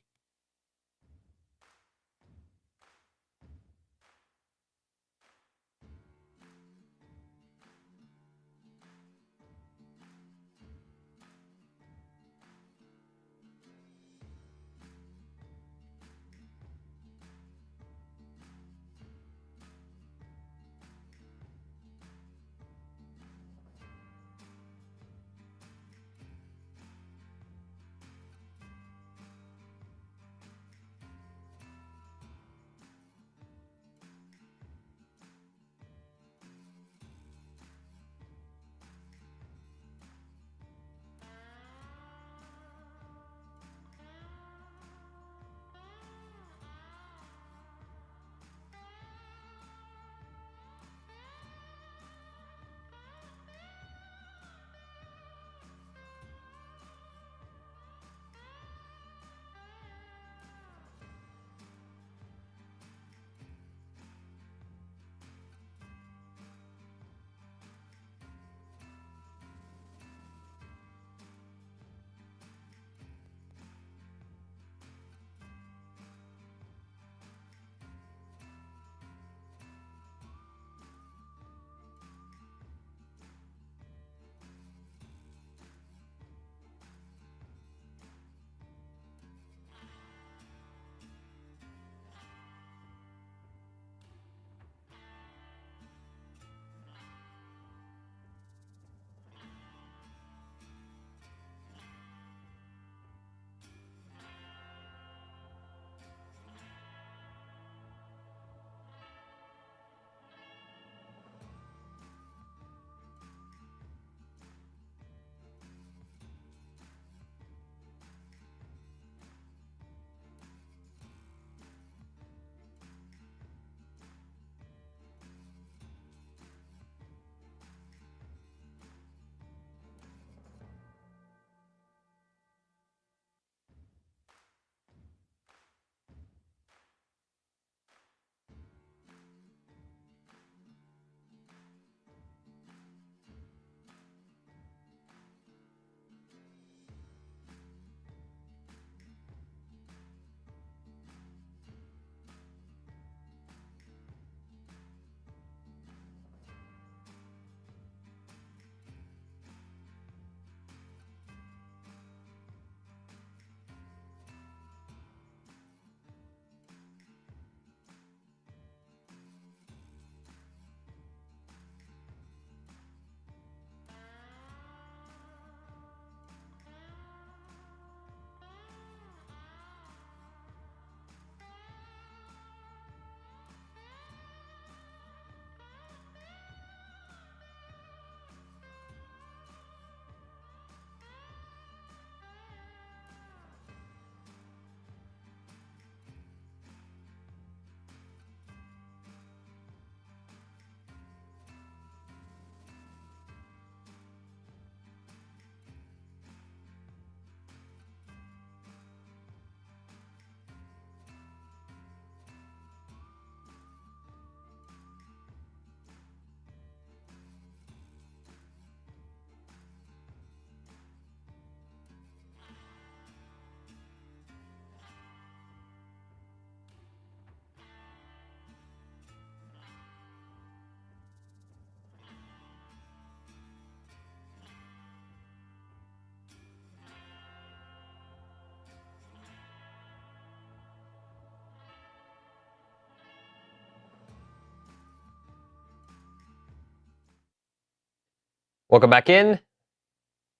Welcome back in.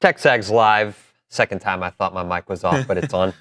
TexAgs Live. Second time I thought my mic was off, but it's on.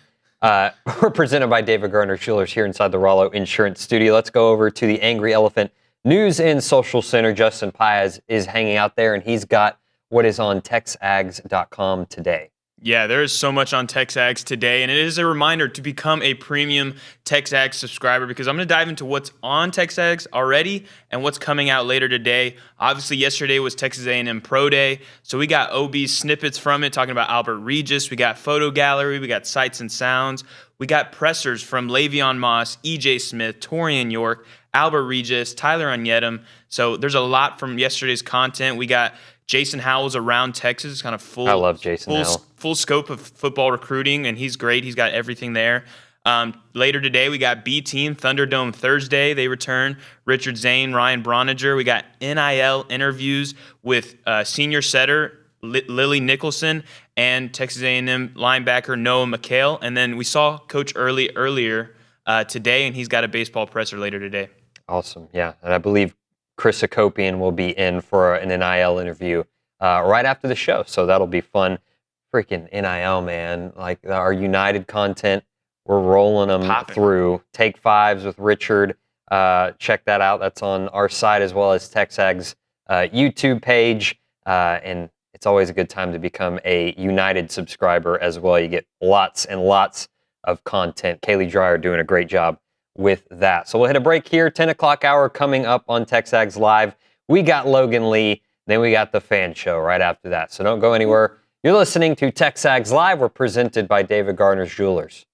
We're presented by David Gardner Jewelers here inside the Rollo Insurance Studio. Let's go over to the Angry Elephant News and Social Center. Justin Paez is hanging out there, and he's got what is on TexAgs.com today. Yeah, there is so much on TexAgs today, and it is a reminder to become a premium TexAgs subscriber because I'm going to dive into what's on TexAgs already and what's coming out later today. Obviously, yesterday was Texas A&M Pro Day, so we got OB snippets from it, talking about Albert Regis. We got photo gallery. We got sights and sounds. We got pressers from Le'Veon Moss, E.J. Smith, Torian York, Albert Regis, Tyler Unyedem. So there's a lot from yesterday's content. We got Jason Howell's Around Texas, kind of full. I love Jason Howell. Full scope of football recruiting, and he's great. He's got everything there. Later today, we got B-Team, Thunderdome Thursday. They return. Richard Zane, Ryan Broniger. We got NIL interviews with senior setter Lily Nicholson and Texas A&M linebacker Noah McHale. And then we saw Coach Earley earlier today, and he's got a baseball presser later today. Awesome, yeah. And I believe Chris Akopian will be in for an NIL interview right after the show, so that'll be fun. Freaking NIL, man. Like our United content, we're rolling them through. Take Fives with Richard. Check that out. That's on our site as well as TexAgs YouTube page. And it's always a good time to become a United subscriber as well. You get lots and lots of content. Kaylee Dreyer doing a great job with that. So we'll hit a break here. 10 o'clock hour coming up on TexAgs Live. We got Logan Lee. Then we got the fan show right after that. So don't go anywhere. You're listening to TexAgs Live. We're presented by David Gardner's Jewelers.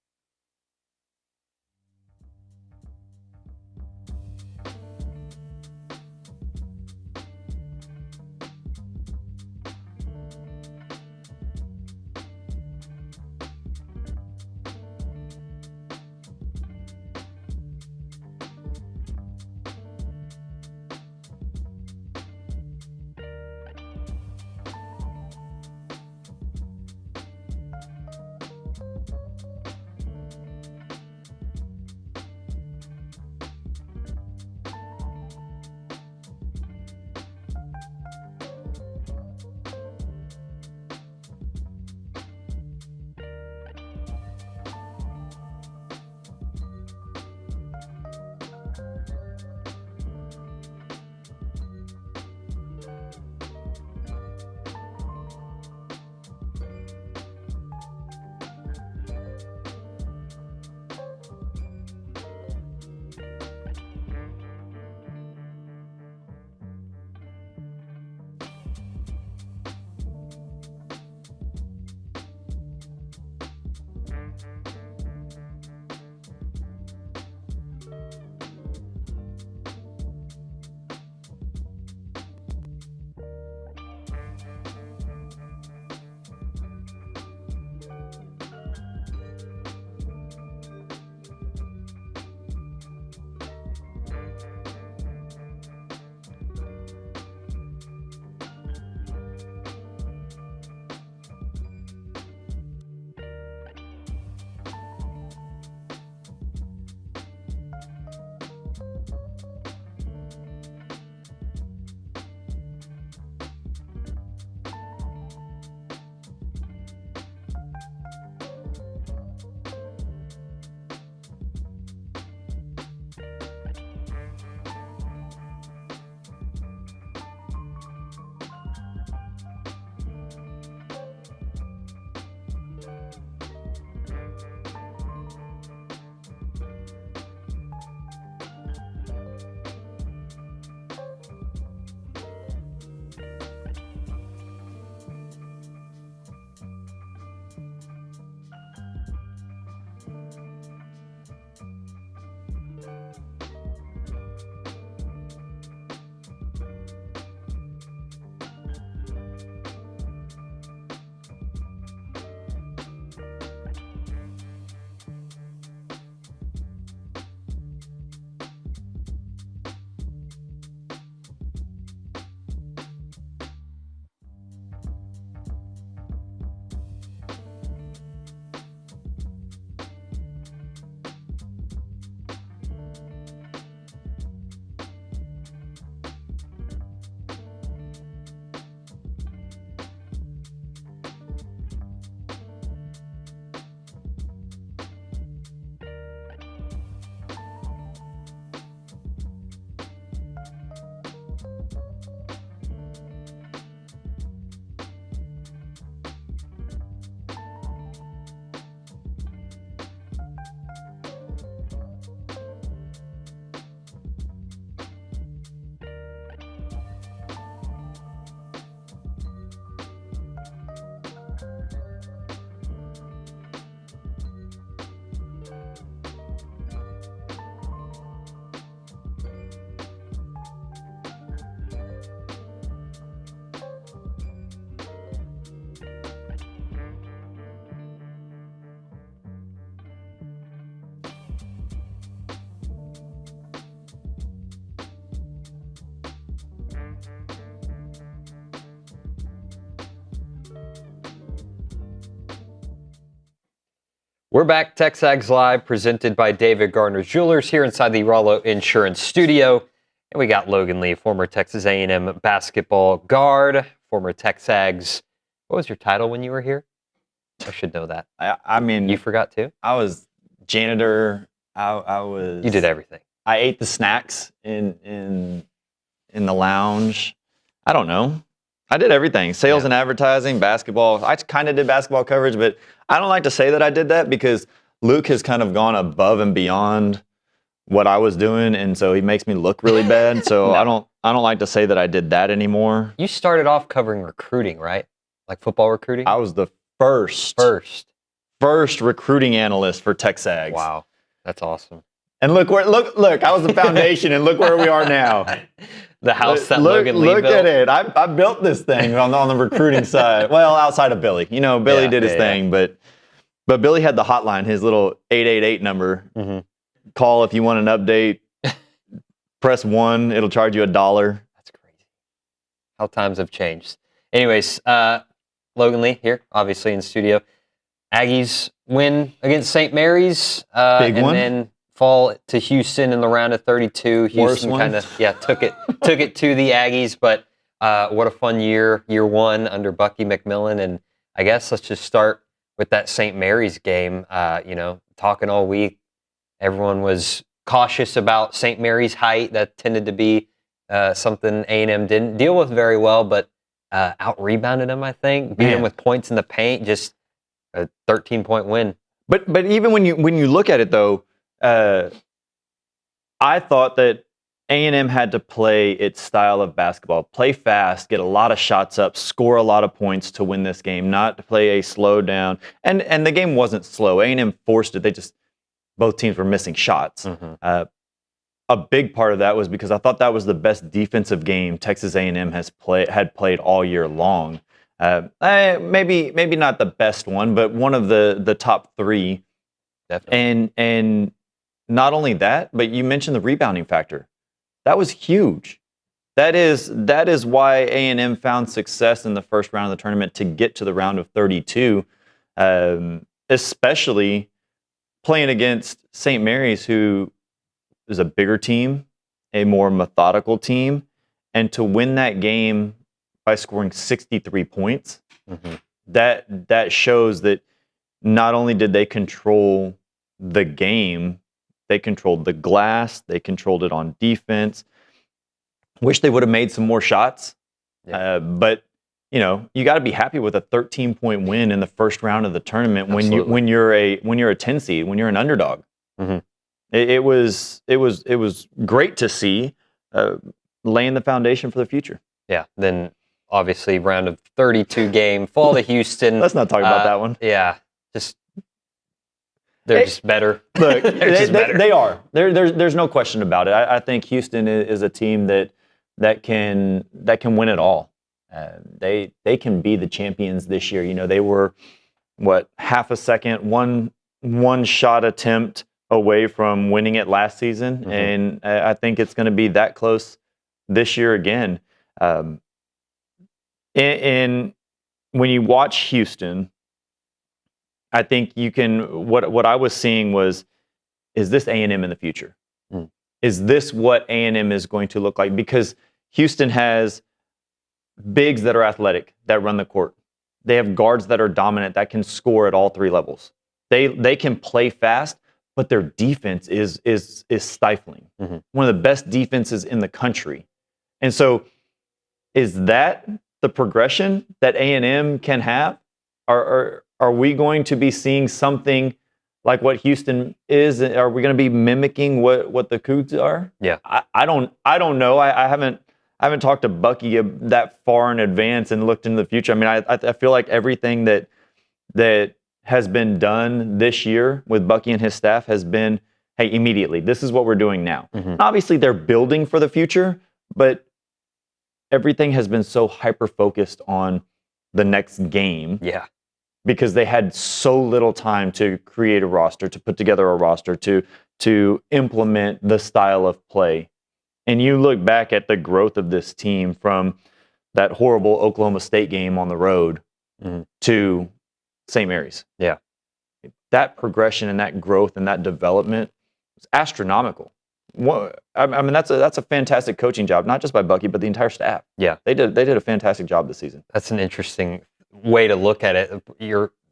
We're back, TexAgs Live, presented by David Gardner Jewelers here inside the Rollo Insurance Studio. And we got Logan Lee, former Texas A&M basketball guard, former TexAgs. What was your title when you were here? I should know that. I mean, you forgot too? I was janitor. I was. You did everything. I ate the snacks in the lounge. I don't know. I did everything. Sales and advertising, basketball. I kind of did basketball coverage, but I don't like to say that I did that because Luke has kind of gone above and beyond what I was doing, and so he makes me look really bad. So No. I don't like to say that I did that anymore. You started off covering recruiting, right? Like football recruiting? I was the first recruiting analyst for TexAgs. Wow. That's awesome. And look, I was the foundation, and look where we are now. The house that Logan Lee built. Look at it. I built this thing on the recruiting side. Well, outside of Billy. You know, Billy did his thing, but Billy had the hotline, his little 888 number. Mm-hmm. Call if you want an update. Press 1. It'll charge you $1. That's crazy. How times have changed. Anyways, Logan Lee here, obviously in studio. Aggies win against St. Mary's. Big one. And then fall to Houston in the round of 32. Houston kind of took it to the Aggies, but what a fun year one under Bucky McMillan. And I guess let's just start with that St. Mary's game. Talking all week, everyone was cautious about St. Mary's height. That tended to be something A&M didn't deal with very well, but out-rebounded them, I think. Beat them with points in the paint, just a 13-point win. But even when you look at it, though, I thought that A&M had to play its style of basketball, play fast, get a lot of shots up, score a lot of points to win this game, not to play a slow down. And the game wasn't slow. A&M forced it. Both teams were missing shots. Mm-hmm. A big part of that was because I thought that was the best defensive game Texas A&M had played all year long. Maybe not the best one, but one of the top 3. Definitely. And not only that, but you mentioned the rebounding factor. That was huge. That is why A&M found success in the first round of the tournament to get to the round of 32, especially playing against St. Mary's, who is a bigger team, a more methodical team, and to win that game by scoring 63 points, mm-hmm. that shows that not only did they control the game, they controlled the glass, they controlled it on defense. Wish they would have made some more shots, but you got to be happy with a 13-point win in the first round of the tournament. Absolutely. when you're a 10 seed, when you're an underdog. Mm-hmm. It was great to see, laying the foundation for the future. Yeah. Then obviously round of 32 game, fall to Houston. Let's not talk about that one. Yeah, they're just better. Look, better. They are. There's no question about it. I think Houston is a team that can win it all. They can be the champions this year. They were half a second, one shot attempt away from winning it last season, mm-hmm. and I think it's going to be that close this year again. And when you watch Houston, I think you can. What I was seeing is this A&M in the future? Mm. Is this what A&M is going to look like? Because Houston has bigs that are athletic, that run the court. They have guards that are dominant, that can score at all 3 levels. They can play fast, but their defense is stifling. Mm-hmm. One of the best defenses in the country. And so, is that the progression that A&M can have? Are we going to be seeing something like what Houston is? Are we going to be mimicking what the Cougs are? Yeah. I don't know. I haven't talked to Bucky that far in advance and looked into the future. I mean, I feel like everything that has been done this year with Bucky and his staff has been, hey, immediately, this is what we're doing now. Mm-hmm. Obviously, they're building for the future, but everything has been so hyper-focused on the next game. Yeah. Because they had so little time to create a roster, to put together a roster, to implement the style of play. And you look back at the growth of this team from that horrible Oklahoma State game on the road mm-hmm. to St. Mary's. Yeah. that progression and that growth and that development was astronomical. I mean, that's a fantastic coaching job, not just by Bucky, but the entire staff. Yeah, they did a fantastic job this season. That's an interesting way to look at it.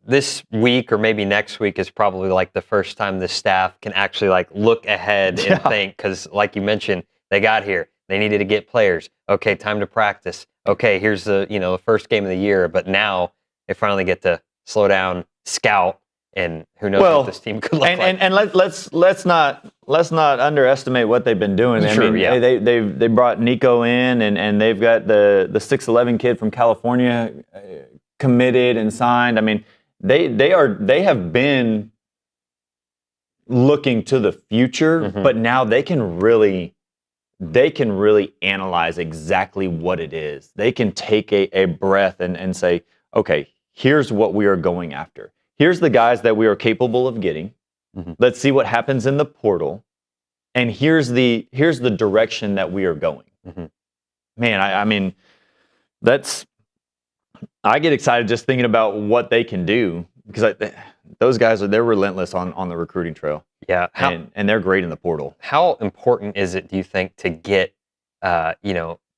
This week or maybe next week is probably like the first time the staff can actually like look ahead and think, because like you mentioned, they got here, they needed to get players. Okay, time to practice. Okay, here's the first game of the year, but now they finally get to slow down, scout, and who knows what this team could look like. And let's not underestimate what they've been doing. Sure, I mean, they brought Nico in, and they've got the 6'11" kid from California committed and signed. I mean, they have been looking to the future, but now they can really analyze exactly what it is. They can take a breath and say, okay, here's what we are going after. Here's the guys that we are capable of getting. Let's see what happens in the portal. And here's the direction that we are going. Man, I mean, I get excited just thinking about what they can do, because those guys they're relentless on the recruiting trail. Yeah, and they're great in the portal. How important is it, do you think, to get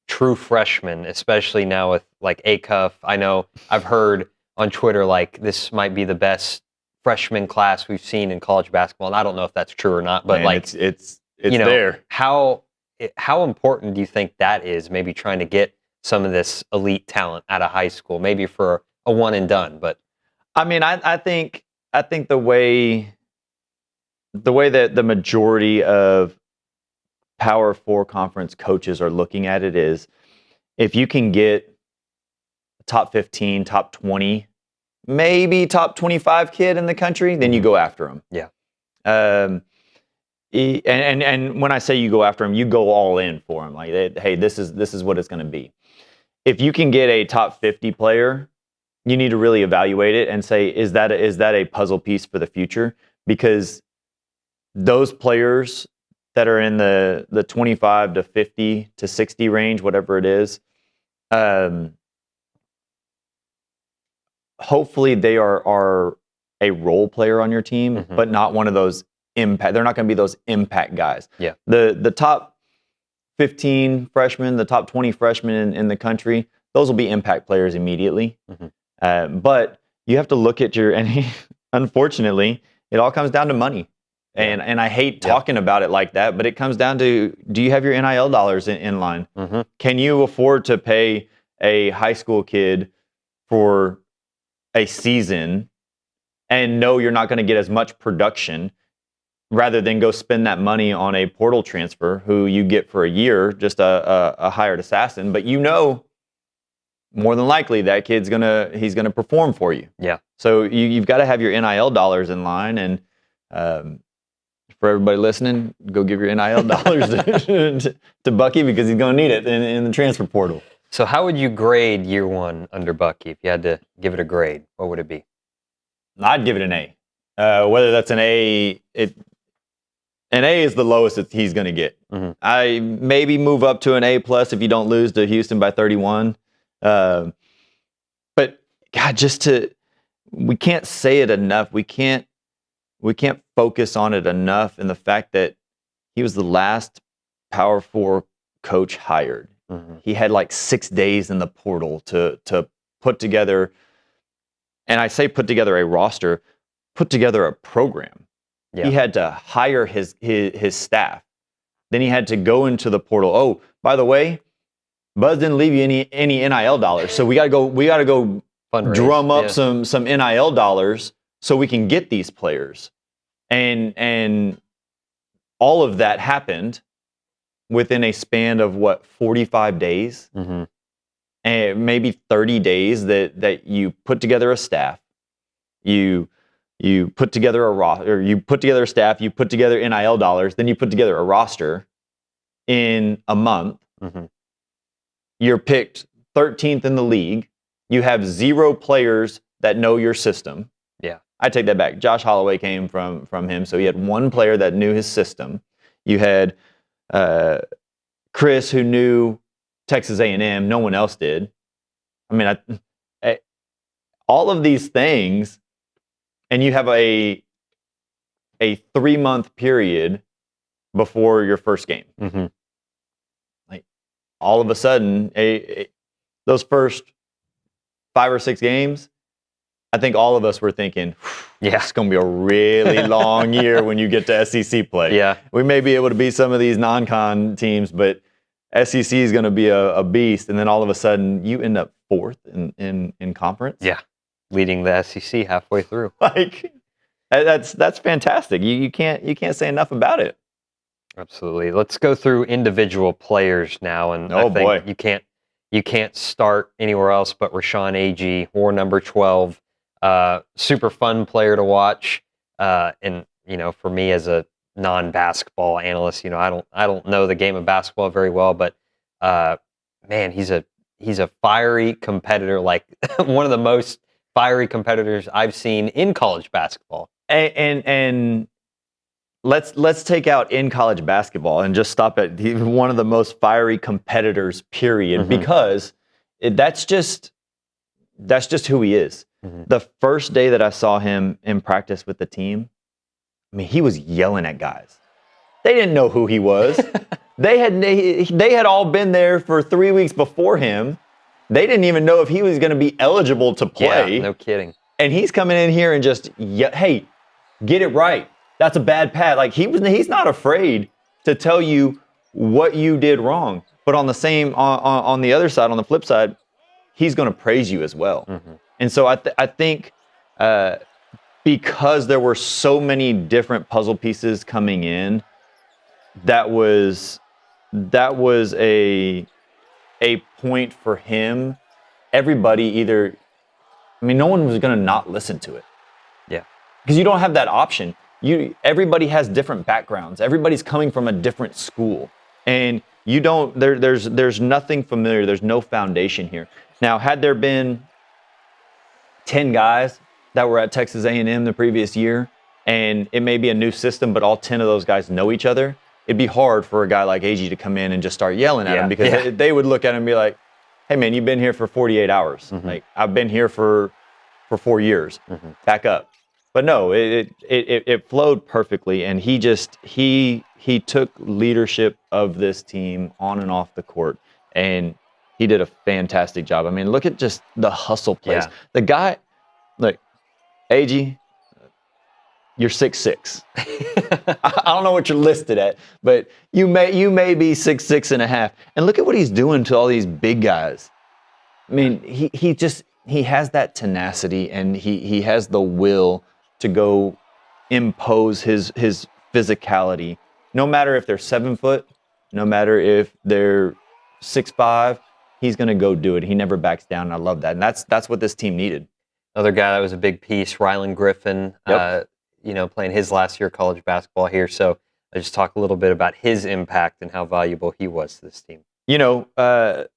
true freshmen, especially now with like Acuff? I know I've heard on Twitter like this might be the best freshman class we've seen in college basketball, and I don't know if that's true or not, but it's there. How important do you think that is? Maybe trying to get some of this elite talent out of high school, maybe for a one and done. But I mean, I think the way that the majority of Power 4 conference coaches are looking at it is, if you can get a top 15, top 20, maybe top 25 kid in the country, then you go after them. Yeah. And when I say you go after them, you go all in for them. Like, hey, this is what it's going to be. If you can get a top 50 player, you need to really evaluate it and say, is that a puzzle piece for the future? Because those players that are in the 25 to 50 to 60 range, whatever it is, hopefully they are a role player on your team, but not one of those impact. They're not going to be those impact guys. Yeah. The top 15 freshmen, the top 20 freshmen in the country, those will be impact players immediately. But you have to look at and unfortunately, it all comes down to money. And I hate talking about it like that, but it comes down to, do you have your NIL dollars in line? Can you afford to pay a high school kid for a season and know you're not going to get as much production, rather than go spend that money on a portal transfer who you get for a year, just a hired assassin, but more than likely that kid's he's gonna perform for you. Yeah. So you've got to have your NIL dollars in line, and for everybody listening, go give your NIL dollars to Bucky, because he's gonna need it in the transfer portal. So how would you grade year one under Bucky? If you had to give it a grade, what would it be? I'd give it an A. Whether that's an A, an A is the lowest he's going to get. I maybe move up to an A+ if you don't lose to Houston by 31. But God, we can't say it enough. We can't focus on it enough, and the fact that he was the last Power 4 coach hired. He had like 6 days in the portal to put together, and I say put together a roster, put together a program. Yeah. He had to hire his staff. Then he had to go into the portal. Oh, by the way, Buzz didn't leave you any NIL dollars, so we gotta go fundraise, drum up some NIL dollars so we can get these players. And all of that happened within a span of 45 days, and maybe 30 days that you put together a staff, you put together a roster, you put together a staff, you put together NIL dollars, then you put together a roster in a month. You're picked 13th in the league. You have 0 players that know your system. Yeah, I take that back. Josh Holloway came from him, so he had 1 player that knew his system. You had Chris, who knew Texas A&M. No one else did. I mean, all of these things, and you have a a 3-month period before your first game. Mm-hmm. Like all of a sudden, those first 5 or 6 games, I think all of us were thinking, it's going to be a really long year when you get to SEC play. Yeah. We may be able to beat some of these non-con teams, but SEC is going to be a beast. And then all of a sudden, you end up 4th in conference. Yeah, leading the SEC halfway through. Like that's fantastic. You can't say enough about it. Absolutely. Let's go through individual players now, and I think you can't start anywhere else but Rashawn Agee, war number 12. Super fun player to watch. And for me as a non-basketball analyst, I don't know the game of basketball very well, but man, he's a fiery competitor, like one of the most fiery competitors I've seen in college basketball. And let's take out in college basketball and just stop at one of the most fiery competitors, period, because that's just who he is. The first day that I saw him in practice with the team, I mean, he was yelling at guys. They didn't know who he was. They had all been there for 3 weeks before him. They didn't even know if he was going to be eligible to play. Yeah, no kidding. And he's coming in here and just, hey, get it right. That's a bad pad. Like he's not afraid to tell you what you did wrong. But on the other side, on the flip side, he's going to praise you as well. And so I think because there were so many different puzzle pieces coming in, that was a point for him. Everybody no one was going to not listen to it. Yeah. Because you don't have that option. Everybody has different backgrounds. Everybody's coming from a different school. And there's nothing familiar. There's no foundation here. Now, had there been 10 guys that were at Texas A&M the previous year, and it may be a new system, but all 10 of those guys know each other, it'd be hard for a guy like Aggie to come in and just start yelling at him, because they would look at him and be like, hey, man, you've been here for 48 hours. Like, I've been here for 4 years. Back up. But no, it flowed perfectly, and he took leadership of this team on and off the court, and he did a fantastic job. I mean, look at just the hustle plays. Yeah. The guy, like, Aggie, you're 6'6". I don't know what you're listed at, but you may be 6'6" and a half. And look at what he's doing to all these big guys. I mean, he has that tenacity, and he has the will to go impose his physicality. No matter if they're 7 foot, no matter if they're 6'5", he's going to go do it. He never backs down, and I love that. And that's what this team needed. Another guy that was a big piece, Rylan Griffin, playing his last year of college basketball here. So I just talk a little bit about his impact and how valuable he was to this team. The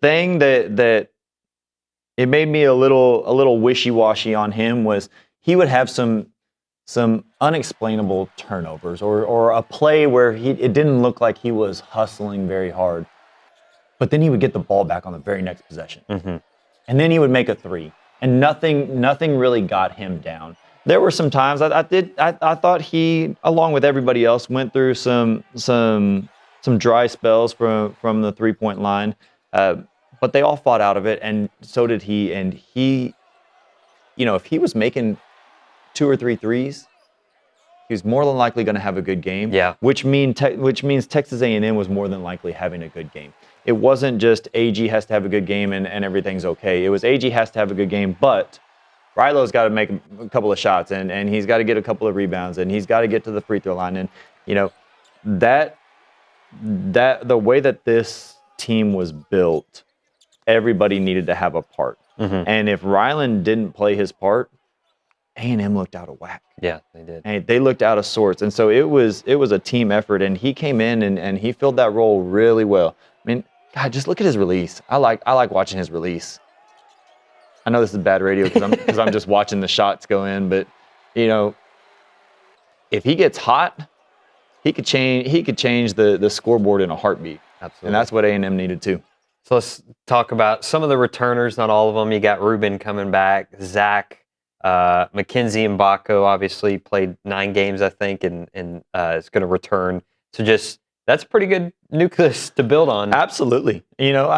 thing that it made me a little wishy-washy on him was he would have some unexplainable turnovers or a play where it didn't look like he was hustling very hard, but then he would get the ball back on the very next possession, and then he would make a three, and nothing really got him down. There were some times I thought he, along with everybody else, went through some dry spells from the 3-point line, but they all fought out of it, and so did he. And he, if he was making 2 or 3 threes, he was more than likely going to have a good game. Yeah. Which means Texas A&M was more than likely having a good game. It wasn't just Aggie has to have a good game and everything's okay. It was Aggie has to have a good game, but Rylo's got to make a couple of shots, and he's got to get a couple of rebounds, and he's got to get to the free throw line. And that the way that this team was built, everybody needed to have a part. And if Rylan didn't play his part, A&M looked out of whack. Yeah, they did. And they looked out of sorts. And so it was a team effort, and he came in and he filled that role really well. I mean, God, just look at his release. I like watching his release. I know this is bad radio because I'm just watching the shots go in, but if he gets hot, he could change the scoreboard in a heartbeat. Absolutely. And that's what A&M needed too. So let's talk about some of the returners, not all of them. You got Ruben coming back, Zach Mackenzie Mbako obviously played 9 games, I think, and is going to return. So just that's a pretty good nucleus to build on. Absolutely. You know,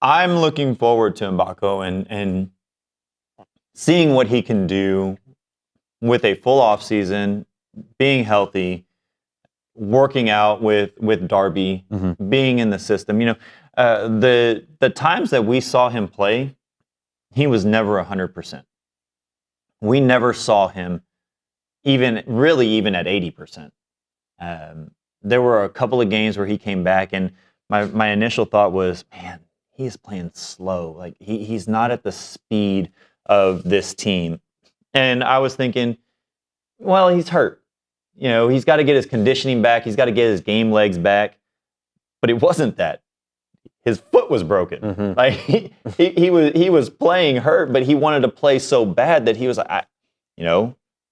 I'm looking forward to Mbako and seeing what he can do with a full off season, being healthy, working out with Darby, being in the system. You know, the times that we saw him play, he was never 100%. We never saw him even at 80%. There were a couple of games where he came back, and my initial thought was, man, he is playing slow. Like he's not at the speed of this team. And I was thinking, well, he's hurt. You know, he's got to get his conditioning back. He's got to get his game legs back. But it wasn't that. His foot was broken. Like he was playing hurt, but he wanted to play so bad that he was like,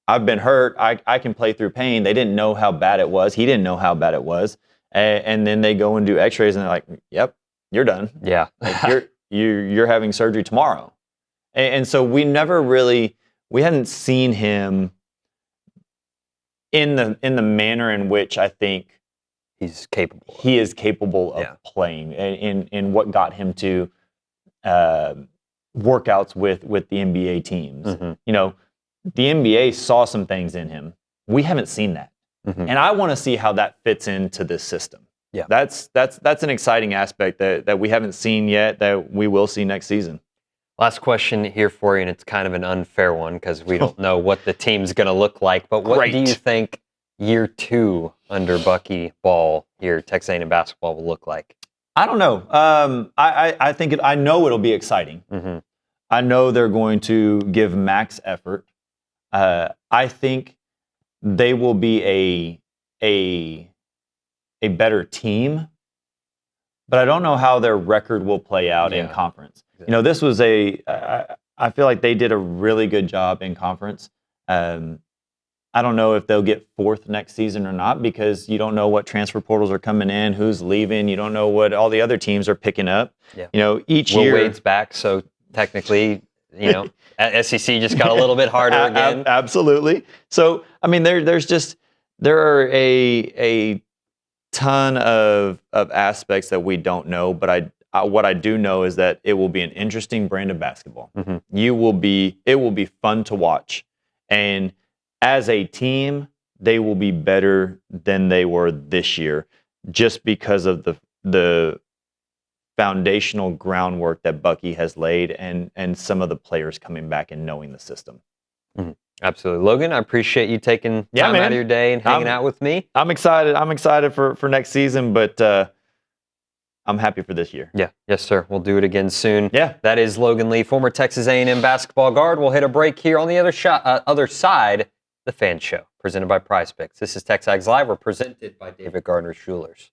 I've been hurt. I can play through pain. They didn't know how bad it was. He didn't know how bad it was. And then they go and do X-rays, and they're like, "Yep, you're done. Yeah, like you're having surgery tomorrow." And so we hadn't seen him in the manner in which I think he is capable of playing, in what got him to workouts with the NBA teams. You know, the NBA saw some things in him. We haven't seen that, and I want to see how that fits into this system. Yeah, that's an exciting aspect that we haven't seen yet, that we will see next season. Last question here for you, and it's kind of an unfair one because we don't know what the team's going to look like. But what do you think year 2 under Bucky Ball here, Texas A&M basketball, will look like? I don't know. I think I know it'll be exciting. I know they're going to give max effort. I think they will be a better team, but I don't know how their record will play out in conference. You know, this was I feel like they did a really good job in conference. I don't know if they'll get 4th next season or not, because you don't know what transfer portals are coming in, who's leaving. You don't know what all the other teams are picking up. Yeah. You know, each Will year. Wade's back, so technically, you know, SEC just got a little bit harder again. Absolutely. So, I mean, there are a ton of aspects that we don't know, but what I do know is that it will be an interesting brand of basketball. It will be fun to watch, and as a team, they will be better than they were this year, just because of the foundational groundwork that Bucky has laid, and some of the players coming back and knowing the system. Absolutely. Logan, I appreciate you taking time out of your day and hanging out with me. I'm excited. I'm excited for next season, but I'm happy for this year. Yeah. Yes, sir. We'll do it again soon. Yeah. That is Logan Lee, former Texas A&M basketball guard. We'll hit a break here on the other side, the Fan Show, presented by Prize Picks. This is TexAgs Live. We're presented by David Gardner Schulers.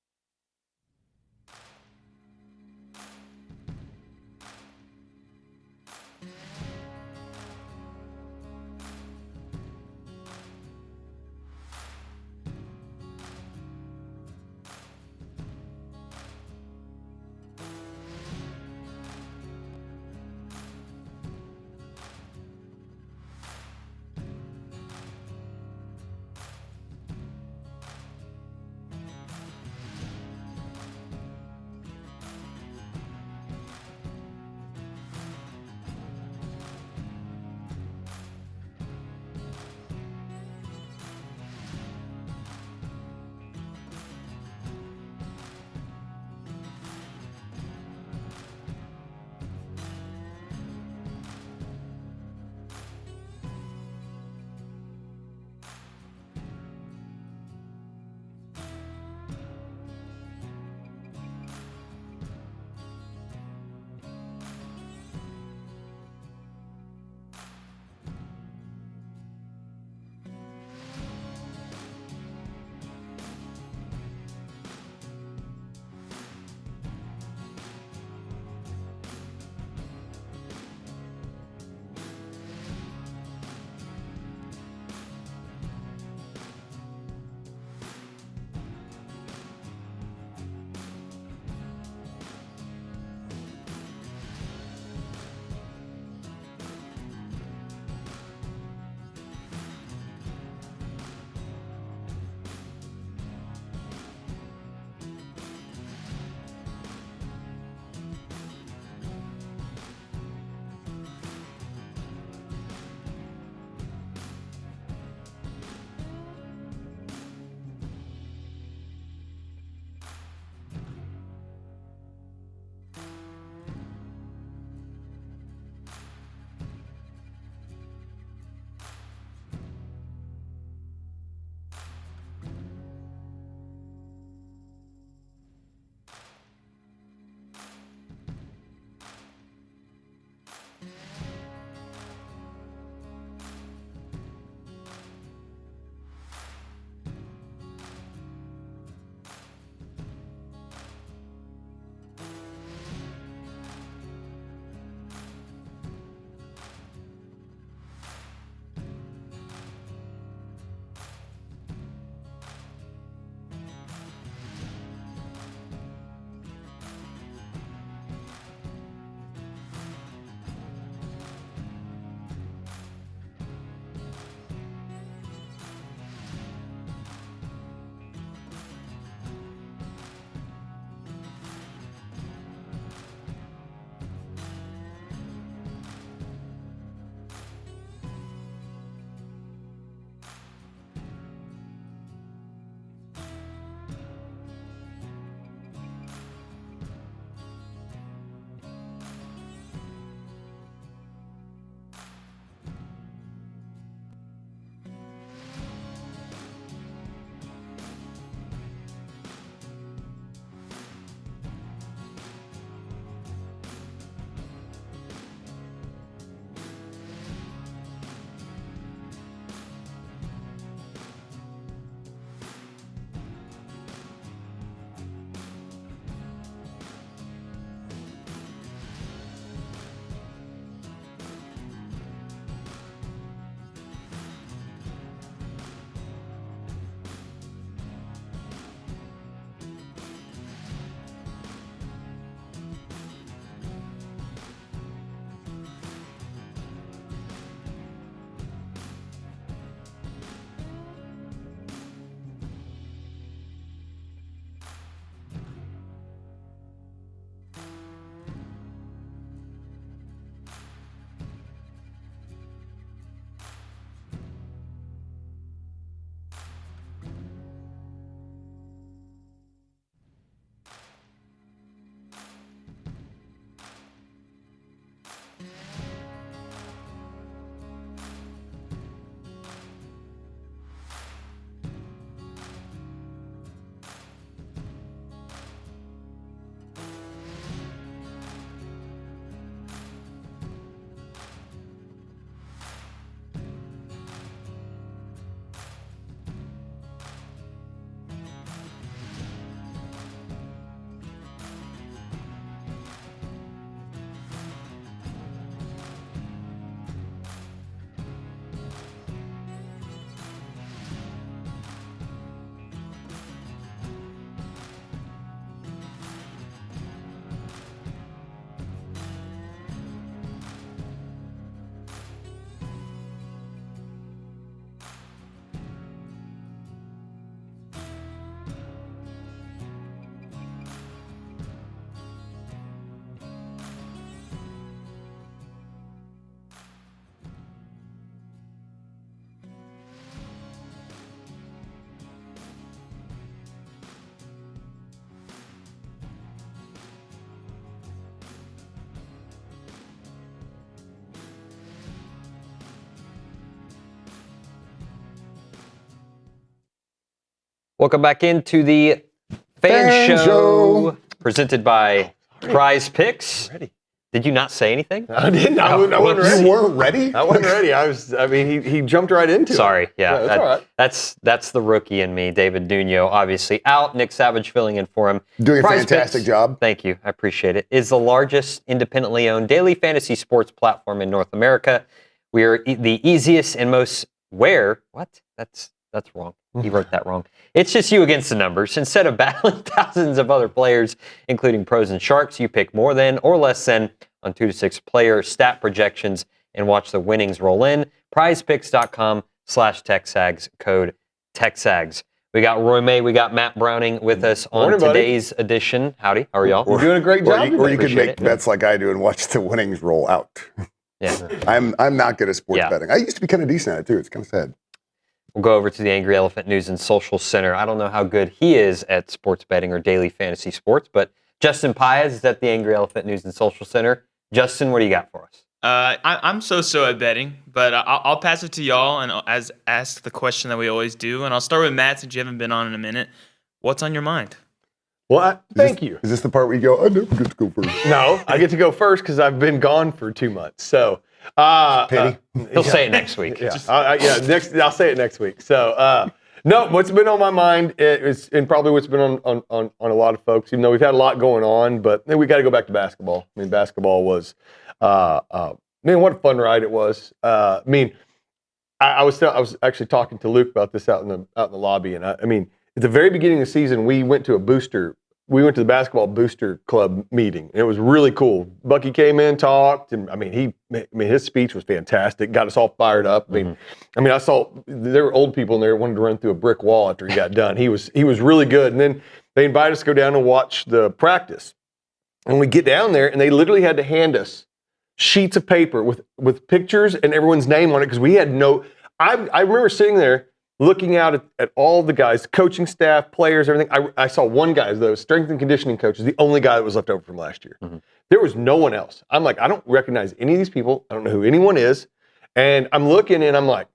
Welcome back into the Fan Show presented by Prize Picks. Did you not say anything? I didn't. I wasn't ready. You weren't ready? I wasn't ready. He jumped right into it. Sorry. Yeah, that's all right. That's the rookie in me. David Nuno, obviously out. Nick Savage filling in for him. Doing a Prize fantastic Picks, job. Thank you. I appreciate it. Is the largest independently owned daily fantasy sports platform in North America. We are the easiest and most What? That's wrong. He wrote that wrong. It's just you against the numbers. Instead of battling thousands of other players, including pros and sharks, you pick more than or less than on 2 to 6 player stat projections and watch the winnings roll in. PrizePicks.com/TexAgs, code TexAgs. We got Roy May, we got Matt Browning with us on Morning, today's edition. Howdy, how are y'all? You're doing a great job. Or you could Appreciate make it. bets like I do and watch the winnings roll out. Yeah. I'm not good at sports betting. I used to be kind of decent at it too. It's kind of sad. We'll go over to the Angry Elephant News and Social Center. I don't know how good he is at sports betting or daily fantasy sports, but Justin Paez is at the Angry Elephant News and Social Center. Justin, what do you got for us? I'm so at betting, but I'll pass it to y'all and ask the question that we always do. And I'll start with Matt since you haven't been on in a minute. What's on your mind? Well, thank you. Is this the part where you go, I never get to go first? No, I get to go first because I've been gone for 2 months. So, He'll say it next week. Yeah, I'll say it next week. So, no, what's been on my mind is, and probably what's been on a lot of folks, even though we've had a lot going on, but we got to go back to basketball. I mean, basketball was, man, what a fun ride it was. I was actually talking to Luke about this out in the lobby, and I mean, at the very beginning of the season, we went to the basketball booster club meeting, and it was really cool. Bucky came in, talked, and his speech was fantastic. Got us all fired up. I saw there were old people in there who wanted to run through a brick wall after he got done. He was really good. And then they invited us to go down and watch the practice. And we get down there, and they literally had to hand us sheets of paper with pictures and everyone's name on it because we had no. I remember sitting there, looking out at all the guys, coaching staff, players, everything. I saw one guy, though, strength and conditioning coach, is the only guy that was left over from last year. Mm-hmm. There was no one else. I'm like, I don't recognize any of these people. I don't know who anyone is. And I'm looking and I'm like,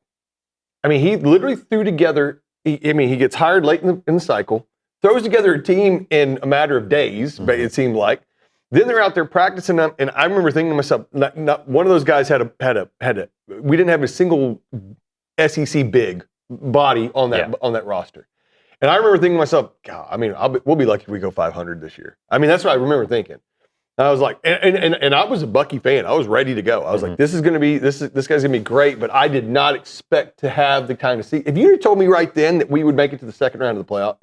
he literally threw together, he gets hired late in the cycle, throws together a team in a matter of days, but it seemed like. Then they're out there practicing them, and I remember thinking to myself, not one of those guys had a, we didn't have a single SEC big body on that roster. And I remember thinking to myself, God, we'll be lucky if we go 500 this year. That's what I remember thinking. And I was like, and I was a Bucky fan. I was ready to go. I was like, this guy's gonna be great, but I did not expect to have the kind of season. If you had told me right then that we would make it to the second round of the playoff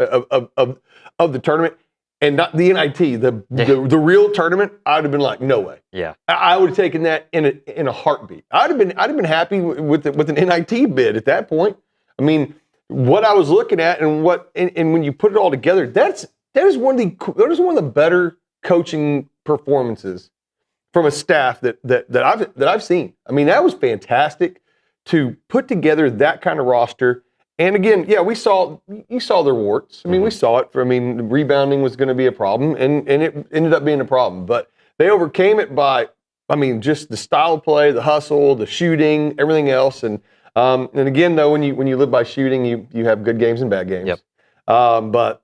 of the tournament, and not the NIT, the real tournament, I'd have been like, no way. Yeah, I would have taken that in a heartbeat. I'd have been happy with an NIT bid at that point. What I was looking at and when you put it all together, that is one of the better coaching performances from a staff that I've seen. That was fantastic to put together that kind of roster. And again, yeah, you saw their warts. We saw it. Rebounding was going to be a problem, and it ended up being a problem. But they overcame it by, just the style of play, the hustle, the shooting, everything else. And again, though, when you live by shooting, you have good games and bad games. Yep. But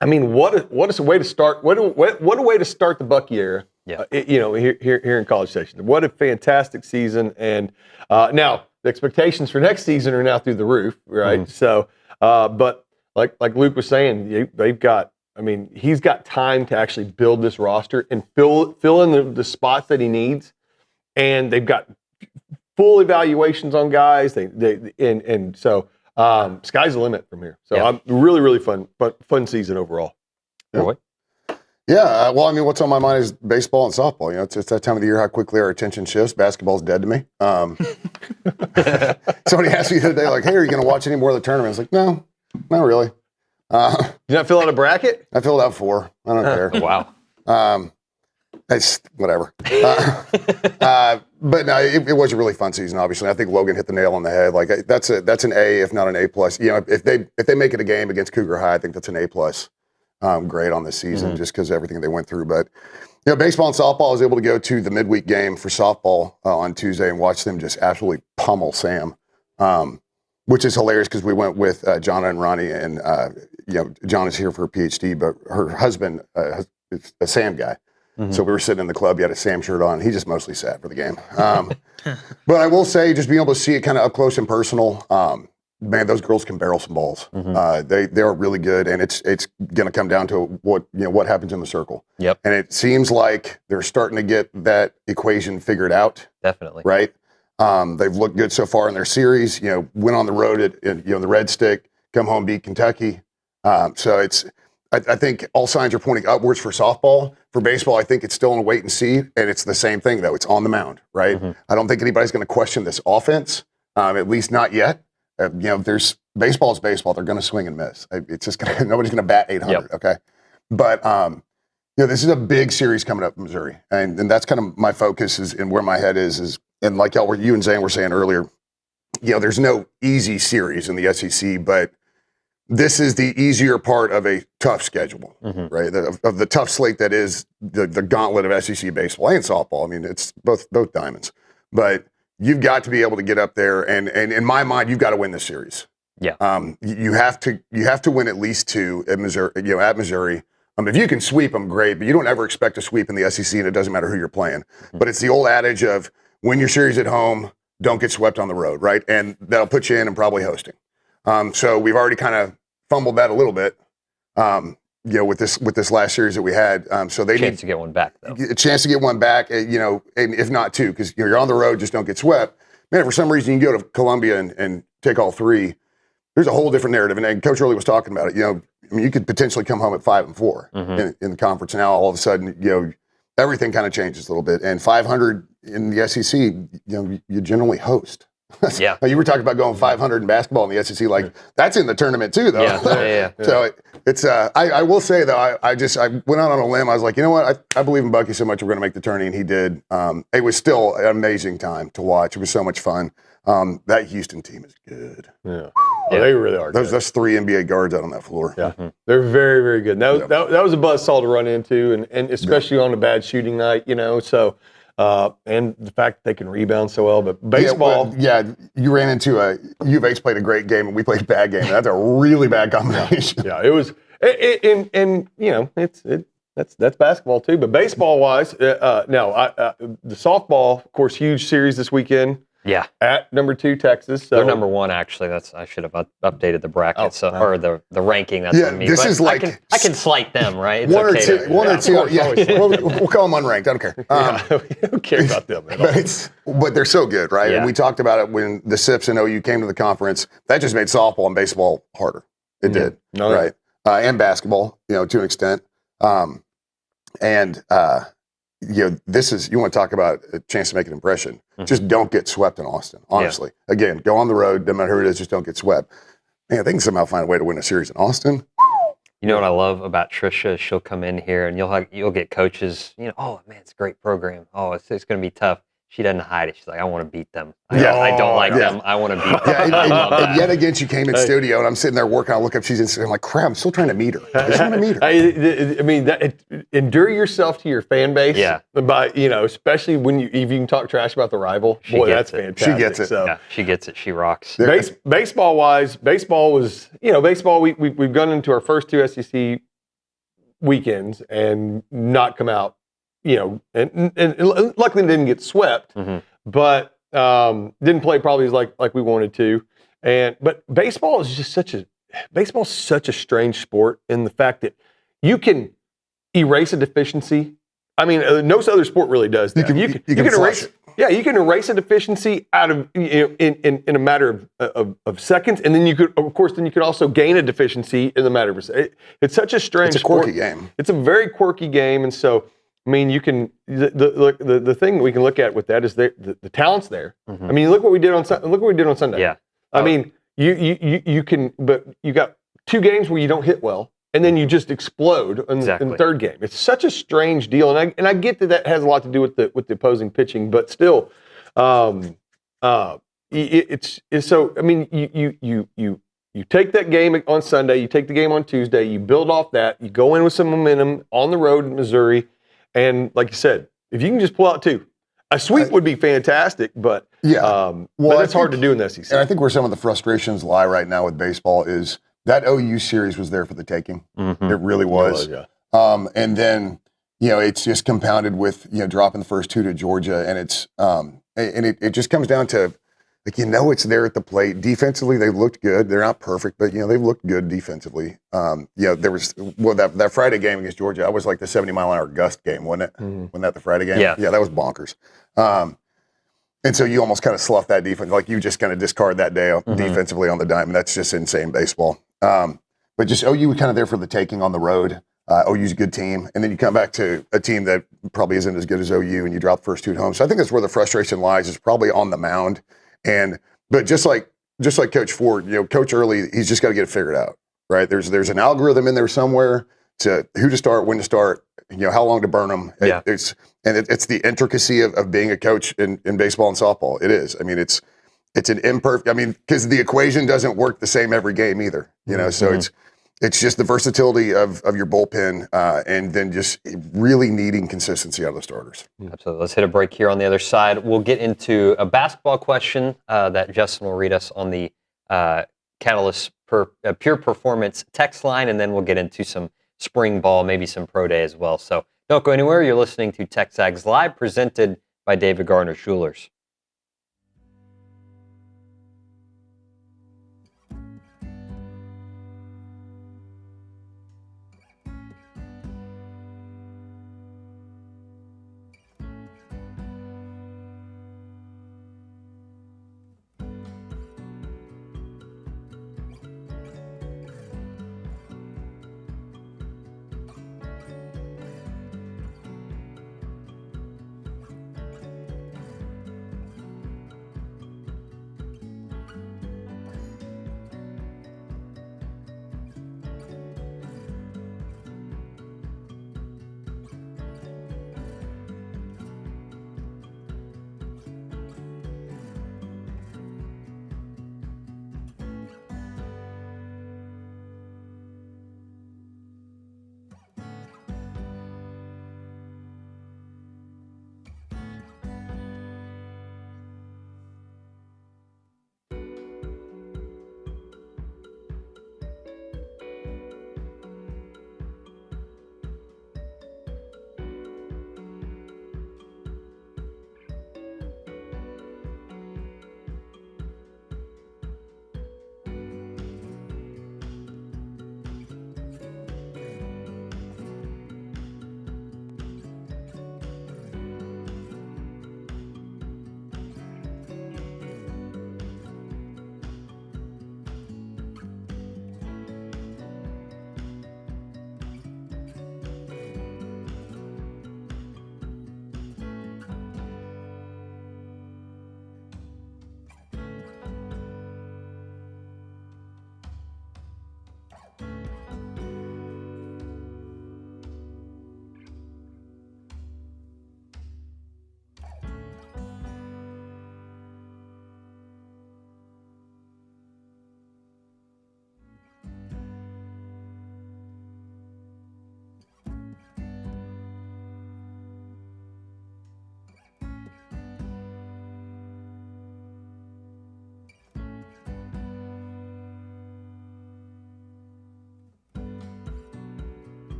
what a way to start! What a way to start the Bucky era. Yeah. Here in College Station. What a fantastic season! And now the expectations for next season are now through the roof, right? Mm-hmm. So, but like Luke was saying, they've got. He's got time to actually build this roster and fill in the spots that he needs, and they've got full evaluations on guys. So sky's the limit from here. So I'm really fun season overall. Yeah. Yeah, what's on my mind is baseball and softball. It's that time of the year how quickly our attention shifts. Basketball's dead to me. Somebody asked me the other day, like, hey, are you going to watch any more of the tournament? I was like, no, not really. Did you not fill out a bracket? I filled out 4. I don't care. Wow. It's whatever. But no, it was a really fun season, obviously. I think Logan hit the nail on the head. Like, that's an A, if not an A+. If they make it a game against Cougar High, I think that's an A+. Grade on this season, just because of everything they went through. But baseball and softball, I was able to go to the midweek game for softball on Tuesday and watch them just absolutely pummel Sam, which is hilarious because we went with Jonna and Ronnie and John is here for a PhD, but her husband is a Sam guy. Mm-hmm. So we were sitting in the club. He had a Sam shirt on. He just mostly sat for the game. But I will say, just being able to see it kind of up close and personal, man, those girls can barrel some balls. Mm-hmm. They are really good, and it's going to come down to what happens in the circle. Yep. And it seems like they're starting to get that equation figured out. Definitely. Right. They've looked good so far in their series. Went on the road at the Red Stick, come home, beat Kentucky. So I think all signs are pointing upwards for softball. For baseball, I think it's still in a wait and see, and it's the same thing though. It's on the mound, right? Mm-hmm. I don't think anybody's going to question this offense, at least not yet. There's baseball's baseball. They're going to swing and miss. It's just nobody's going to bat 800. Yep. Okay, but this is a big series coming up in Missouri, and that's kind of my focus is and where my head is and like you and Zane were saying earlier, there's no easy series in the SEC, but this is the easier part of a tough schedule, right? Of the tough slate that is the gauntlet of SEC baseball and softball. I mean, it's both diamonds, but you've got to be able to get up there, and in my mind, you've got to win this series. Yeah. You have to win at least 2 at Missouri. At Missouri, if you can sweep them, great, but you don't ever expect to sweep in the SEC, and it doesn't matter who you're playing. But it's the old adage of win your series at home, don't get swept on the road, right? And that'll put you in and probably hosting. So we've already kind of fumbled that a little bit, with this last series that we had. So they need to get one back, though. A chance to get one back, and if not 2, because you're on the road, just don't get swept. Man, if for some reason you can go to Columbia and take all 3, there's a whole different narrative. And Coach Earley was talking about it. You could potentially come home at 5-4 in the conference. Now all of a sudden, everything kind of changes a little bit. And 500 in the SEC, you generally host. Yeah. You were talking about going 500 in basketball in the SEC. Like, that's in the tournament too, though. Yeah. So it's I will say, though, I went out on a limb. I was like, you know what? I believe in Bucky so much we're going to make the tourney, and he did. It was still an amazing time to watch. It was so much fun. That Houston team is good. Yeah. They really are good. That's 3 NBA guards out on that floor. Yeah. They're very, very good. That was a buzzsaw to run into, and especially on a bad shooting night, so... and the fact that they can rebound so well, but baseball. You ran into U of H played a great game and we played a bad game. That's a really bad combination. Yeah, it was, that's basketball too. But baseball wise, the softball, of course, huge series this weekend. Yeah, at number 2 Texas. So. They're number 1 actually. I should have updated the bracket or the ranking. That's on me. This but is like I can slight them, right? It's one okay or two. Yeah, we'll call them unranked. I don't care. We don't care about them at all. But they're so good, right? Yeah. And we talked about it when the Sips and OU came to the conference. That just made softball and baseball harder. It did, right? And basketball, to an extent. This is, you want to talk about a chance to make an impression. Just don't get swept in Austin, honestly. Yeah. Again, go on the road, no matter who it is, just don't get swept. Man, they can somehow find a way to win a series in Austin. You know what I love about Trisha? She'll come in here and you'll get coaches, oh man, it's a great program. Oh, it's going to be tough. She doesn't hide it. She's like, I want to beat them. I don't like them. I want to beat them. And yet again, she came in studio, and I'm sitting there working. I look up, she's in studio. I'm like, crap, I'm still trying to meet her. I just want to meet her. I mean, endure yourself to your fan base. Yeah. By, especially if you can talk trash about the rival. Boy, that's fantastic. She gets it. So. Yeah, she gets it. She rocks. Baseball-wise, baseball was, baseball, we've gone into our first 2 SEC weekends and not come out. And luckily didn't get swept, but didn't play probably like we wanted to. But baseball is just such a strange sport in the fact that you can erase a deficiency. I mean, no other sport really does that. You can erase it. Yeah, you can erase a deficiency out of in a matter of seconds, and then you could also gain a deficiency in the matter of it's such a strange. It's a quirky game. It's a very quirky game, and so. I mean, you can the thing we can look at with that is the talent's there. I mean, look what we did on Sunday. Yeah. I mean, you can, but you got 2 games where you don't hit well, and then you just explode in the third game. It's such a strange deal, and I get that has a lot to do with the opposing pitching, but still, it's so. I mean, you take that game on Sunday, you take the game on Tuesday, you build off that, you go in with some momentum on the road in Missouri. And like you said, if you can just pull out 2, a sweep would be fantastic, but but it's hard to do in the SEC. And I think where some of the frustrations lie right now with baseball is that OU series was there for the taking. Mm-hmm. It really was. And then, it's just compounded with, dropping the first 2 to Georgia. And it's, it just comes down to, it's there at the plate. Defensively, they looked good. They're not perfect, but, they've looked good defensively. There was, that Friday game against Georgia, that was like the 70-mile-an-hour gust game, wasn't it? Wasn't that the Friday game? Yeah. Yeah, that was bonkers. And so you almost kind of slough that defense. Like you just kind of discard that day defensively on the dime. And that's just insane baseball. But just OU kind of there for the taking on the road. OU's a good team. And then you come back to a team that probably isn't as good as OU and you drop the first 2 at home. So I think that's where the frustration lies, is probably on the mound. But just like Coach Ford, Coach Earley, he's just got to get it figured out, right? There's an algorithm in there somewhere to who to start, when to start, how long to burn them. Yeah. It's the intricacy of being a coach in baseball and softball. It is. I mean, it's an imperfect. I mean, because the equation doesn't work the same every game either. So it's just the versatility of your bullpen, and then just really needing consistency out of the starters. Absolutely. Let's hit a break here on the other side. We'll get into a basketball question that Justin will read us on the Catalyst Pure Performance text line, and then we'll get into some spring ball, maybe some pro day as well. So don't go anywhere. You're listening to TexAgs Live, presented by David Gardner Jewelers.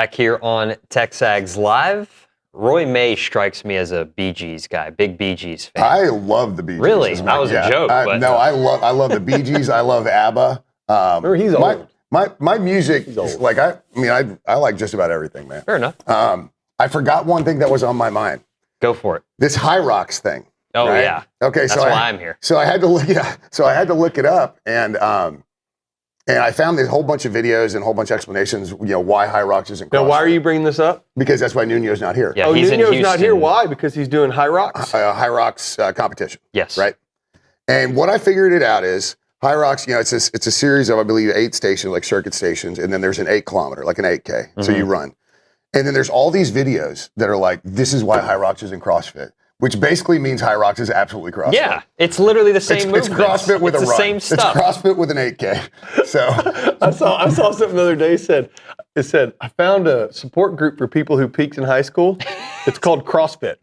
Back here on TexAgs Live, Roy May strikes me as a Bee Gees guy, big Bee Gees fan. I love the Bee Gees. Really? That was a joke. But no, I love the Bee Gees. I love ABBA. Remember, he's old. My music, like I like just about everything, man. Fair enough. I forgot one thing that was on my mind. Go for it. This High Rocks thing. Oh right? yeah. Okay, that's why I'm here. So I had to look. Yeah. So I had to look it up, and I found this whole bunch of videos and a whole bunch of explanations. Why High Rocks isn't. Now, why are you bringing this up? Because that's why Nuno's not here. Yeah, Nuno's not here. Why? Because he's doing High Rocks. High Rocks competition. Yes. Right. And what I figured it out is High Rocks. It's a series of, I believe, 8 stations, like circuit stations, and then there's an 8 kilometer, like an 8K. So you run, and then there's all these videos that are like, this is why High Rocks is in CrossFit. Which basically means High Rocks is absolutely CrossFit. Yeah, it's literally the same It's CrossFit with it's a the run. same stuff. It's CrossFit with an 8K. So I saw something the other day. It said I found a support group for people who peaked in high school. It's called CrossFit.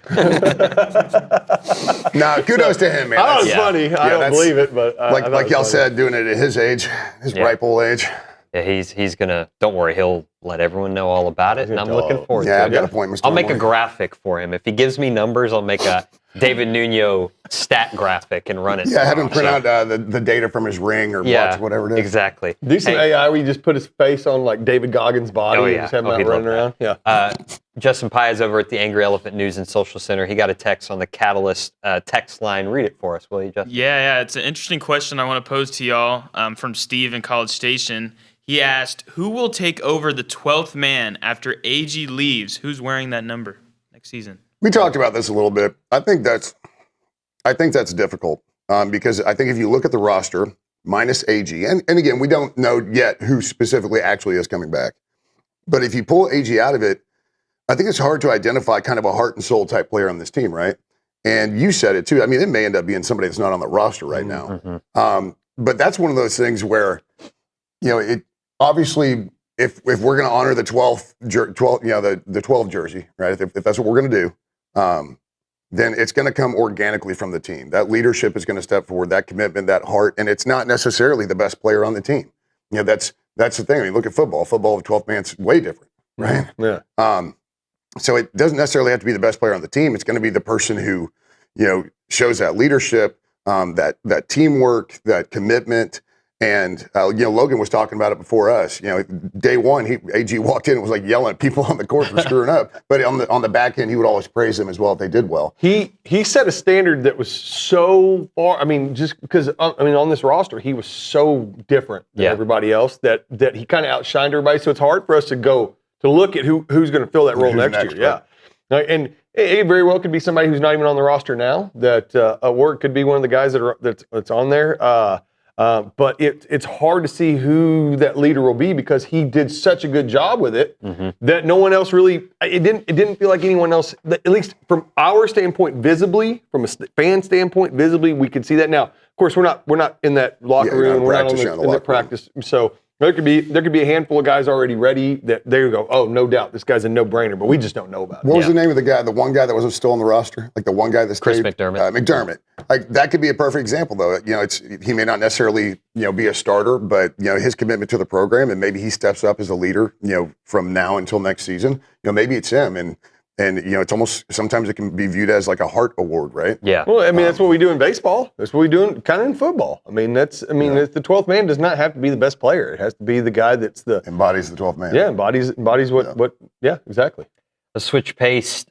Nah, kudos to him, man. It's funny. I don't believe it, but like y'all said, doing it at his age, his ripe old age. Yeah, he's gonna. Don't worry, he'll let everyone know all about it, and I'm looking forward to it. Yeah, I've got a point. I'll make a graphic for him if he gives me numbers. I'll make a David Nuno stat graphic and run it. Yeah, have him print out the data from his ring or watch whatever it is. Exactly. Do some AI where you just put his face on like David Goggins' body and just have him out running around. Yeah. Justin Paez over at the Angry Elephant News and Social Center. He got a text on the Catalyst text line. Read it for us, will you, Justin? Yeah. It's an interesting question I want to pose to y'all from Steve in College Station. He asked, who will take over the 12th man after Aggie leaves? Who's wearing that number next season? We talked about this a little bit. I think that's difficult because I think if you look at the roster, minus Aggie, and again, we don't know yet who specifically actually is coming back. But if you pull Aggie out of it, I think it's hard to identify kind of a heart and soul type player on this team, right? And you said it too. I mean, it may end up being somebody that's not on the roster right now. But that's one of those things where, it obviously, if we're going to honor the 12th, the 12 jersey, right? If that's what we're going to do, then it's going to come organically from the team. That leadership is going to step forward, that commitment, that heart, and it's not necessarily the best player on the team. That's the thing. I mean, look at football. Football of 12th man's way different, right? Yeah. So it doesn't necessarily have to be the best player on the team. It's going to be the person who, shows that leadership, that teamwork, that commitment. And, Logan was talking about it before us. Day one, AG walked in and was like yelling at people on the court for screwing up. But on the back end, he would always praise them as well if they did well. He set a standard that was so far. I mean, just because, on this roster, he was so different than everybody else that he kind of outshined everybody. So it's hard for us to look at who's going to fill that role next year. Yeah. And it very well could be somebody who's not even on the roster now. That it could be one of the guys that's on there. But it's hard to see who that leader will be because he did such a good job with it that no one else really. It didn't feel like anyone else. At least from our standpoint, visibly, from a fan standpoint, visibly, we could see that. Now, of course, we're not in that locker room. We're not in the practice. So there could be a handful of guys already ready. That there you go. Oh, no doubt, this guy's a no-brainer. But we just don't know about it. What was the name of the guy? The one guy that wasn't still on the roster, like the one guy that's Chris McDermott. McDermott. Like that could be a perfect example, though. He may not necessarily be a starter, but his commitment to the program, and maybe he steps up as a leader. From now until next season. Maybe it's him, and it's almost sometimes it can be viewed as like a heart award, right? Yeah. Well, I mean that's what we do in baseball. That's what we do kind of in football. The 12th man does not have to be the best player. It has to be the guy that's embodies the 12th man. Yeah, embodies what. Yeah, exactly. A switch pace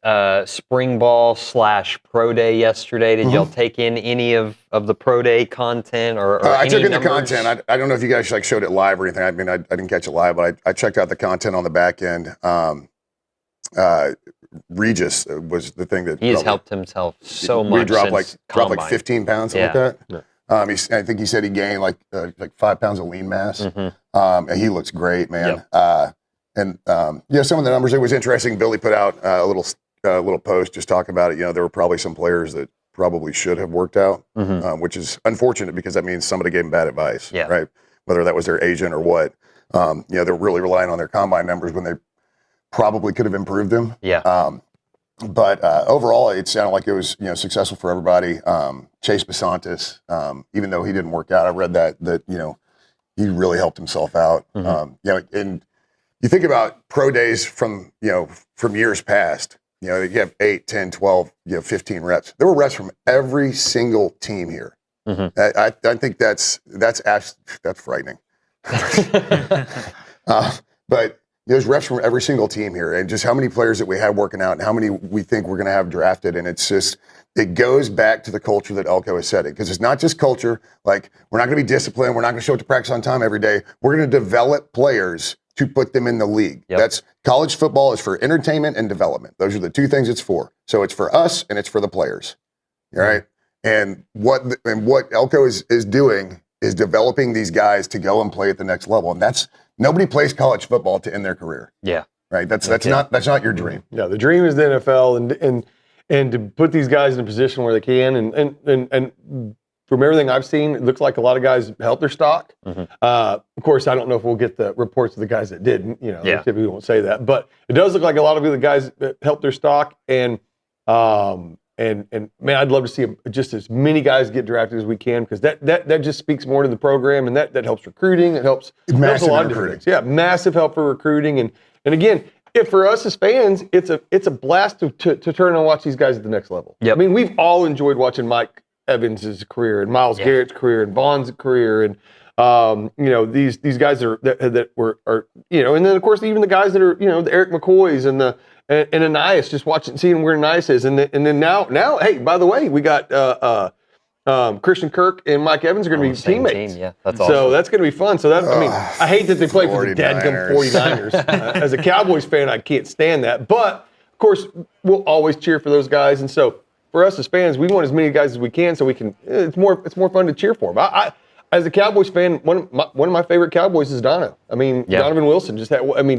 spring ball / pro day yesterday. Did y'all take in any of the pro day content or I took in numbers? the content. I don't know if you guys showed it live or anything. I mean, I didn't catch it live, but I checked out the content on the back end. Regis was the thing that he's helped himself so much. He dropped like 15 pounds, something like that. Yeah. I think he said he gained like 5 pounds of lean mass, and he looks great, man. Yep. Some of the numbers. It was interesting. Billy put out a little post just talking about it. There were probably some players that probably should have worked out, which is unfortunate because that means somebody gave them bad advice, right? Whether that was their agent or what. They're really relying on their combine numbers when they probably could have improved them. Yeah. But overall, it sounded like it was successful for everybody. Chase Basantis, even though he didn't work out, I read that he really helped himself out. And you think about pro days from years past. You have 8, 10, 12, 15 reps. There were reps from every single team here. I think that's frightening. But there's reps from every single team here, and just how many players that we have working out and how many we think we're going to have drafted. And it goes back to the culture that Elko is setting, because it's not just culture. Like, we're not going to be disciplined. We're not going to show up to practice on time every day. We're going to develop players to put them in the league. That's college football is for entertainment and development. Those are the two things it's for. So it's for us and it's for the players. All right. And what Elko is doing is developing these guys to go and play at the next level. And nobody plays college football to end their career. Yeah. Right. That's not your dream. Yeah. The dream is the NFL and to put these guys in a position where they can and from everything I've seen, it looks like a lot of guys helped their stock. Of course, I don't know if we'll get the reports of the guys that didn't. They typically won't say that, but it does look like a lot of the guys helped their stock. And man, I'd love to see just as many guys get drafted as we can, because that just speaks more to the program, and that helps recruiting. It helps a lot of different things. Yeah, massive help for recruiting. And again, if for us as fans, it's a blast to turn and watch these guys at the next level. I mean, we've all enjoyed watching Mike Evans' career and Myles Garrett's career and Vaughn's career, and these guys that were and then of course even the guys that are the Eric McCoys and Anais, just seeing where Anais is, and then now hey, by the way, we got Christian Kirk and Mike Evans are going to be teammates. Team, yeah, that's awesome. So that's going to be fun. So I hate that they play for the dadgum 49ers. As a Cowboys fan, I can't stand that, but of course we'll always cheer for those guys, and so. For us as fans, we want as many guys as we can, so we can. It's more fun to cheer for them. I as a Cowboys fan, one of my favorite Cowboys is Dono. I mean, Donovan Wilson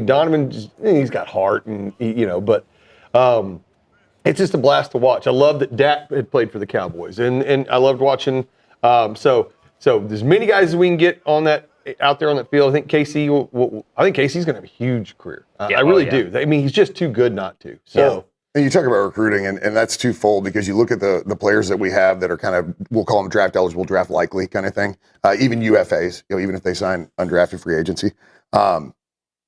Donovan, he's got heart, and but it's just a blast to watch. I love that Dak had played for the Cowboys, and I loved watching. So as many guys as we can get out there on that field. I think KC KC's going to have a huge career. I really do. I mean, he's just too good not to. So. And you talk about recruiting, and that's twofold, because you look at the players that we have that are kind of, we'll call them draft eligible, draft likely kind of thing. Even UFAs, even if they sign undrafted free agency,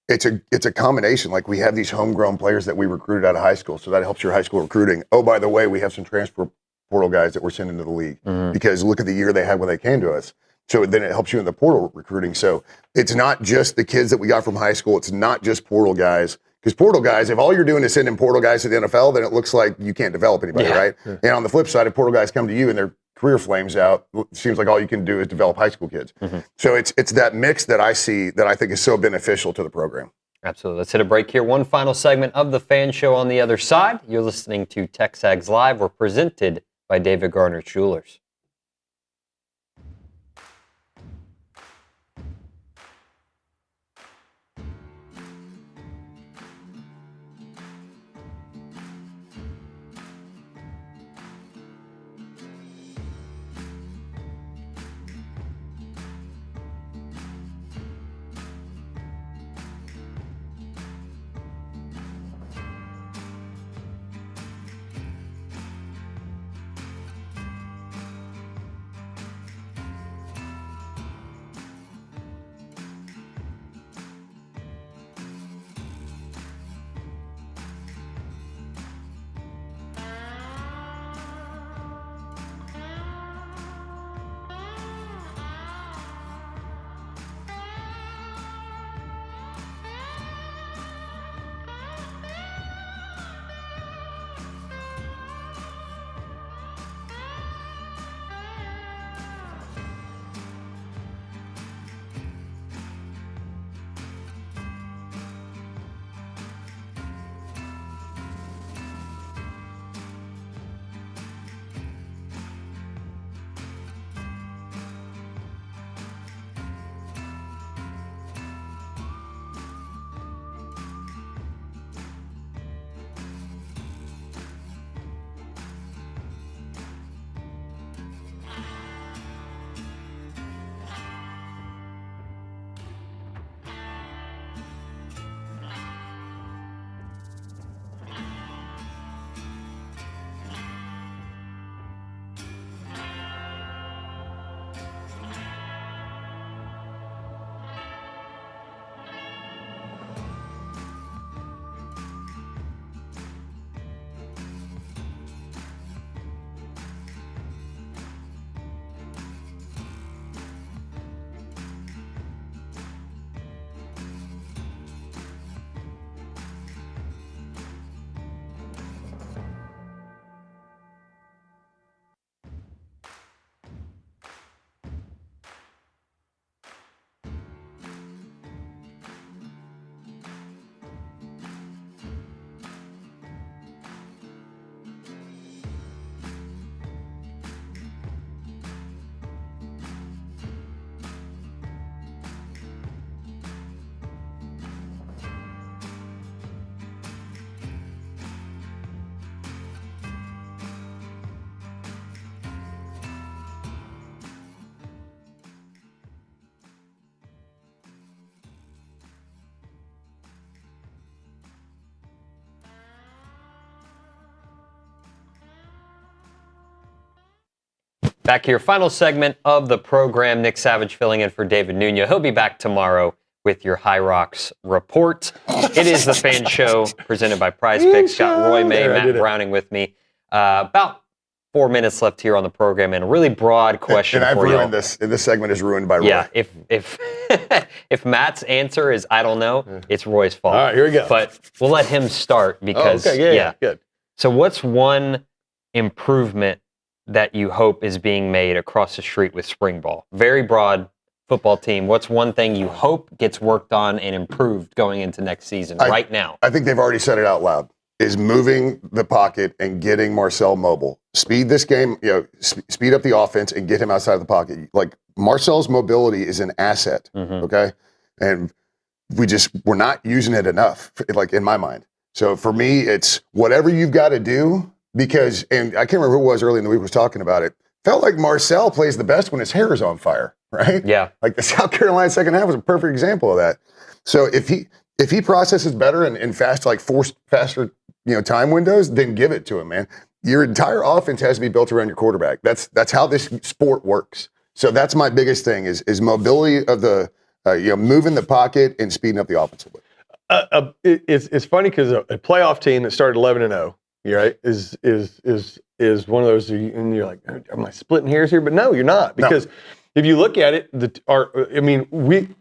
it's a combination. Like, we have these homegrown players that we recruited out of high school, so that helps your high school recruiting. Oh, by the way, we have some transfer portal guys that we're sending to the league, because look at the year they had when they came to us. So then it helps you in the portal recruiting. So it's not just the kids that we got from high school. It's not just portal guys. Because portal guys, if all you're doing is sending portal guys to the NFL, then it looks like you can't develop anybody, right? Yeah. And on the flip side, if portal guys come to you and their career flames out, it seems like all you can do is develop high school kids. So it's that mix that I see that I think is so beneficial to the program. Absolutely. Let's hit a break here. One final segment of the Fan Show on the other side. You're listening to TexAgs Live. We're presented by David Garner Jewelers. back here. Final segment of the program. Nick Savage filling in for David Nuno. He'll be back tomorrow with your High Rocks report. It is the Fan Show presented by Prize Picks. Got Roy May, Matt Browning with me. About 4 minutes left here on the program, and a really broad question and I've for you. ruined this. And this segment is ruined by Roy. Yeah, if if Matt's answer is I don't know, it's Roy's fault. All right, here we go. But we'll let him start because good. So what's one improvement that you hope is being made across the street with spring ball? Very broad football team. What's one thing you hope gets worked on and improved going into next season right now? I think they've already said it out loud. Is moving the pocket and getting Marcel mobile. Speed this game, speed up the offense and get him outside of the pocket. Like Marcel's mobility is an asset, okay? And we're not using it enough, like in my mind. So for me, it's whatever you've got to do because, and I can't remember who it was early in the week was talking about it, felt like Marcel plays the best when his hair is on fire, right? Yeah. Like the South Carolina second half was a perfect example of that. So if he processes better and faster time windows, then give it to him, man. Your entire offense has to be built around your quarterback. That's how this sport works. So that's my biggest thing is mobility of the moving the pocket and speeding up the offense a bit. It's funny because a playoff team that started 11-0, right, is one of those, and you're like, am I splitting hairs here? But no, you're not, because if you look at it,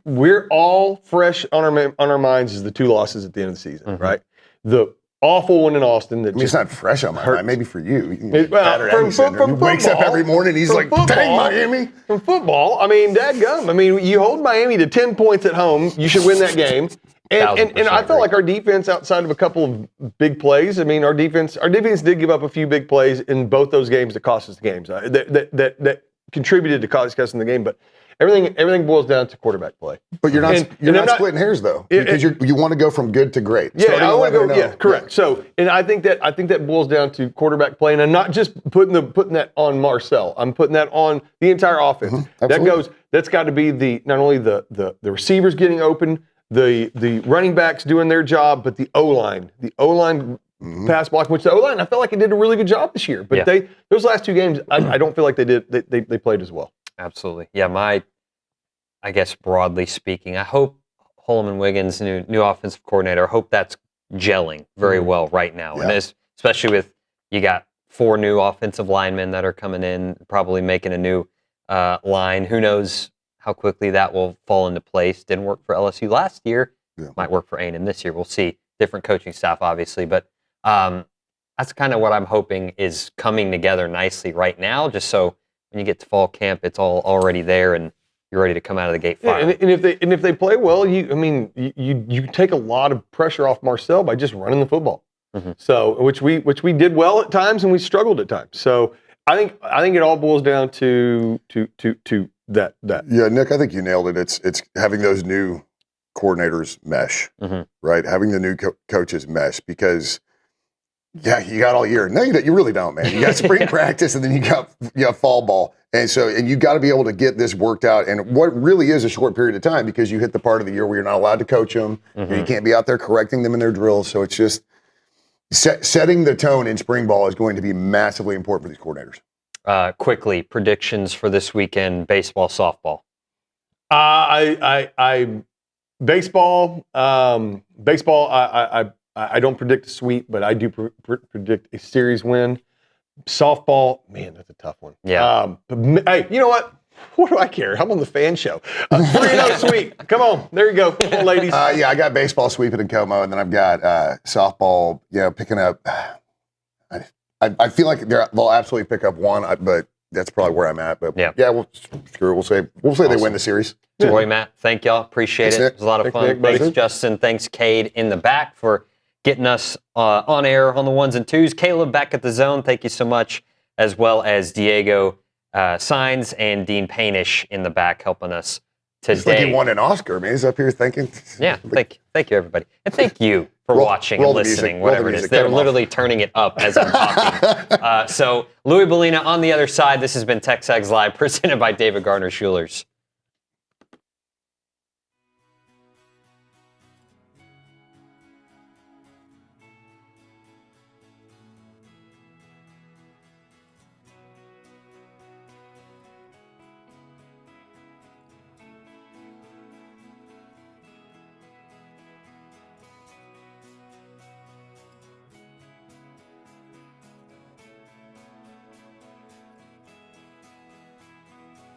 we're all fresh on our minds is the 2 losses at the end of the season, right? The awful one in Austin. It's not fresh on my mind. Maybe for you. He wakes up every morning. He's like, dang, Miami. From football, dadgum. You hold Miami to 10 points at home, you should win that game. And I felt like our defense, outside of a couple of big plays, our defense did give up a few big plays in both those games that cost us the games. That contributed to costing the game, but everything boils down to quarterback play. But you're not splitting hairs though, because you want to go from good to great. Yeah, I want to go. Yeah, correct. Yeah. So, and I think that boils down to quarterback play, and I'm not just putting that on Marcel. I'm putting that on the entire offense. That's got to be not only the receivers getting open, the running backs doing their job, but the O-line. Pass block, which the O-line, I felt like it did a really good job this year. But those last 2 games, I don't feel like they did. They played as well. Absolutely. Yeah, I guess broadly speaking, I hope Holman Wiggins, new offensive coordinator, I hope that's gelling very well right now. Yeah. And especially with, you got 4 new offensive linemen that are coming in, probably making a new line. Who knows how quickly that will fall into place. Didn't work for LSU last year. Might work for A&M this year. We'll see. Different coaching staff, obviously. But that's kind of what I'm hoping is coming together nicely right now, just so when you get to fall camp, it's all already there and you're ready to come out of the gate firing. Yeah, and if they play well, you take a lot of pressure off Marcel by just running the football. So which we did well at times and we struggled at times. So I think it all boils down to that. Yeah, Nick, I think you nailed it. It's having those new coordinators mesh, right? Having the new coaches mesh, because you got all year. No, you really don't, man. You got spring practice and then you got fall ball. And you got to be able to get this worked out. And what really is a short period of time, because you hit the part of the year where you're not allowed to coach them. You can't be out there correcting them in their drills. So it's just setting the tone in spring ball is going to be massively important for these coordinators. Quickly, predictions for this weekend, baseball, softball. Baseball. I don't predict a sweep, but I do predict a series win. Softball, man, that's a tough one. Yeah. But, hey, you know what? What do I care? I'm on the Fan Show. 3-0 sweep. Come on. There you go. Come on, ladies. I got baseball sweeping in Como, and then I've got softball, picking up. I feel like they'll absolutely pick up one, but that's probably where I'm at. But we'll say they win the series. Roy, Matt, thank y'all. Appreciate it. It was a lot of fun. Nick, thanks, Justin. Thanks, Cade, in the back, for getting us on air on the 1s and 2s. Caleb back at the zone, thank you so much, as well as Diego Signs and Dean Painish in the back helping us today. It's like he won an Oscar, man. He's up here thinking. Yeah, thank you, everybody. And thank you for watching and listening, whatever it is. They're literally turning it up as I'm talking. So, Louis Bellina on the other side. This has been TexAgs Live, presented by David Garner Schulers.